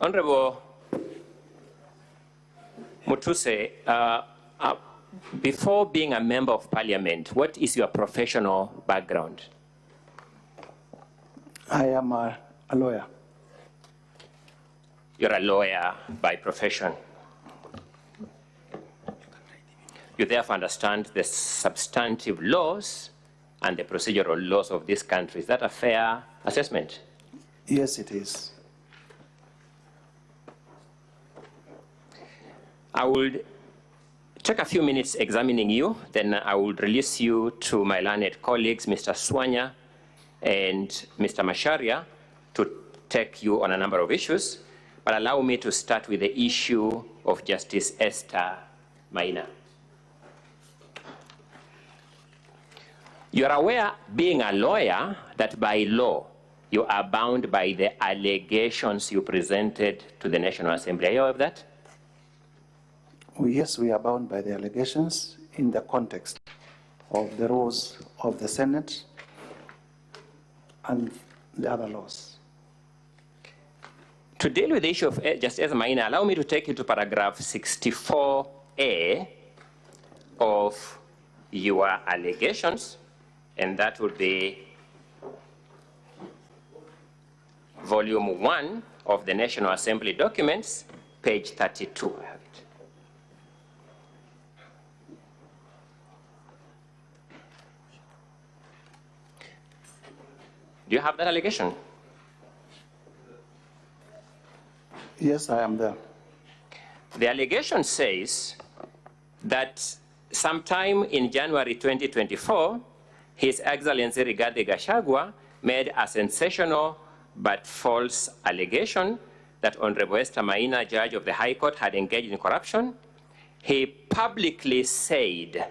Honorable Mutuse, before being a member of parliament, what is your professional background? I am a lawyer. You're a lawyer by profession. You therefore understand the substantive laws and the procedural laws of this country. Is that a fair assessment? Yes, it is. I will take a few minutes examining you, then I will release you to my learned colleagues, Mr. Swanya and Mr. Masharia, to take you on a number of issues. But allow me to start with the issue of Justice Esther Maina. You are aware, being a lawyer, that by law, you are bound by the allegations you presented to the National Assembly. Are you aware of that? Yes, we are bound by the allegations in the context of the rules of the Senate and the other laws. To deal with the issue of Justice Maina, allow me to take you to paragraph 64A of your allegations, and that would be volume 1 of the National Assembly documents, page 32. I have it. Do you have that allegation? Yes, I am there. The allegation says that sometime in January 2024, His Excellency Rigathi Gachagua made a sensational but false allegation that Honorable Esther Maina, judge of the High Court, had engaged in corruption. He publicly said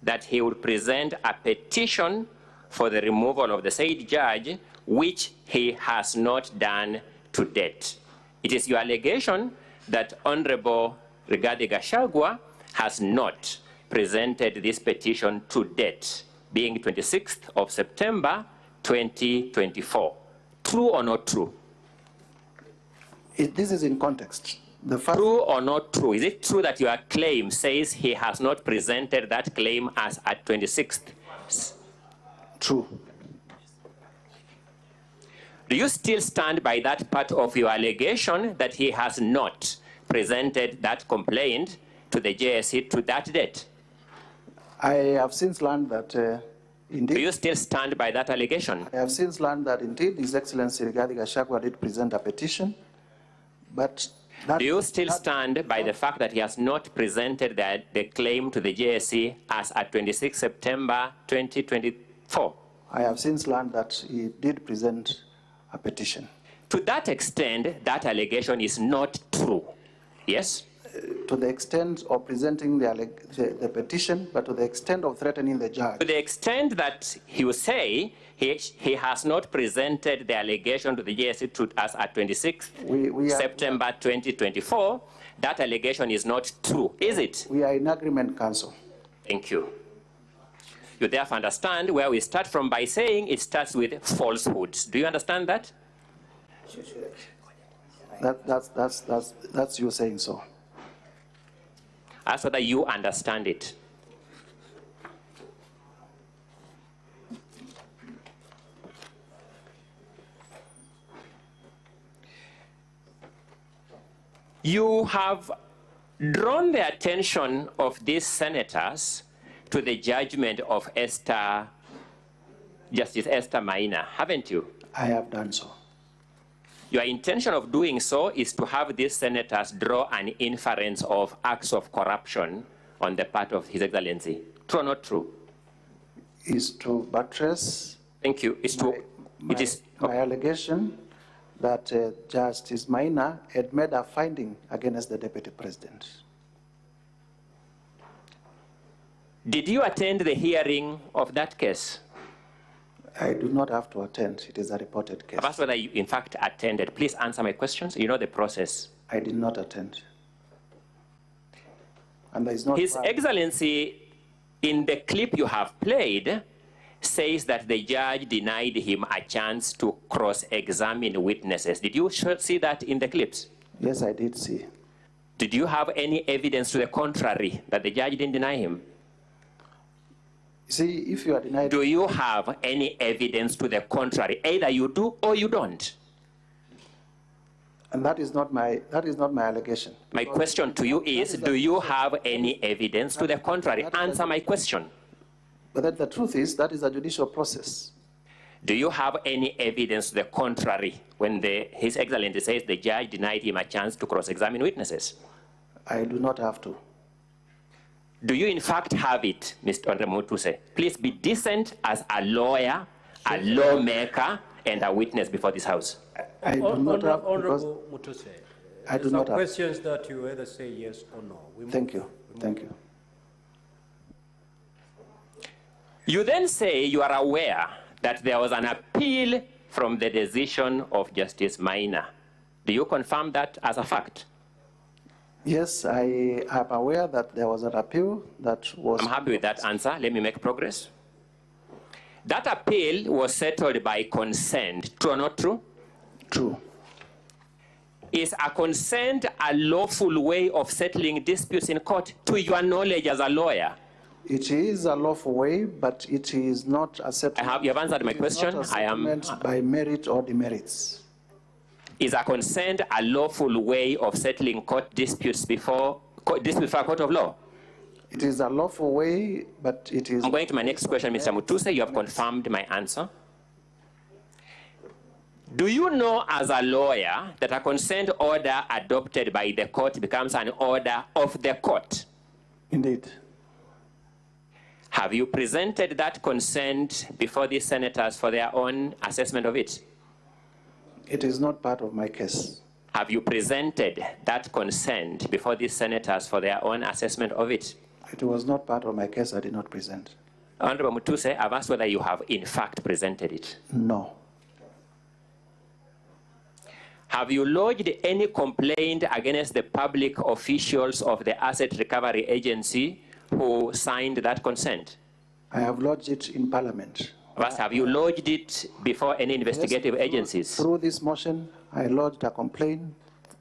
that he would present a petition for the removal of the said judge, which he has not done to date. It is your allegation that Honorable Rigathi Gachagua has not presented this petition to date, being 26th of September 2024. True or not true? This is in context. True or not true? Is it true that your claim says he has not presented that claim as at 26th? True. Do you still stand by that part of your allegation that he has not presented that complaint to the JSC to that date? I have since learned that indeed... Do you still stand by that allegation? I have since learned that indeed His Excellency Rigathi Gachagua did present a petition, but... Do you still stand by the fact that he has not presented the claim to the JSC as at 26 September 2024? I have since learned that he did present a petition. To that extent, that allegation is not true, yes? To the extent of presenting the petition, but to the extent of threatening the judge. To the extent that you say he has not presented the allegation to the JSC to us at 26 September 2024, that allegation is not true, is it? We are in agreement, Counsel. Thank you. You therefore understand where we start from by saying it starts with falsehoods. Do you understand that? That's you saying so. Ask whether you understand it. You have drawn the attention of these senators to the judgment of Justice Esther Maina, haven't you? I have done so. Your intention of doing so is to have these senators draw an inference of acts of corruption on the part of His Excellency. True or not true? Is to buttress. Thank you. My allegation that Justice Maina had made a finding against the Deputy President. Did you attend the hearing of that case? I do not have to attend. It is a reported case. I've asked whether you, in fact, attended. Please answer my questions. You know the process. I did not attend. And there is no His Excellency, in the clip you have played, says that the judge denied him a chance to cross-examine witnesses. Did you see that in the clips? Yes, I did see. Did you have any evidence to the contrary, that the judge didn't deny him? See, if you are denied... Do you have any evidence to the contrary? Either you do or you don't. And that is not my allegation. My question to you is, do you have any evidence to the contrary? Answer my question. But the truth is, that is a judicial process. Do you have any evidence to the contrary when His Excellency says the judge denied him a chance to cross-examine witnesses? I do not have to. Do you in fact have it, Mr. Honorable Mutuse? Please be decent as a lawyer, a lawmaker, and a witness before this House. I do not have, Honorable Mutuse, I do not have questions that you either say yes or no. Thank you. Thank you. You then say you are aware that there was an appeal from the decision of Justice Maina. Do you confirm that as a fact? Yes, I am aware that there was an appeal that was... I'm happy with that answer. Let me make progress. That appeal was settled by consent. True or not true? True. Is a consent a lawful way of settling disputes in court, to your knowledge as a lawyer? It is a lawful way, but it is not a settlement. You have answered my question. I am by merit or demerits. Is a consent a lawful way of settling court disputes before a court of law? It is a lawful way, but it is... I'm going to my next question, Mr. Mutuse. You have confirmed my answer. Do you know as a lawyer that a consent order adopted by the court becomes an order of the court? Indeed. Have you presented that consent before these senators for their own assessment of it? It is not part of my case. Have you presented that consent before these senators for their own assessment of it? It was not part of my case. I did not present. Honorable Mutuse, I've asked whether you have in fact presented it. No. Have you lodged any complaint against the public officials of the Asset Recovery Agency who signed that consent? I have lodged it in Parliament. First, have you lodged it before any investigative agencies? Through this motion, I lodged a complaint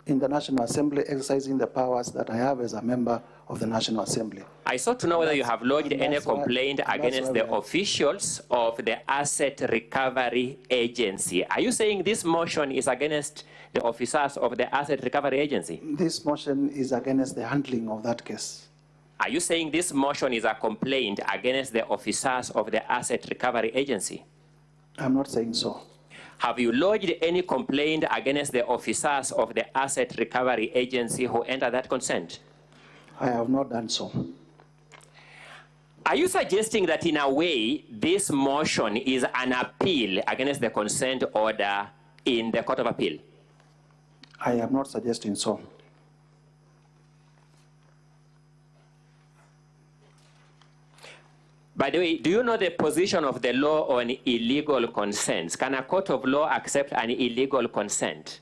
in the National Assembly exercising the powers that I have as a member of the National Assembly. I sought to know whether you have lodged any complaint against the officials of the Asset Recovery Agency. Are you saying this motion is against the officers of the Asset Recovery Agency? This motion is against the handling of that case. Are you saying this motion is a complaint against the officers of the Asset Recovery Agency? I'm not saying so. Have you lodged any complaint against the officers of the Asset Recovery Agency who entered that consent? I have not done so. Are you suggesting that in a way this motion is an appeal against the consent order in the Court of Appeal? I am not suggesting so. By the way, do you know the position of the law on illegal consents? Can a court of law accept an illegal consent?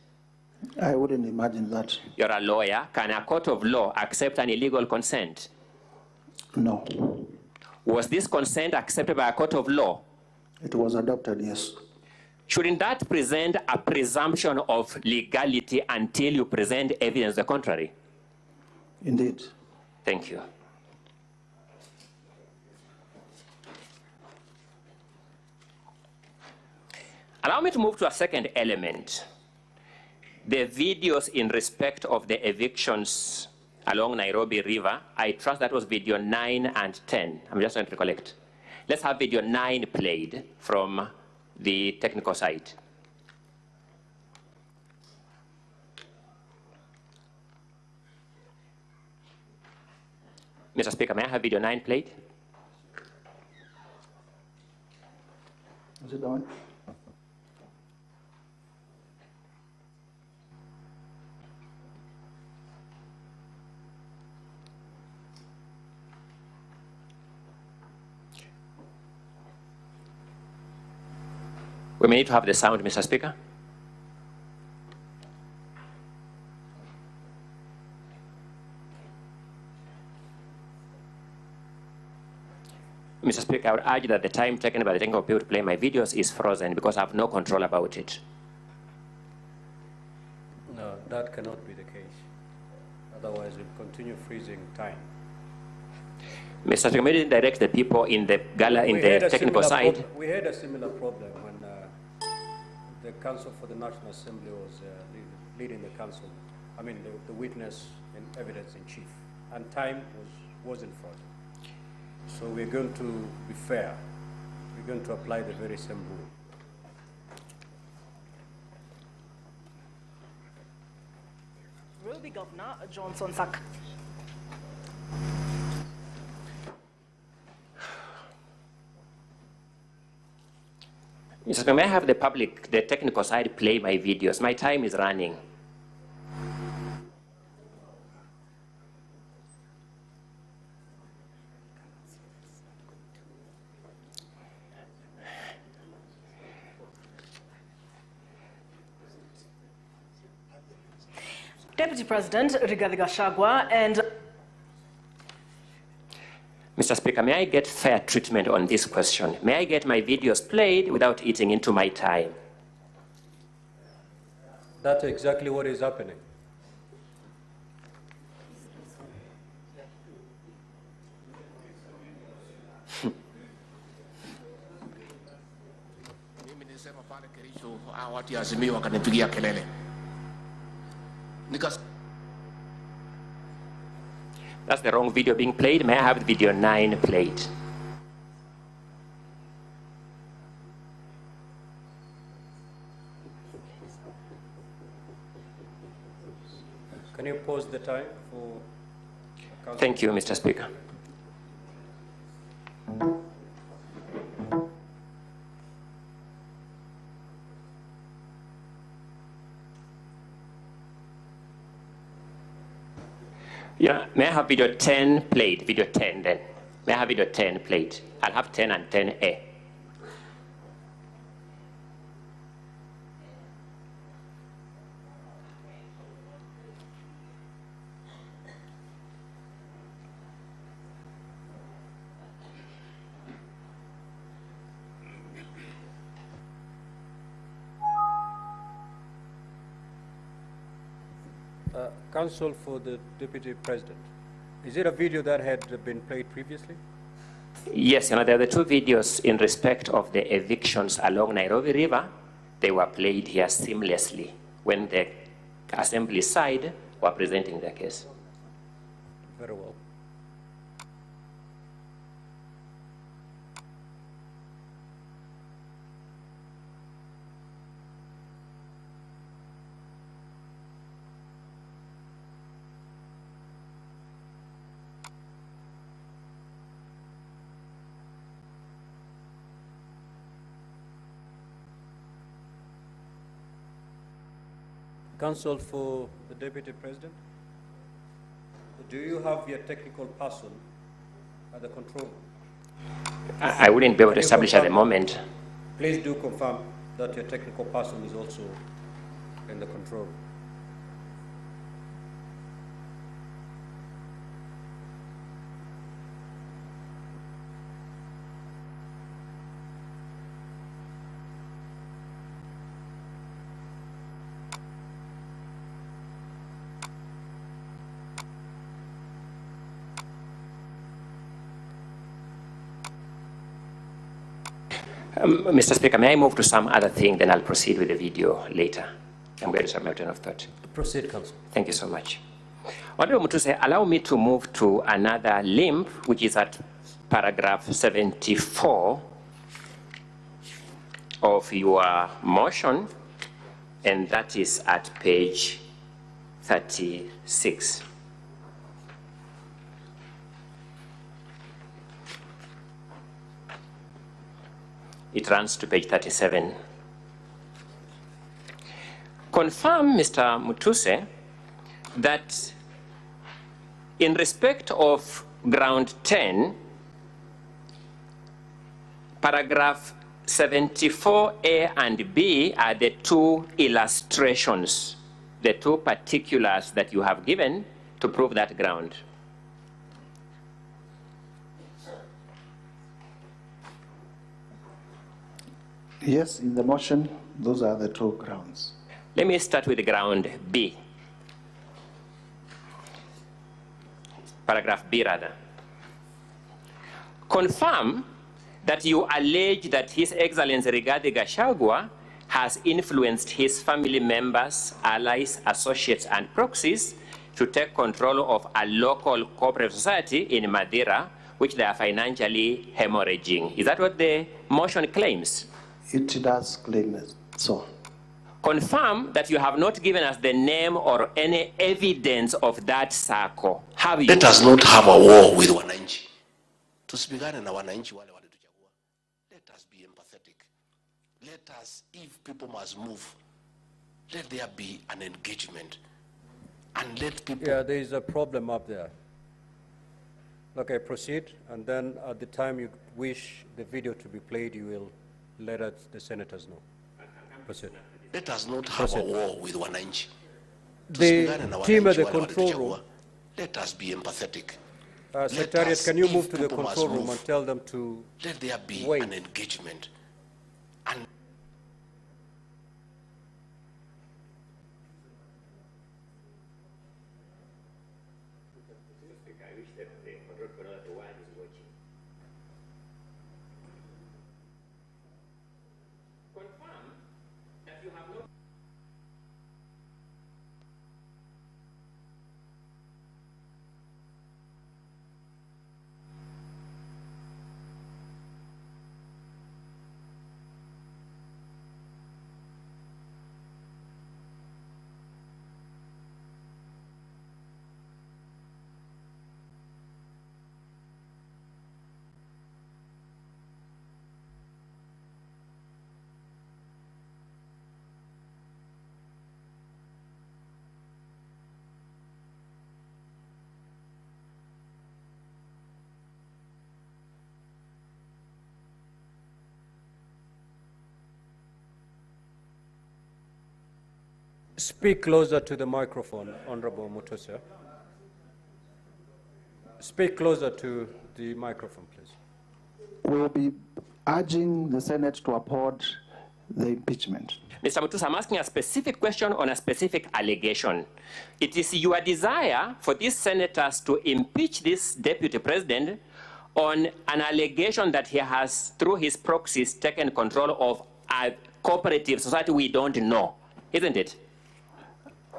I wouldn't imagine that. You're a lawyer. Can a court of law accept an illegal consent? No. Was this consent accepted by a court of law? It was adopted, yes. Shouldn't that present a presumption of legality until you present evidence the contrary? Indeed. Thank you. Allow me to move to a second element. The videos in respect of the evictions along Nairobi River, I trust that was video 9 and 10. I'm just trying to recollect. Let's have video 9 played from the technical side. Mr. Speaker, may I have video 9 played? Is it on? We may need to have the sound, Mr. Speaker. Mr. Speaker, I would urge that the time taken by the technical people to play my videos is frozen because I have no control about it. No, that cannot be the case. Otherwise, we'll continue freezing time. Mr. Speaker, may I direct the people in the gala, in the technical side? We had a similar problem when the Council for the National Assembly was leading the council, I mean the witness and evidence in chief, and time wasn't frozen. So we're going to be fair. We're going to apply the very same rule. Will be Governor Johnson Sakaja. Mr. Speaker, may I have the public, the technical side, play my videos? My time is running. Deputy President Rigathi Gachagua and Mr. Speaker, may I get fair treatment on this question? May I get my videos played without eating into my time? That's exactly what is happening. Watu ya Azimio wakanipigia kelele. That's the wrong video being played. May I have video 9 played? Can you pause the time for... Thank you, Mr. Speaker. Yeah, may I have video 10 played? Video 10 then. May I have video 10 played? I'll have 10 and 10A. Counsel for the Deputy President. Is it a video that had been played previously? Yes, there are the 2 videos in respect of the evictions along Nairobi River. They were played here seamlessly when the Assembly side were presenting their case. Very well. Counsel for the Deputy President, do you have your technical person at the control room? I wouldn't be able to establish at the moment. Please do confirm that your technical person is also in the control room. Mr. Speaker, may I move to some other thing, then I'll proceed with the video later. I'm going to submit my turn of thought. Proceed, Council. Thank you so much. Honorable Mutuse, allow me to move to another limb, which is at paragraph 74 of your motion, and that is at page 36. It runs to page 37. Confirm, Mr. Mutuse, that in respect of ground 10, paragraph 74A and B are the two illustrations, the two particulars that you have given to prove that ground. Yes, in the motion, those are the two grounds. Let me start with ground B. Paragraph B, rather. Confirm that you allege that His Excellency Rigathi Gachagua has influenced his family members, allies, associates, and proxies to take control of a local cooperative society in Madeira, which they are financially hemorrhaging. Is that what the motion claims? It does claim so. Confirm that you have not given us the name or any evidence of that circle. Have you? Let us not have a war with wananchi. Tusipigane na wananchi wale walituchagua. Let us be empathetic. Let us, if people must move, let there be an engagement. And let people... Yeah, there is a problem up there. Okay, proceed, and then at the time you wish the video to be played, you will let us, the senators know. Proceed. Let us not have a war with wananchi. The team at the control room. Let us be empathetic. Secretariat, can you move to the control room and tell them to let there be wait. An engagement. And speak closer to the microphone, Honorable Mutuse. Speak closer to the microphone, please. We will be urging the Senate to uphold the impeachment. Mr. Mutuse, I'm asking a specific question on a specific allegation. It is your desire for these senators to impeach this deputy president on an allegation that he has, through his proxies, taken control of a cooperative society we don't know, isn't it?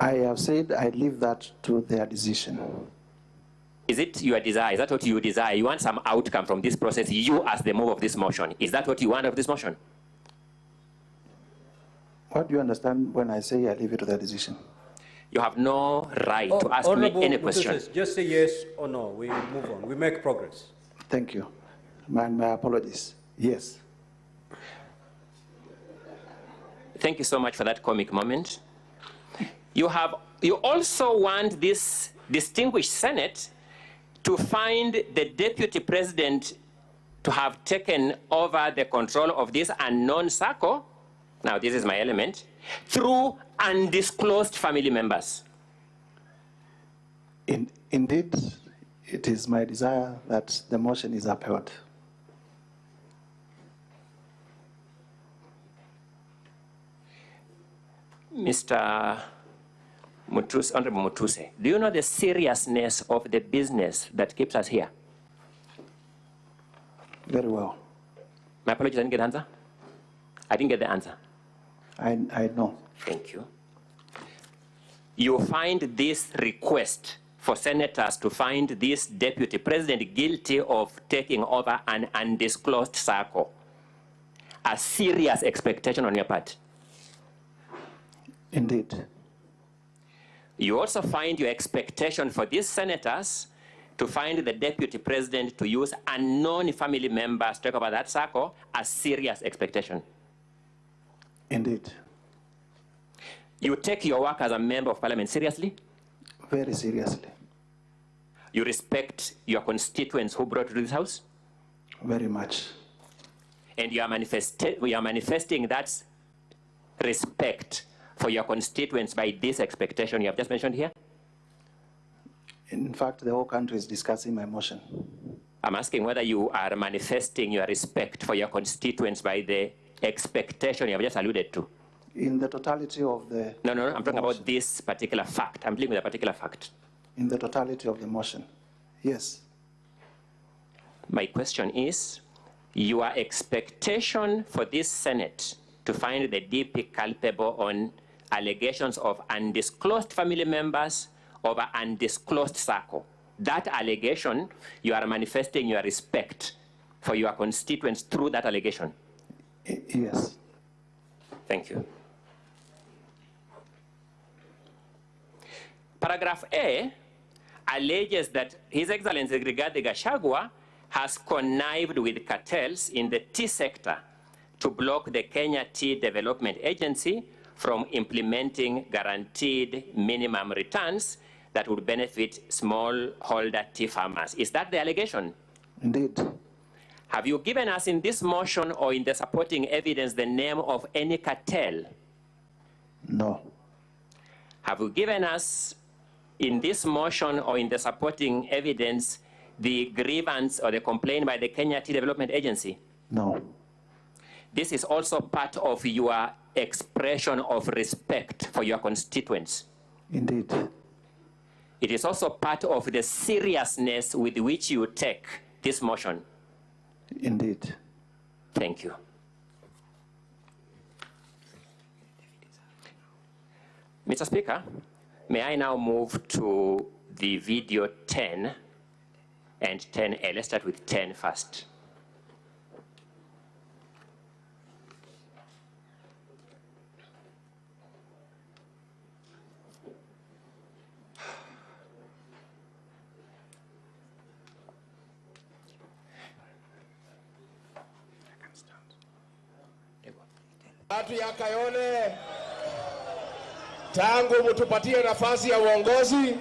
I have said I leave that to their decision. Is it your desire? Is that what you desire? You want some outcome from this process, you as the mover of this motion. Is that what you want of this motion? What do you understand when I say I leave it to their decision? You have no right to ask me any question. Just say yes or no. We move on. We make progress. Thank you. My apologies. Yes. Thank you so much for that comic moment. You also want this distinguished Senate to find the deputy president to have taken over the control of this unknown circle. Now, this is my element, through undisclosed family members. Indeed, it is my desire that the motion is upheld. Mr. Mutuse, Honorable Mutuse, do you know the seriousness of the business that keeps us here? Very well. My apologies, I didn't get an answer. I didn't get the answer. I know. Thank you. You find this request for senators to find this deputy president guilty of taking over an undisclosed circle a serious expectation on your part? Indeed. You also find your expectation for these senators to find the deputy president to use unknown family members to take over that circle a serious expectation? Indeed. You take your work as a member of parliament seriously? Very seriously. You respect your constituents who brought you to this house? Very much. And you are manifesting that respect for your constituents by this expectation you have just mentioned here? In fact, the whole country is discussing my motion. I'm asking whether you are manifesting your respect for your constituents by the expectation you have just alluded to. In the totality of the... No, I'm talking about this particular fact. I'm dealing with a particular fact. In the totality of the motion, yes. My question is, your expectation for this Senate to find the DP culpable on allegations of undisclosed family members of an undisclosed circle, that allegation, you are manifesting your respect for your constituents through that allegation? Yes. Thank you. Paragraph A alleges that His Excellency Rigathi Gachagua has connived with cartels in the tea sector to block the Kenya Tea Development Agency from implementing guaranteed minimum returns that would benefit smallholder tea farmers. Is that the allegation? Indeed. Have you given us in this motion or in the supporting evidence the name of any cartel? No. Have you given us in this motion or in the supporting evidence the grievance or the complaint by the Kenya Tea Development Agency? No. This is also part of your expression of respect for your constituents. Indeed. It is also part of the seriousness with which you take this motion. Indeed. Thank you. Mr. Speaker, may I now move to the video 10 and 10A. Let's start with 10 first. Watu ya Kayole, tangu mtupatie nafasi ya uongozi,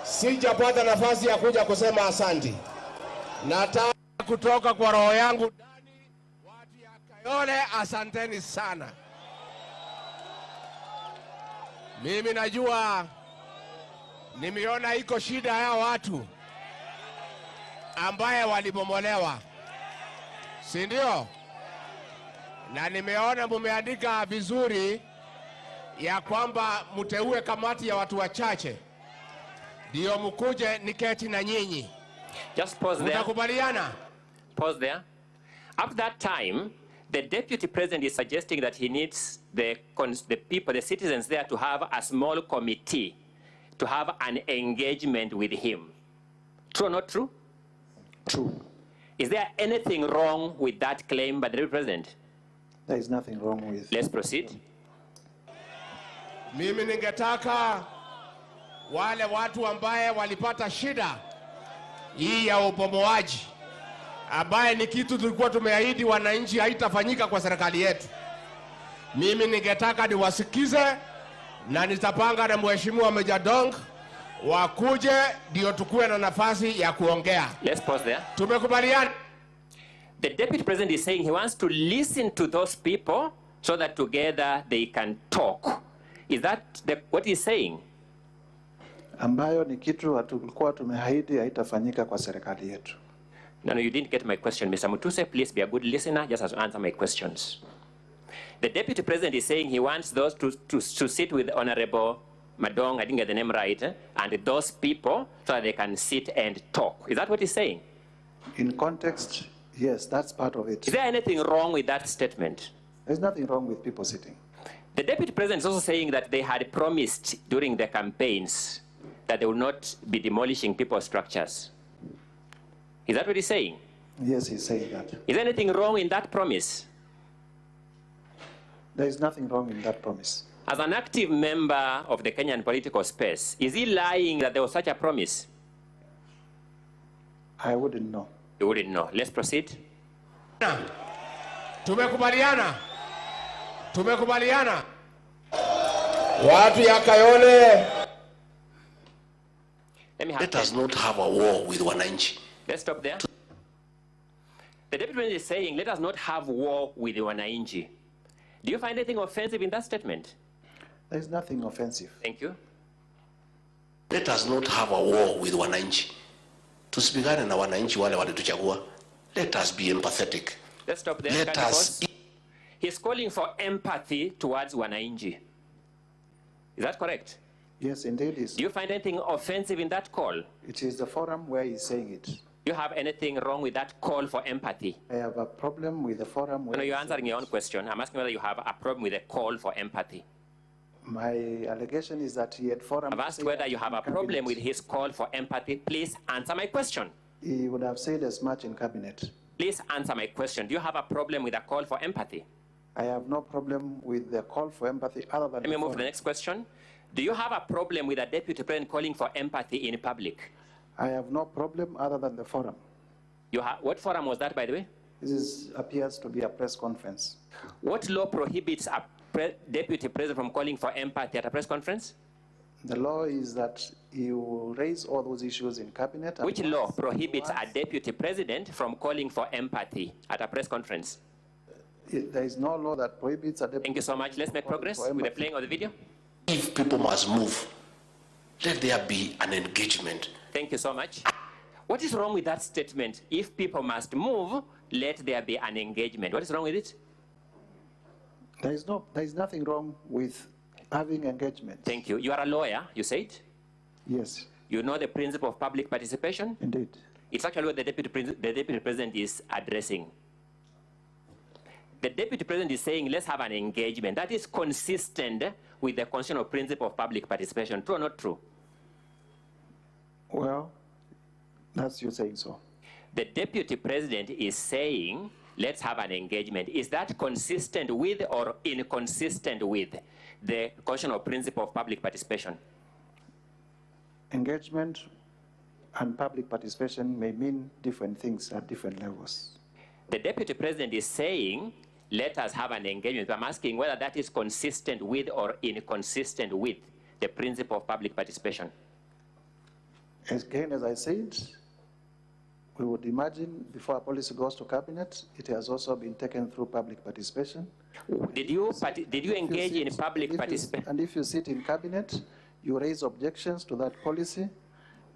sijapata nafasi ya kuja kusema asanti. Nataka kutoka kwa roho yangu ndani, watu ya Kayole, asanteni sana. Mimi najua nimeona iko shida ya watu ambaye walibomolewa, si ndio? Na nimeona mumeandika vizuri ya kwamba mteue kamati ya watu wachache ndio mkuje niketi na nyinyi. Just pause there. Mtakubaliana? Pause there. At that time, the deputy president is suggesting that he needs the people, the citizens there to have a small committee to have an engagement with him. True or not true? True. Is there anything wrong with that claim by the deputy president? There is nothing wrong with... Let's proceed. Mimi ningetaka wale watu ambaye walipata shida hii ya ubomoaji, ambaye ni kitu tulikuwa tumeahidi wananchi haitafanyika kwa serikali yetu. Mimi ningetaka niwasikize na nitapanga na mheshimiwa Meja Dong wakuje ndio tukue na nafasi ya kuongea. Let's pause there. Tumekubaliana? The deputy president is saying he wants to listen to those people so that together they can talk. Is that what he's saying? Ambayo ni kitu tulikuwa tumeahidi haitafanyika kwa serikali yetu. No, you didn't get my question. Mr. Mutuse, please be a good listener. Just answer my questions. The deputy president is saying he wants those to sit with Honorable Madong, I didn't get the name right, and those people so that they can sit and talk. Is that what he's saying? In context, yes, that's part of it. Is there anything wrong with that statement? There's nothing wrong with people sitting. The Deputy President is also saying that they had promised during the campaigns that they will not be demolishing people's structures. Is that what he's saying? Yes, he's saying that. Is there anything wrong in that promise? There is nothing wrong in that promise. As an active member of the Kenyan political space, is he lying that there was such a promise? I wouldn't know. You wouldn't know. Let's proceed. Tumekubaliana. Tumekubaliana. Watu ya Kayole. Let us not have a war with wananchi. Let's stop there. The Deputy President is saying, let us not have war with the wananchi. Do you find anything offensive in that statement? There is nothing offensive. Thank you. Let us not have a war with wananchi. Tusipigane na wananchi wale walituchagua. Let us be empathetic. Let's stop there. Let us. He's calling for empathy towards wananchi. Is that correct? Yes, indeed. Do you find anything offensive in that call? It is the forum where he's saying it. Do you have anything wrong with that call for empathy? I have a problem with the forum where... No, you're answering your own question. I'm asking whether you have a problem with the call for empathy. My allegation is that he had forum... I've asked whether you have a problem with his call for empathy. Please answer my question. He would have said as much in cabinet. Please answer my question. Do you have a problem with a call for empathy? I have no problem with the call for empathy other than... Let me move to the next question. Do you have a problem with a Deputy President calling for empathy in public? I have no problem other than the forum. What forum was that, by the way? This appears to be a press conference. What law prohibits a Deputy President from calling for empathy at a press conference? The law is that you raise all those issues in cabinet. Which law prohibits a Deputy President from calling for empathy at a press conference? There is no law that prohibits a deputy. Thank you so much. Let's make progress with the playing of the video. If people must move, let there be an engagement. Thank you so much. What is wrong with that statement? If people must move, let there be an engagement. What is wrong with it? There is nothing wrong with having engagement. Thank you. You are a lawyer, you said? Yes. You know the principle of public participation? Indeed. It's actually what the Deputy President is addressing. The Deputy President is saying, let's have an engagement. That is consistent with the constitutional principle of public participation. True or not true? Well, that's you saying so. The Deputy President is saying, let's have an engagement. Is that consistent with or inconsistent with the constitutional principle of public participation? Engagement and public participation may mean different things at different levels. The Deputy President is saying, let us have an engagement. I'm asking whether that is consistent with or inconsistent with the principle of public participation. Again, as I said, we would imagine before a policy goes to cabinet, it has also been taken through public participation. Did you engage in public participation? And if you sit in cabinet, you raise objections to that policy,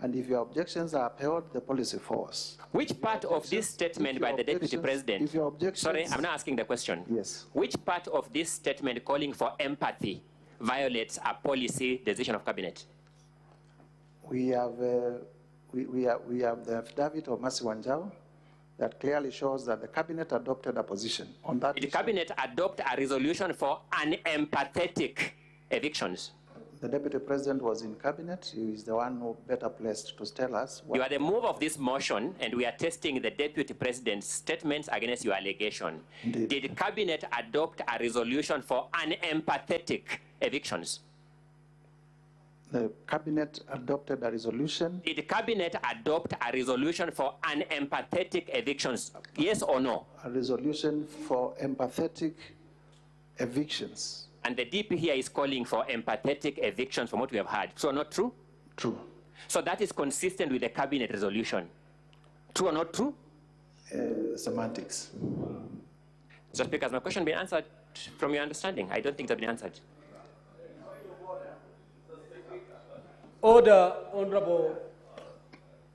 and if your objections are upheld, the policy falls. Which part of this statement by the Deputy President, if your objections, sorry, I'm not asking the question. Yes. Which part of this statement calling for empathy violates a policy decision of cabinet? We have the affidavit of Mercy Wanjau that clearly shows that the cabinet adopted a position on that. Did the cabinet adopt a resolution for unempathetic evictions? The Deputy President was in cabinet. He is the one who better placed to tell us. You are the move of this motion, and we are testing the Deputy President's statements against your allegation. Indeed. Did cabinet adopt a resolution for unempathetic evictions? The cabinet adopted a resolution. Did the cabinet adopt a resolution for unempathetic evictions? Yes or no? A resolution for empathetic evictions. And the DP here is calling for empathetic evictions from what we have heard. True or not true? True. So that is consistent with the cabinet resolution. True or not true? Semantics. Just because my question been answered from your understanding. I don't think it's been answered. Order, honorable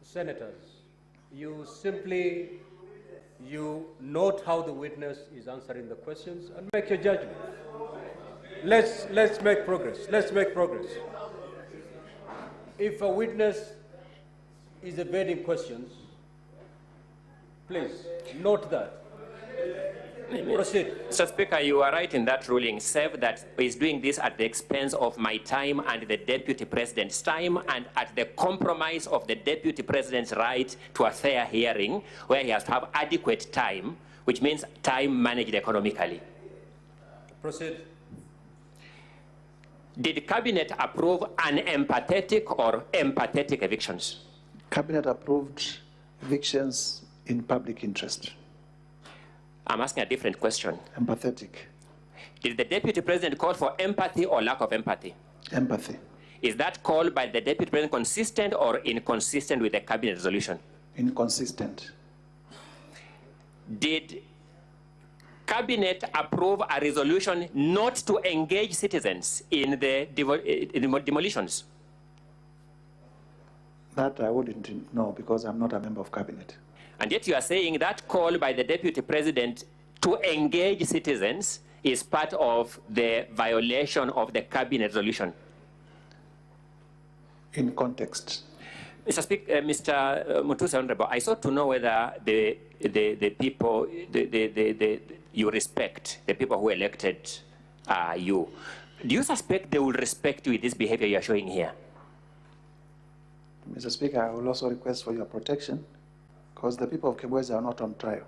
senators. You note how the witness is answering the questions and make your judgment. Let's make progress. Let's make progress. If a witness is evading questions, please note that. Proceed. Mr. Speaker, you are right in that ruling, save that he's doing this at the expense of my time and the Deputy President's time and at the compromise of the Deputy President's right to a fair hearing where he has to have adequate time, which means time managed economically. Proceed. Did Cabinet approve unempathetic or empathetic evictions? Cabinet approved evictions in public interest. I'm asking a different question. Empathetic. Did the Deputy President call for empathy or lack of empathy? Empathy. Is that call by the Deputy President consistent or inconsistent with the Cabinet resolution? Inconsistent. Did Cabinet approve a resolution not to engage citizens in the demolitions? That I wouldn't know because I'm not a member of Cabinet. And yet you are saying that call by the Deputy President to engage citizens is part of the violation of the Cabinet resolution. In context. Mr. Speaker, Mr. Mutuse, Honorable, I sought to know whether the people you respect, the people who elected you, do you suspect they will respect you with this behavior you are showing here? Mr. Speaker, I will also request for your protection because the people of Gachagua'S are not on trial.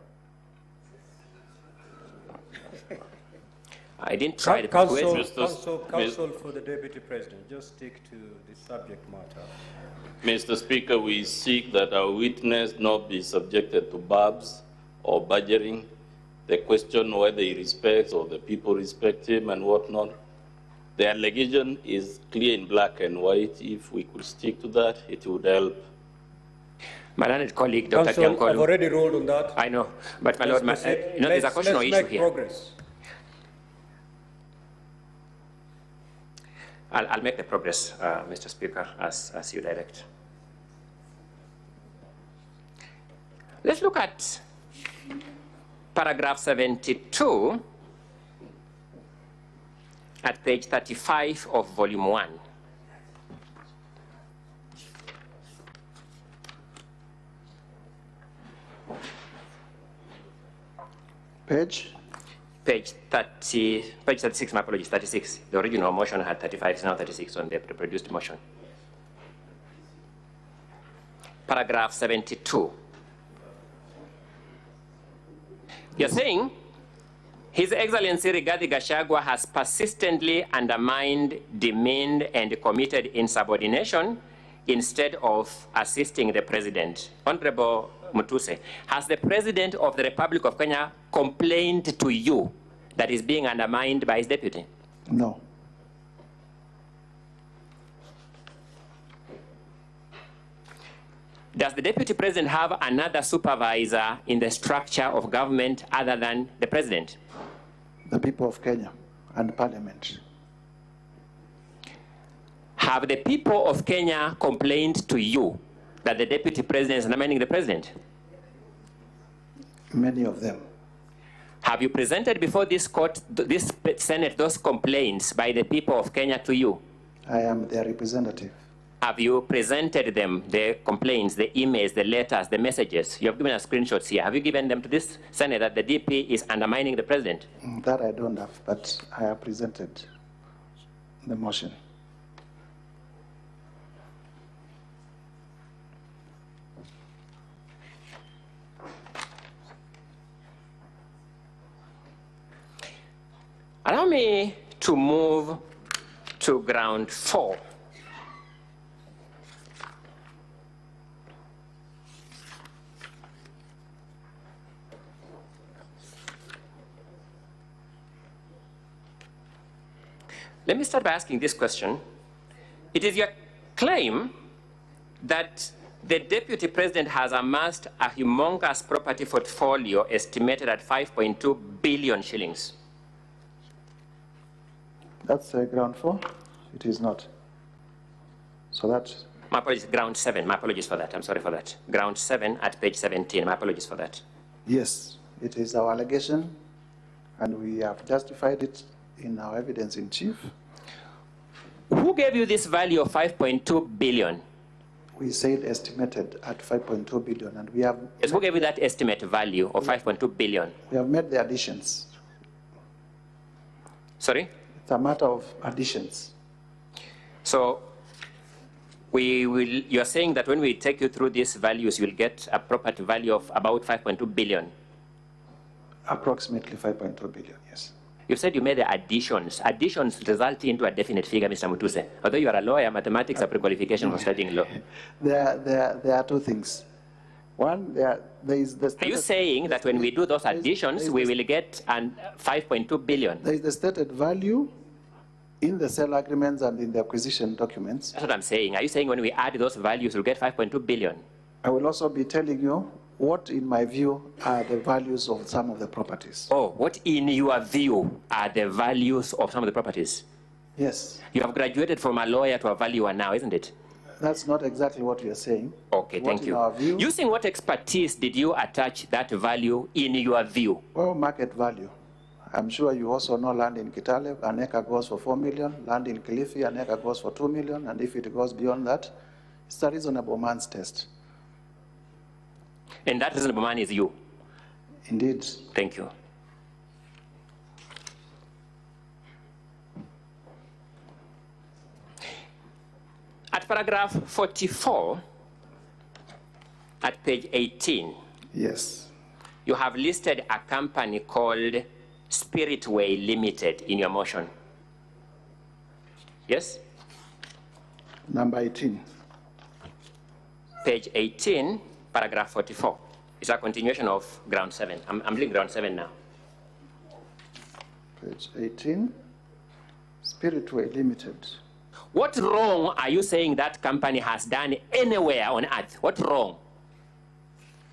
I didn't try to Counsel for the Deputy President, just stick to the subject matter. Mr. Speaker, we seek that our witness not be subjected to barbs or badgering. The question whether he respects or the people respect him and whatnot. The allegation is clear in black and white. If we could stick to that, it would help. My learned colleague, Dr. Counsel, I've already ruled on that. I know, but my Lord, there's a question or issue here. Progress. I'll make the progress, Mr. Speaker, as you direct. Let's look at paragraph 72 at page 35 of volume 1. Page? Page 36, my apologies, 36. The original motion had 35, it's now 36 on the reproduced motion. Paragraph 72. You're saying, His Excellency Rigathi Gachagua has persistently undermined, demeaned, and committed insubordination instead of assisting the President. Honorable Mutuse, has the President of the Republic of Kenya complained to you that is being undermined by his deputy? No. Does the Deputy President have another supervisor in the structure of government other than the President? The people of Kenya and Parliament. Have the people of Kenya complained to you that the Deputy President is undermining the President? Many of them. Have you presented before this court, this Senate, those complaints by the people of Kenya to you? I am their representative. Have you presented them, the complaints, the emails, the letters, the messages? You have given us screenshots here. Have you given them to this Senate that the DP is undermining the President? That I don't have, but I have presented the motion. Allow me to move to ground 4. Let me start by asking this question. It is your claim that the Deputy President has amassed a humongous property portfolio estimated at 5.2 billion shillings. That's ground 4? It is not. So that... My apologies, ground 7. My apologies for that. I'm sorry for that. Ground 7 at page 17. My apologies for that. Yes, it is our allegation, and we have justified it in our evidence in chief. Who gave you this value of 5.2 billion? We said estimated at 5.2 billion, and we have. Yes, who gave you that estimate value of 5.2 billion? We have made the additions. Sorry? It's a matter of additions. So you're saying that when we take you through these values, you'll get a property value of about 5.2 billion? Approximately 5.2 billion, yes. You said you made the additions. Additions result into a definite figure, Mr. Mutuse. Although you are a lawyer, mathematics are pre-qualification for studying law. There are two things. One, there is the... Are you saying that when we do those additions, we will get 5.2 billion? There is the stated value in the sale agreements and in the acquisition documents. That's what I'm saying. Are you saying when we add those values, we'll get 5.2 billion? I will also be telling you what, in my view, are the values of some of the properties. Oh, what, in your view, are the values of some of the properties? Yes. You have graduated from a lawyer to a valuer now, isn't it? That's not exactly what we are saying. Okay, thank you. Using what expertise did you attach that value in your view? Well, market value. I'm sure you also know land in Kitale, an acre goes for 4 million, land in Kilifi, an acre goes for 2 million, and if it goes beyond that, it's a reasonable man's test. And that reasonable man is you? Indeed. Thank you. At paragraph 44, at page 18, yes, you have listed a company called Spiritway Limited in your motion. Yes? Number 18. Page 18, paragraph 44. It's a continuation of ground 7. I'm doing ground 7 now. Page 18, Spiritway Limited. What wrong are you saying that company has done anywhere on earth? What wrong?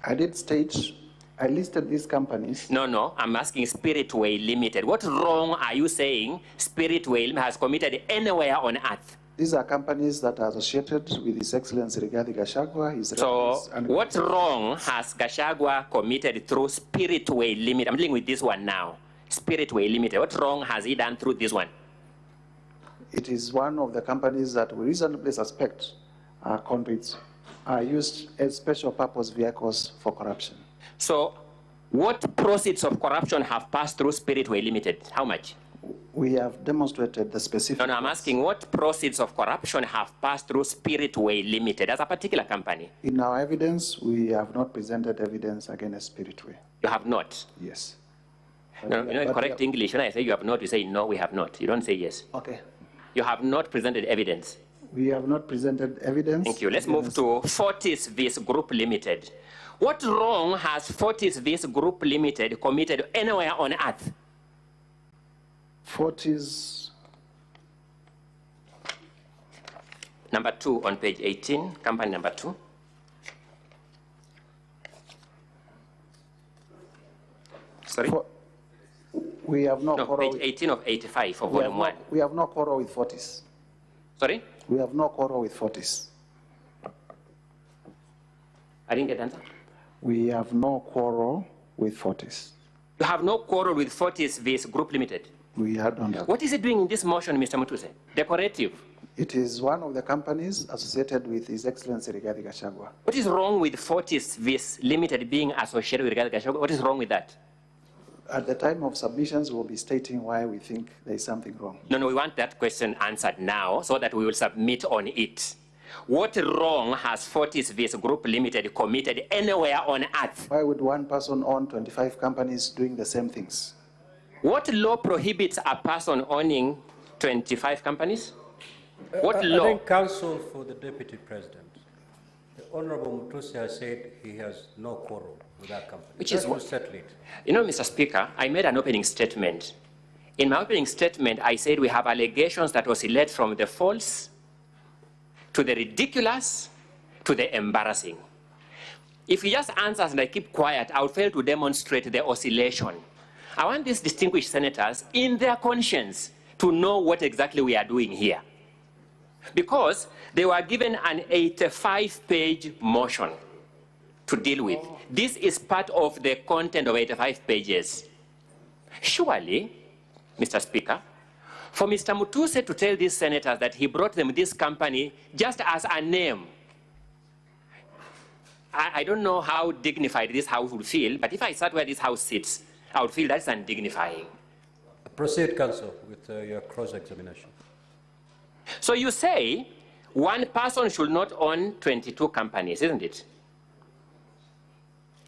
I did state, I listed these companies. No, I'm asking Spiritway Limited. What wrong are you saying Spiritway has committed anywhere on earth? These are companies that are associated with His Excellency Rigathi Gachagua. So, what wrong has Gachagua committed through Spiritway Limited? I'm dealing with this one now. Spiritway Limited. What wrong has he done through this one? It is one of the companies that we reasonably suspect are convicts, are used as special purpose vehicles for corruption. So, what proceeds of corruption have passed through Spiritway Limited? How much? We have demonstrated the specific... No, I'm asking what proceeds of corruption have passed through Spiritway Limited as a particular company? In our evidence, we have not presented evidence against Spiritway. You have not? Yes. No, in correct English, when I say you have not, you say no, we have not. You don't say yes. Okay. You have not presented evidence. We have not presented evidence. Thank you. Let's move to Fortis Vis Group Limited. What wrong has Fortis Vis Group Limited committed anywhere on earth? Fortis. Number 2 on page 18, company number 2. Sorry? We have no quarrel. Page 18 of 85 for volume 1. We have no quarrel with Fortis. Sorry? We have no quarrel with Fortis. I didn't get the answer. We have no quarrel with Fortis. You have no quarrel with Fortis Vis Group Limited? We have done that. What is it doing in this motion, Mr. Mutuse? Decorative. It is one of the companies associated with His Excellency Rigathi Gachagua. What is wrong with Fortis Vis Limited being associated with Rigathi Gachagua? What is wrong with that? At the time of submissions, we'll be stating why we think there is something wrong. No, we want that question answered now so that we will submit on it. What wrong has Fortis Vis Group Limited committed anywhere on earth? Why would one person own 25 companies doing the same things? What law prohibits a person owning 25 companies? What law? I think counsel for the Deputy President, the Honorable Mutuse has said he has no quarrel with that company. Which is what? Settle it. You know, Mr. Speaker, I made an opening statement. In my opening statement, I said we have allegations that oscillate from the false to the ridiculous to the embarrassing. If he just answers and I keep quiet, I will fail to demonstrate the oscillation. I want these distinguished senators, in their conscience, to know what exactly we are doing here. Because they were given an 85-page motion to deal with. This is part of the content of 85 pages. Surely, Mr. Speaker, for Mr. Mutuse to tell these senators that he brought them this company just as a name, I don't know how dignified this house would feel, but if I sat where this house sits, I would feel that's undignifying. Proceed, counsel, with your cross-examination. So you say one person should not own 22 companies, isn't it?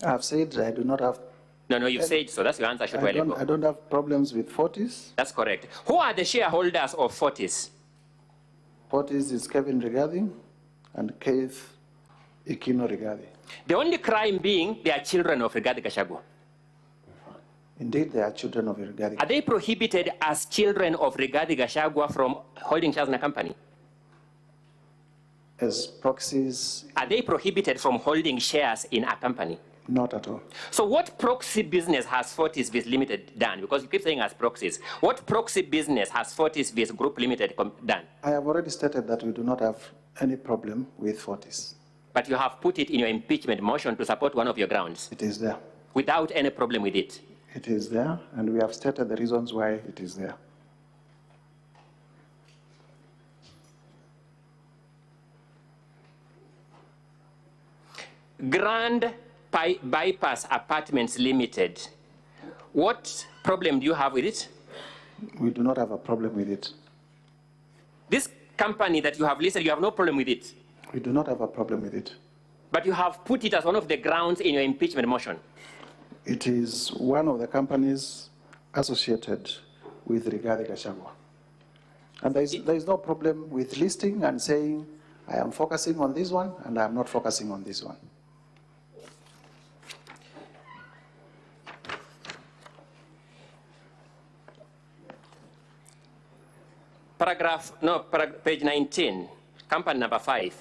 I've said I do not have. No, you've said so. That's your answer. I don't have problems with Fortis. That's correct. Who are the shareholders of Fortis? Fortis is Kevin Rigathi and Keith Ikino Rigathi. The only crime being they are children of Rigathi Gachagua. Indeed, they are children of Rigathi. Are they prohibited as children of Rigathi Gachagua from holding shares in a company? As proxies? Are they prohibited from holding shares in a company? Not at all. So what proxy business has Fortis Vis Limited done? Because you keep saying as proxies. What proxy business has Fortis Vis Group Limited done? I have already stated that we do not have any problem with Fortis. But you have put it in your impeachment motion to support one of your grounds. It is there. Without any problem with it. It is there, and we have stated the reasons why it is there. Grand Bypass Apartments Limited. What problem do you have with it? We do not have a problem with it. This company that you have listed, you have no problem with it? We do not have a problem with it. But you have put it as one of the grounds in your impeachment motion. It is one of the companies associated with Rigathi Gachagua. And there is no problem with listing and saying, I am focusing on this one and I am not focusing on this one. Page 19, company number 5,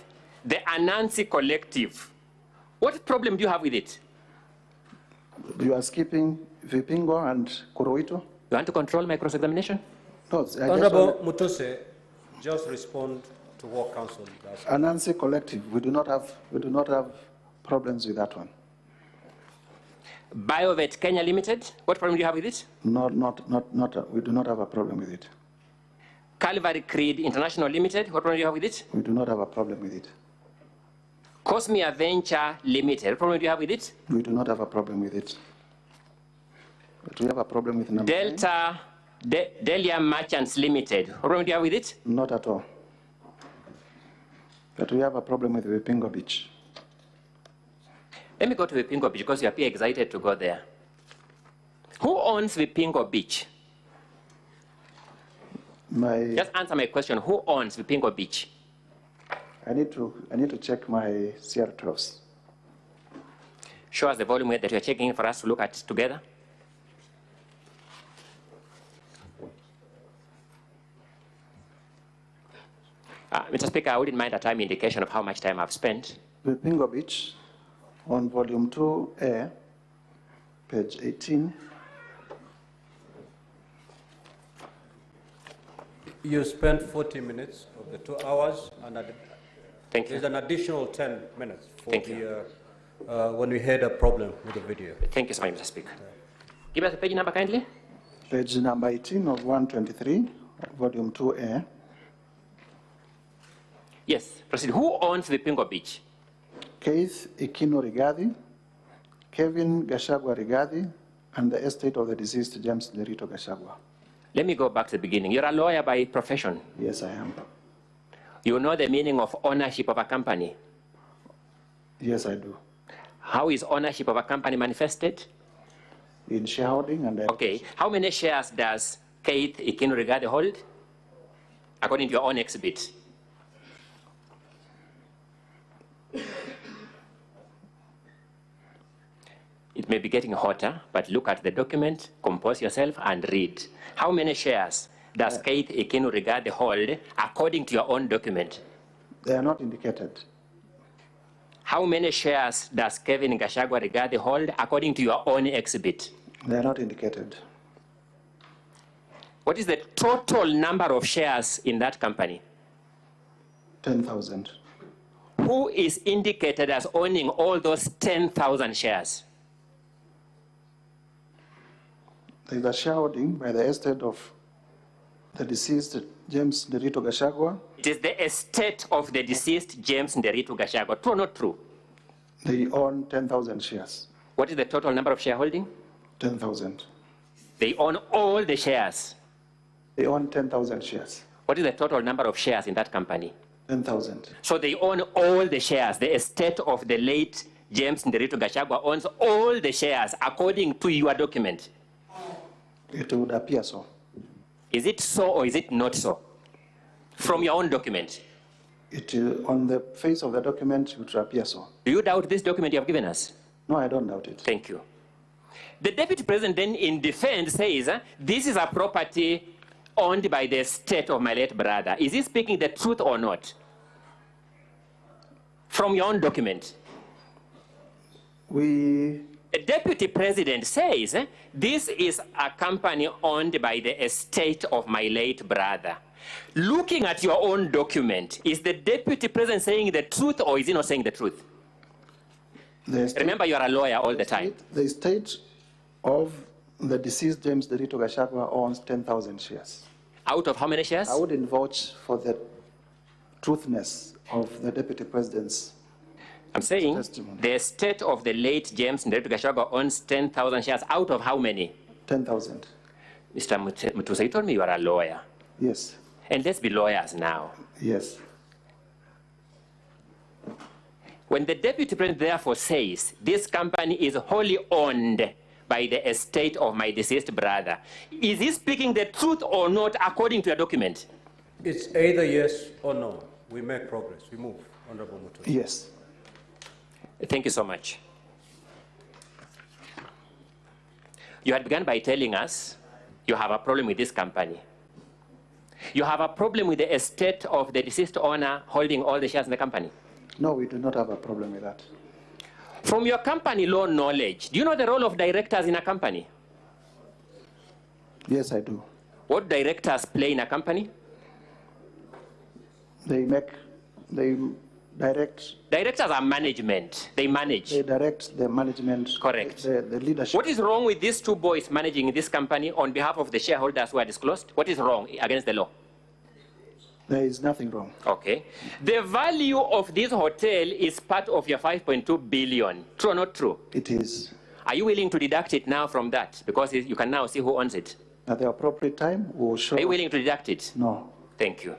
the Anansi Collective. What problem do you have with it? You are skipping Vipingo and Kuruito. You want to control my cross-examination? No, Honorable Mutuse, just respond to what counsel does. Anansi Collective, we do not have problems with that one. BioVet Kenya Limited, what problem do you have with it? We do not have a problem with it. Calvary Creed International Limited, what problem do you have with it? We do not have a problem with it. Cosmia Venture Limited, what problem do you have with it? We do not have a problem with it. But we have a problem with number Delta Delia Merchants Limited, what problem do you have with it? Not at all. But we have a problem with Vipingo Beach. Let me go to Vipingo Beach because you appear excited to go there. Who owns Vipingo Beach? Just answer my question. Who owns Vipingo Beach? I need to check my CR12s. Show us the volume that you're checking for us to look at together. Mr. Speaker, I wouldn't mind a time indication of how much time I've spent. Vipingo Beach, on volume 2A, page 18. You spent 40 minutes of the 2 hours, and Thank you. There's an additional 10 minutes for when we had a problem with the video. Thank you so much, Mr. Speaker. Give us the page number kindly. Page number 18 of 123, volume 2A. Yes, proceed. Who owns Vipingo Beach? Keith Ikino Rigathi, Kevin Gachagua Rigathi, and the estate of the deceased James Lerito Gachagua. Let me go back to the beginning. You're a lawyer by profession. Yes, I am. You know the meaning of ownership of a company? Yes, I do. How is ownership of a company manifested? In shareholding and... Okay. How many shares does Keith Ikino Rigathi hold? According to your own exhibit. It may be getting hotter, but look at the document, compose yourself, and read. How many shares does Keith Ikino Rigathi hold according to your own document? They are not indicated. How many shares does Kevin Gachagua Rigathi hold according to your own exhibit? They are not indicated. What is the total number of shares in that company? 10,000. Who is indicated as owning all those 10,000 shares? There is a shareholding by the estate of the deceased James Lerito Gachagua. It is the estate of the deceased James Lerito Gachagua. True or not true? They own 10,000 shares. What is the total number of shareholding? 10,000. They own all the shares. They own 10,000 shares. What is the total number of shares in that company? 10,000. So they own all the shares. The estate of the late James Nderitu Gachagua owns all the shares according to your document. It would appear so. Is it so or is it not so? From your own document. On the face of the document, it would appear so. Do you doubt this document you have given us? No, I don't doubt it. Thank you. The deputy president then in defense says, this is a property owned by the estate of my late brother. Is he speaking the truth or not? From your own document. The deputy president says, this is a company owned by the estate of my late brother. Looking at your own document, is the deputy president saying the truth or is he not saying the truth? Remember, you are a lawyer all the time. The estate of the deceased James Nderitu Gachagua owns 10,000 shares. Out of how many shares? I wouldn't vouch for the truthness of the deputy president's I'm saying testimony. The estate of the late James Nderitu Gachagua owns 10,000 shares. Out of how many? 10,000. Mr. Mutusa, you told me you are a lawyer. Yes. And let's be lawyers now. Yes. When the deputy president therefore says this company is wholly owned by the estate of my deceased brother, is he speaking the truth or not according to your document? It's either yes or no. We make progress. We move, Honorable Mutusa. Yes. Thank you so much. You had begun by telling us you have a problem with this company. You have a problem with the estate of the deceased owner holding all the shares in the company. No, we do not have a problem with that. From your company law knowledge, do you know the role of directors in a company? Yes, I do. What directors play in a company? They direct. Directors are management. They manage. They direct the management. Correct. The leadership. What is wrong with these two boys managing this company on behalf of the shareholders who are disclosed? What is wrong against the law? There is nothing wrong. Okay. The value of this hotel is part of your 5.2 billion. True or not true? It is. Are you willing to deduct it now from that? Because you can now see who owns it. At the appropriate time, we will show. Are you willing to deduct it? No. Thank you.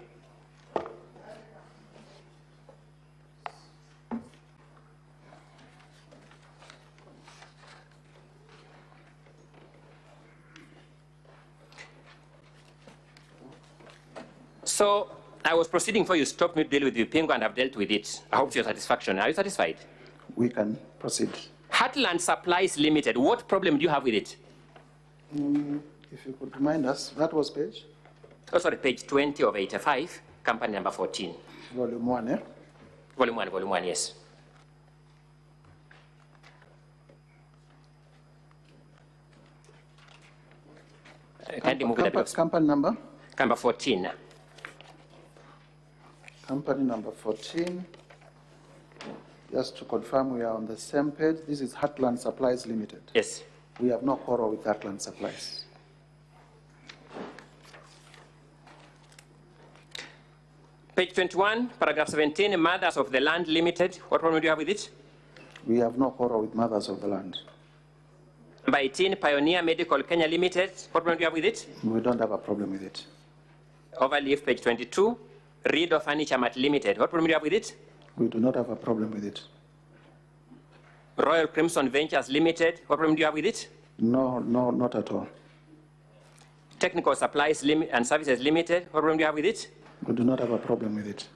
So I was proceeding for you to stop me to deal with Vipingo and I've dealt with it. I hope to your satisfaction. Are you satisfied? We can proceed. Heartland Supplies Limited, what problem do you have with it? If you could remind us, that was page? Oh, sorry, page 20 of 85, company number 14. Volume 1, eh? Volume 1, yes. Kindly move that box. Company number? Number 14. Company number 14. Just to confirm, we are on the same page. This is Heartland Supplies Limited. Yes. We have no quarrel with Heartland Supplies. Page 21, paragraph 17, Mothers of the Land Limited. What problem do you have with it? We have no quarrel with Mothers of the Land. Number 18, Pioneer Medical Kenya Limited. What problem do you have with it? We don't have a problem with it. Overleaf, page 22, Reader Furniture Mart Limited. What problem do you have with it? We do not have a problem with it. Royal Crimson Ventures Limited. What problem do you have with it? No, not at all. Technical Supplies and Services Limited. What problem do you have with it? We do not have a problem with it.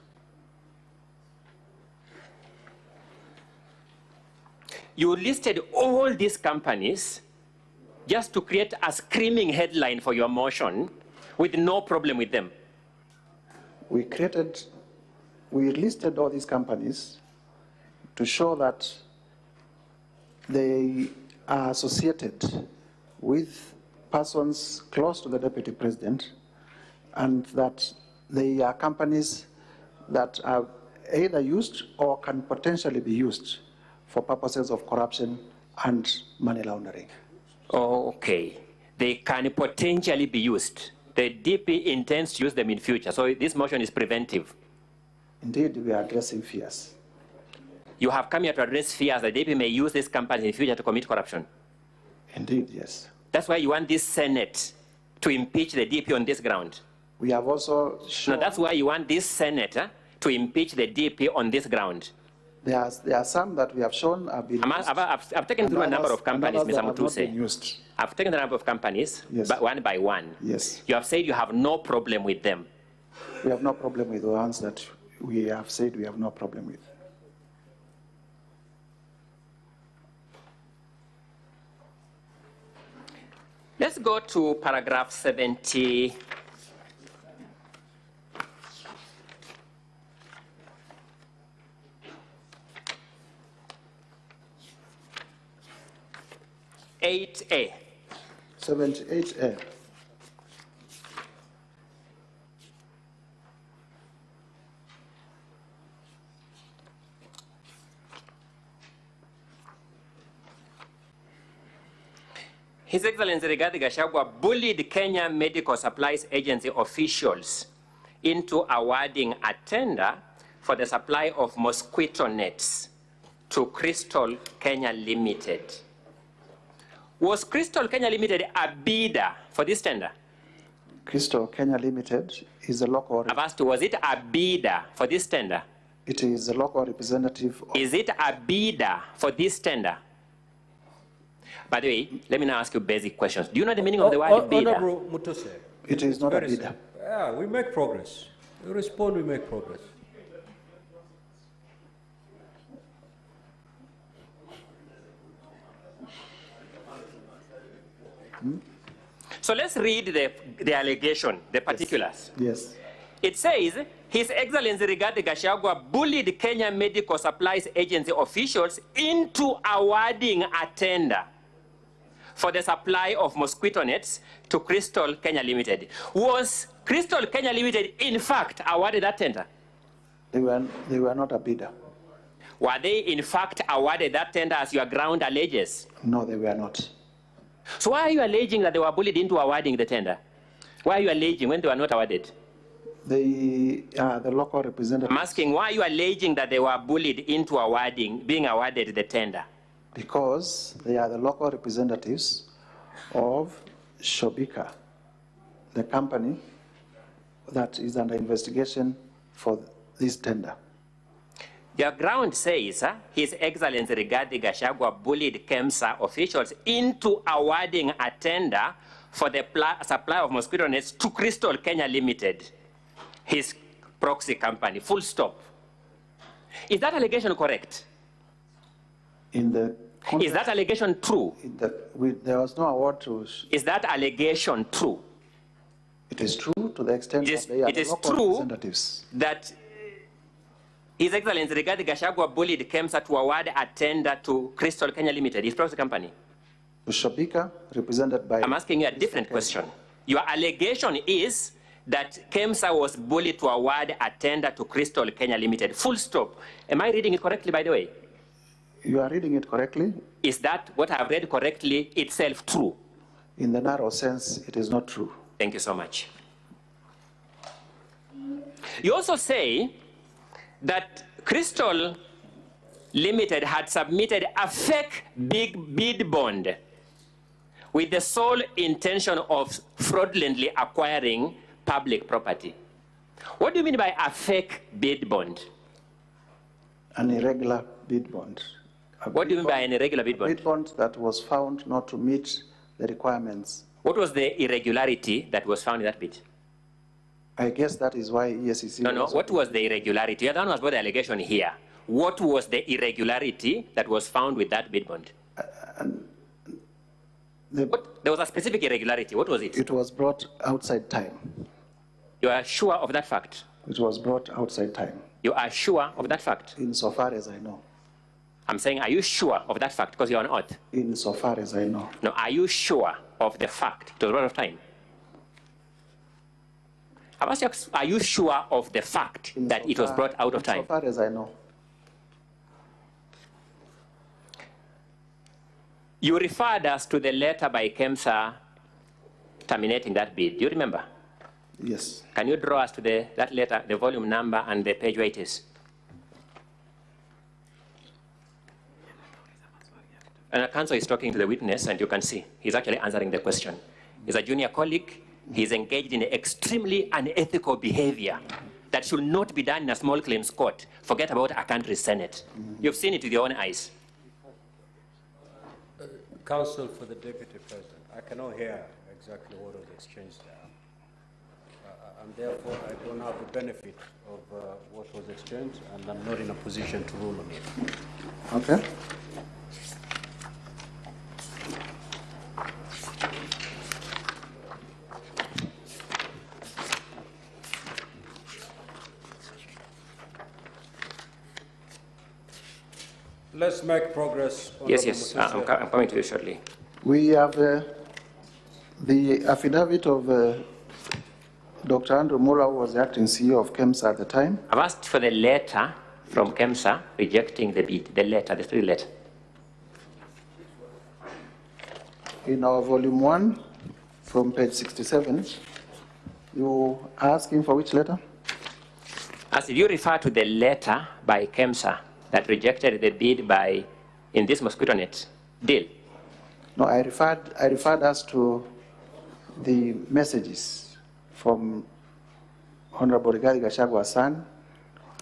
You listed all these companies just to create a screaming headline for your motion with no problem with them. We listed all these companies to show that they are associated with persons close to the Deputy President and that they are companies that are either used or can potentially be used for purposes of corruption and money laundering. Okay. They can potentially be used. The DP intends to use them in future, so this motion is preventive. Indeed, we are addressing fears. You have come here to address fears that DP may use this company in the future to commit corruption. Indeed, yes. That's why you want this Senate to impeach the DP on this ground. We have also shown... No, that's why you want this Senate to impeach the DP on this ground. There are some that we have shown have been used. I've taken through a number of companies, Mr. Mutuse. I've taken a number of companies, yes, but one by one. Yes. You have said you have no problem with them. We have no problem with the ones that we have said we have no problem with. Let's go to paragraph 70. A. 78A. His Excellency Rigathi Gachagua bullied Kenya Medical Supplies Agency officials into awarding a tender for the supply of mosquito nets to Crystal Kenya Limited. Was Crystal Kenya Limited a bidder for this tender? Crystal Kenya Limited is a local... I've asked you, was it a bidder for this tender? It is a local representative of... Is it a bidder for this tender? By the way, let me now ask you basic questions. Do you know the meaning of the word bidder? Honorable Mutuse. It is not a bidder. Yeah, we make progress. We respond, we make progress. So let's read the allegation, the particulars. Yes. It says, His Excellency Rigathi Gachagua bullied Kenya Medical Supplies Agency officials into awarding a tender for the supply of mosquito nets to Crystal Kenya Limited. Was Crystal Kenya Limited, in fact, awarded that tender? They were not a bidder. Were they, in fact, awarded that tender as your ground alleges? No, they were not. So why are you alleging that they were bullied into awarding the tender? Why are you alleging when they were not awarded? The local representative... I'm asking, why are you alleging that they were bullied into being awarded the tender? Because they are the local representatives of Shobika, the company that is under investigation for this tender. Your ground says His Excellency Rigathi Gachagua bullied KEMSA officials into awarding a tender for the supply of mosquito nets to Crystal Kenya Limited, his proxy company, full stop. Is that allegation correct? Is that allegation true? There was no award to... Is that allegation true? It is true to the extent that they are the local representatives. That His Excellency Rigathi Gachagua bullied KEMSA to award a tender to Crystal Kenya Limited, his proxy company. To Shobika, represented by... I'm asking you a different question. Your allegation is that KEMSA was bullied to award a tender to Crystal Kenya Limited, full stop. Am I reading it correctly, by the way? You are reading it correctly. Is that what I have read correctly itself true? In the narrow sense, it is not true. Thank you so much. You also say that Crystal Limited had submitted a fake bid bond with the sole intention of fraudulently acquiring public property. What do you mean by a fake bid bond? An irregular bid bond. What do you mean by an irregular bid bond? A bid bond that was found not to meet the requirements. What was the irregularity that was found in that bid? I guess that is why ESCC... No. What was the irregularity? You don't know about the allegation here. What was the irregularity that was found with that bid bond? There was a specific irregularity. What was it? It was brought outside time. You are sure of that fact? It was brought outside time. You are sure of that fact? Insofar as I know. I'm saying, are you sure of that fact? Because you're on oath. Insofar as I know. No, are you sure of the fact? It was brought out of time. I've asked you, are you sure of the fact that it was brought out of time? Insofar as I know. You referred us to the letter by KEMSA terminating that bid. Do you remember? Yes. Can you draw us to that letter, the volume number and the page where it is? And counsel is talking to the witness, and you can see he's actually answering the question. He's a junior colleague. He's engaged in extremely unethical behavior that should not be done in a small claims court. Forget about a country's Senate. You've seen it with your own eyes. Counsel for the Deputy President, I cannot hear exactly what was exchanged there. And therefore, I don't have the benefit of what was exchanged, and I'm not in a position to rule on it. Okay. Let's make progress. Yes, I'm coming to you shortly. We have the affidavit of Dr. Andrew Mura, who was the acting CEO of KEMSA at the time. I've asked for the letter from KEMSA rejecting the bid, the letter, the 3 letter. In our volume 1, from page 67, you are asking for which letter? As if you refer to the letter by KEMSA that rejected the bid by, in this mosquito net deal. No, I referred us to the messages from Honorable Gachagua'S son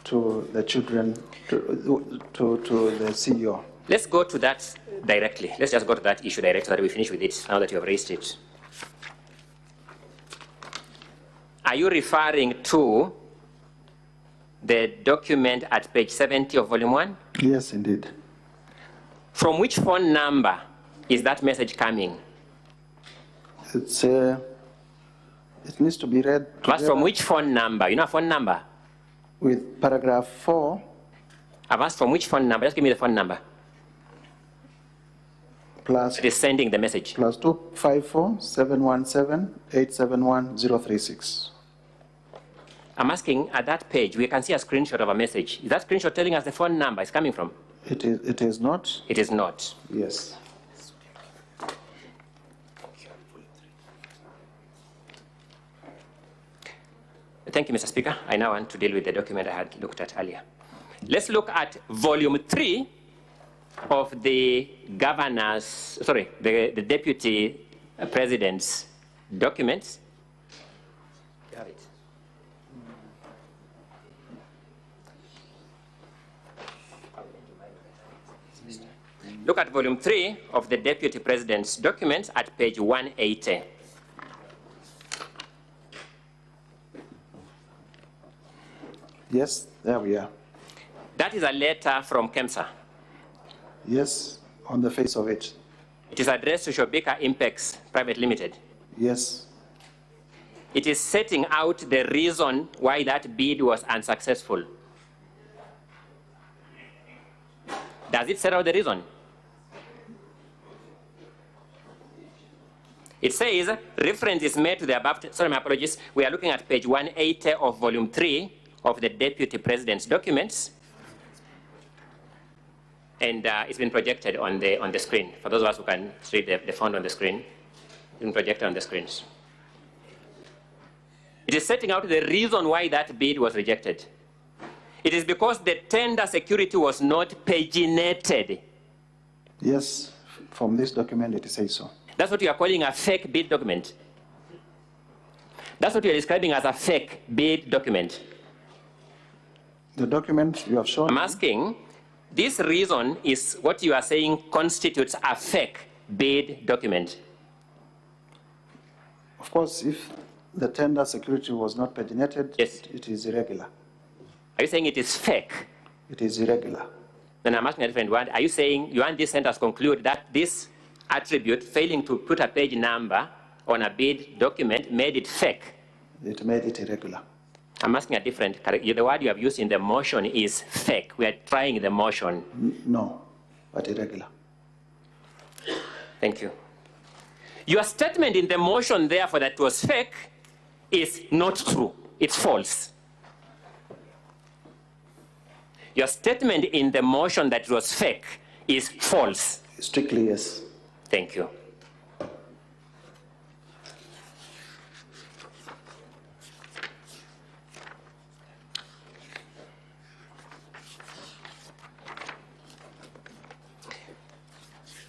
to the children, to the CEO. Let's go to that directly. Let's just go to that issue directly so that we finish with it now that you have raised it. Are you referring to the document at page 70 of volume 1? Yes, indeed. From which phone number is that message coming? It's it needs to be read. But from which phone number? You know a phone number? With paragraph 4. I've asked from which phone number? Just give me the phone number. Plus. It is sending the message. Plus 254-717-871-036. I'm asking at that page, we can see a screenshot of a message. Is that screenshot telling us the phone number it's coming from? It is not. It is not. Yes. Thank you, Mr. Speaker. I now want to deal with the document I had looked at earlier. Let's look at volume 3 of the the Deputy President's documents. You have it. Look at volume 3 of the Deputy President's documents at page 180. Yes, there we are. That is a letter from KEMSA. Yes, on the face of it. It is addressed to Shobika Impex Private Limited. Yes. It is setting out the reason why that bid was unsuccessful. Does it set out the reason? It says, reference is made to the above, sorry, my apologies. We are looking at page 180 of volume 3 of the Deputy President's documents. And it's been projected on the screen. For those of us who can read the font on the screen, it's been projected on the screens. It is setting out the reason why that bid was rejected. It is because the tender security was not paginated. Yes, from this document it says so. That's what you are calling a fake bid document. That's what you are describing as a fake bid document. The document you have shown. I'm asking, this reason is what you are saying constitutes a fake bid document. Of course, if the tender security was not paginated, yes, it is irregular. Are you saying it is fake? It is irregular. Then I'm asking a different one. Are you saying you want this sentence to conclude that this attribute, failing to put a page number on a bid document, made it fake? It made it irregular. I'm asking a different, the word you have used in the motion is fake. We are trying the motion. No, but irregular. Thank you. Your statement in the motion, therefore, that was fake is not true. It's false. Your statement in the motion that was fake is false. Strictly, yes. Thank you.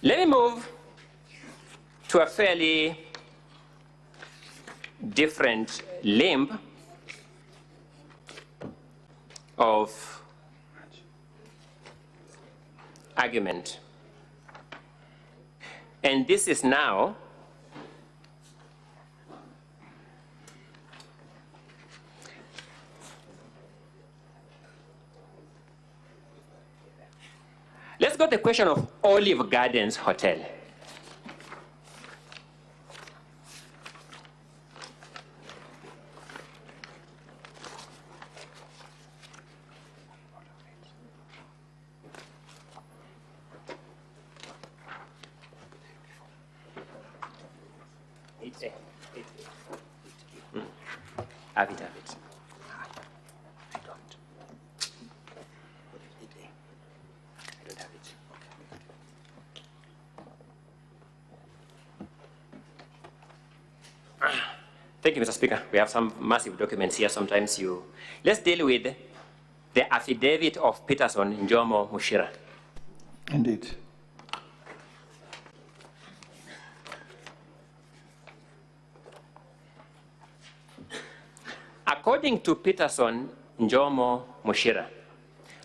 Let me move to a fairly different limb of argument. And this is now let's go to the question of Olive Gardens Hotel. Have it. I don't have it. Thank you, Mr. Speaker. We have some massive documents here. Sometimes you... Let's deal with the affidavit of Peterson Njomo Mushira. Indeed. According to Peterson Njomo Mushira,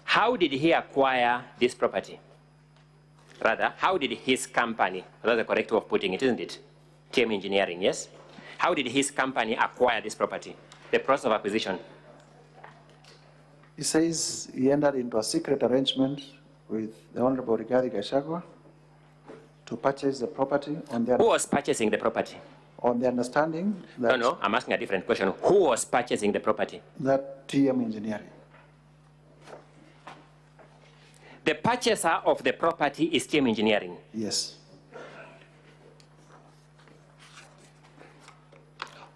how did he acquire this property? Rather, how did his company, that's the correct way of putting it, isn't it? TM Engineering, yes? How did his company acquire this property? The process of acquisition. He says he entered into a secret arrangement with the Honorable Rigathi Gachagua to purchase the property on their... Who was purchasing the property? On the understanding that... No, I'm asking a different question. Who was purchasing the property? That TM Engineering. The purchaser of the property is TM Engineering? Yes.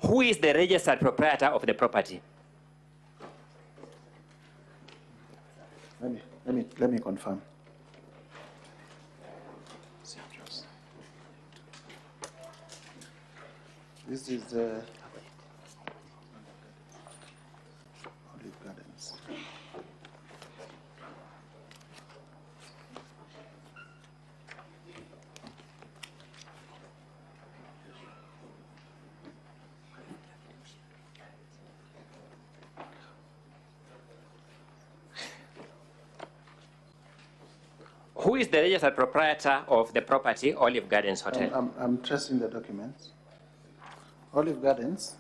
Who is the registered proprietor of the property? Let me confirm. This is the Olive Gardens. Who is the registered proprietor of the property, Olive Gardens Hotel? I'm tracing the documents. Olive Gardens,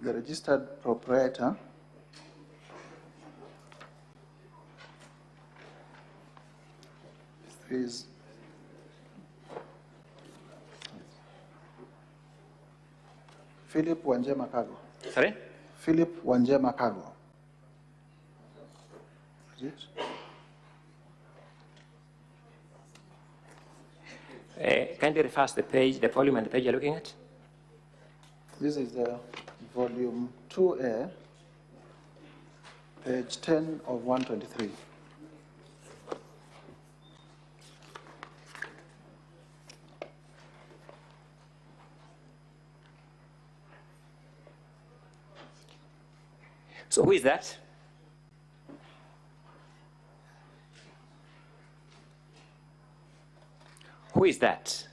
the registered proprietor is Philip Wanjema Kago. Sorry? Philip Wanjema Kago. Is it? Kindly refer to the page, the volume and the page you're looking at? This is the volume 2A, page 10 of 123. So who is that? Who is that?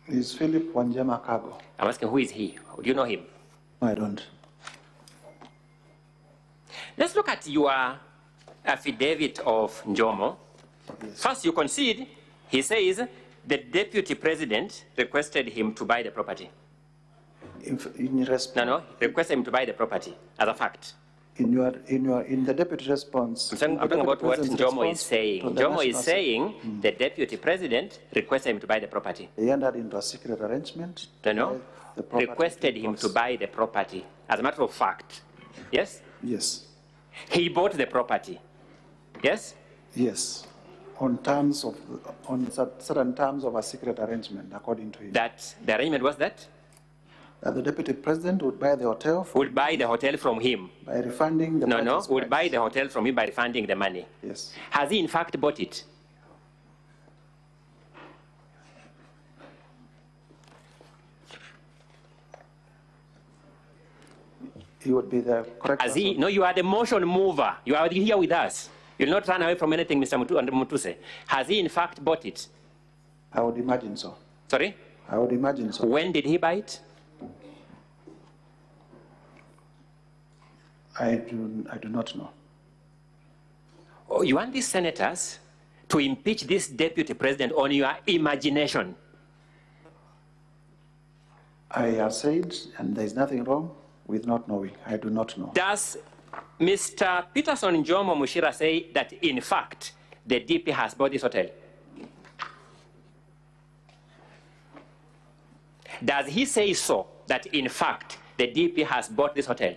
Is Philip Wanjema Kago. I'm asking, who is he? Do you know him? No, I don't. Let's look at your affidavit of Njomo. Yes. First, you concede, he says the deputy president requested him to buy the property. No, requested him to buy the property as a fact. In the deputy response. I'm talking about what Njomo is saying. Njomo is saying the deputy president requested him to buy the property. He entered into a secret arrangement. No, requested him to buy the property. As a matter of fact, yes? Yes. He bought the property, yes? Yes, on certain terms of a secret arrangement, according to him. That the arrangement was that? That the deputy president would buy the hotel. Would buy the hotel from him. By refunding the money. No, would buy the hotel from him by refunding the money. Yes. Has he in fact bought it? He would be the correct Has he? No, you are the motion mover. You are here with us. You'll not run away from anything, Mr. Mutuse. Has he in fact bought it? I would imagine so. Sorry? I would imagine so. When did he buy it? I do not know. Oh, you want these senators to impeach this deputy president on your imagination? I have said, and there is nothing wrong with not knowing. I do not know. Does Mr. Peterson Jomo Mushira say that, in fact, the DP has bought this hotel? Does he say so, that, in fact, the DP has bought this hotel?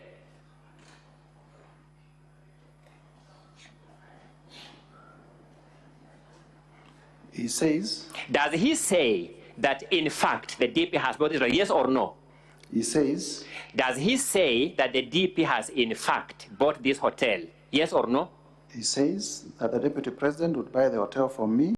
He says. Does he say that, in fact, the DP has bought this hotel? Yes or no? He says. Does he say that the DP has, in fact, bought this hotel? Yes or no? He says that the deputy president would buy the hotel from me.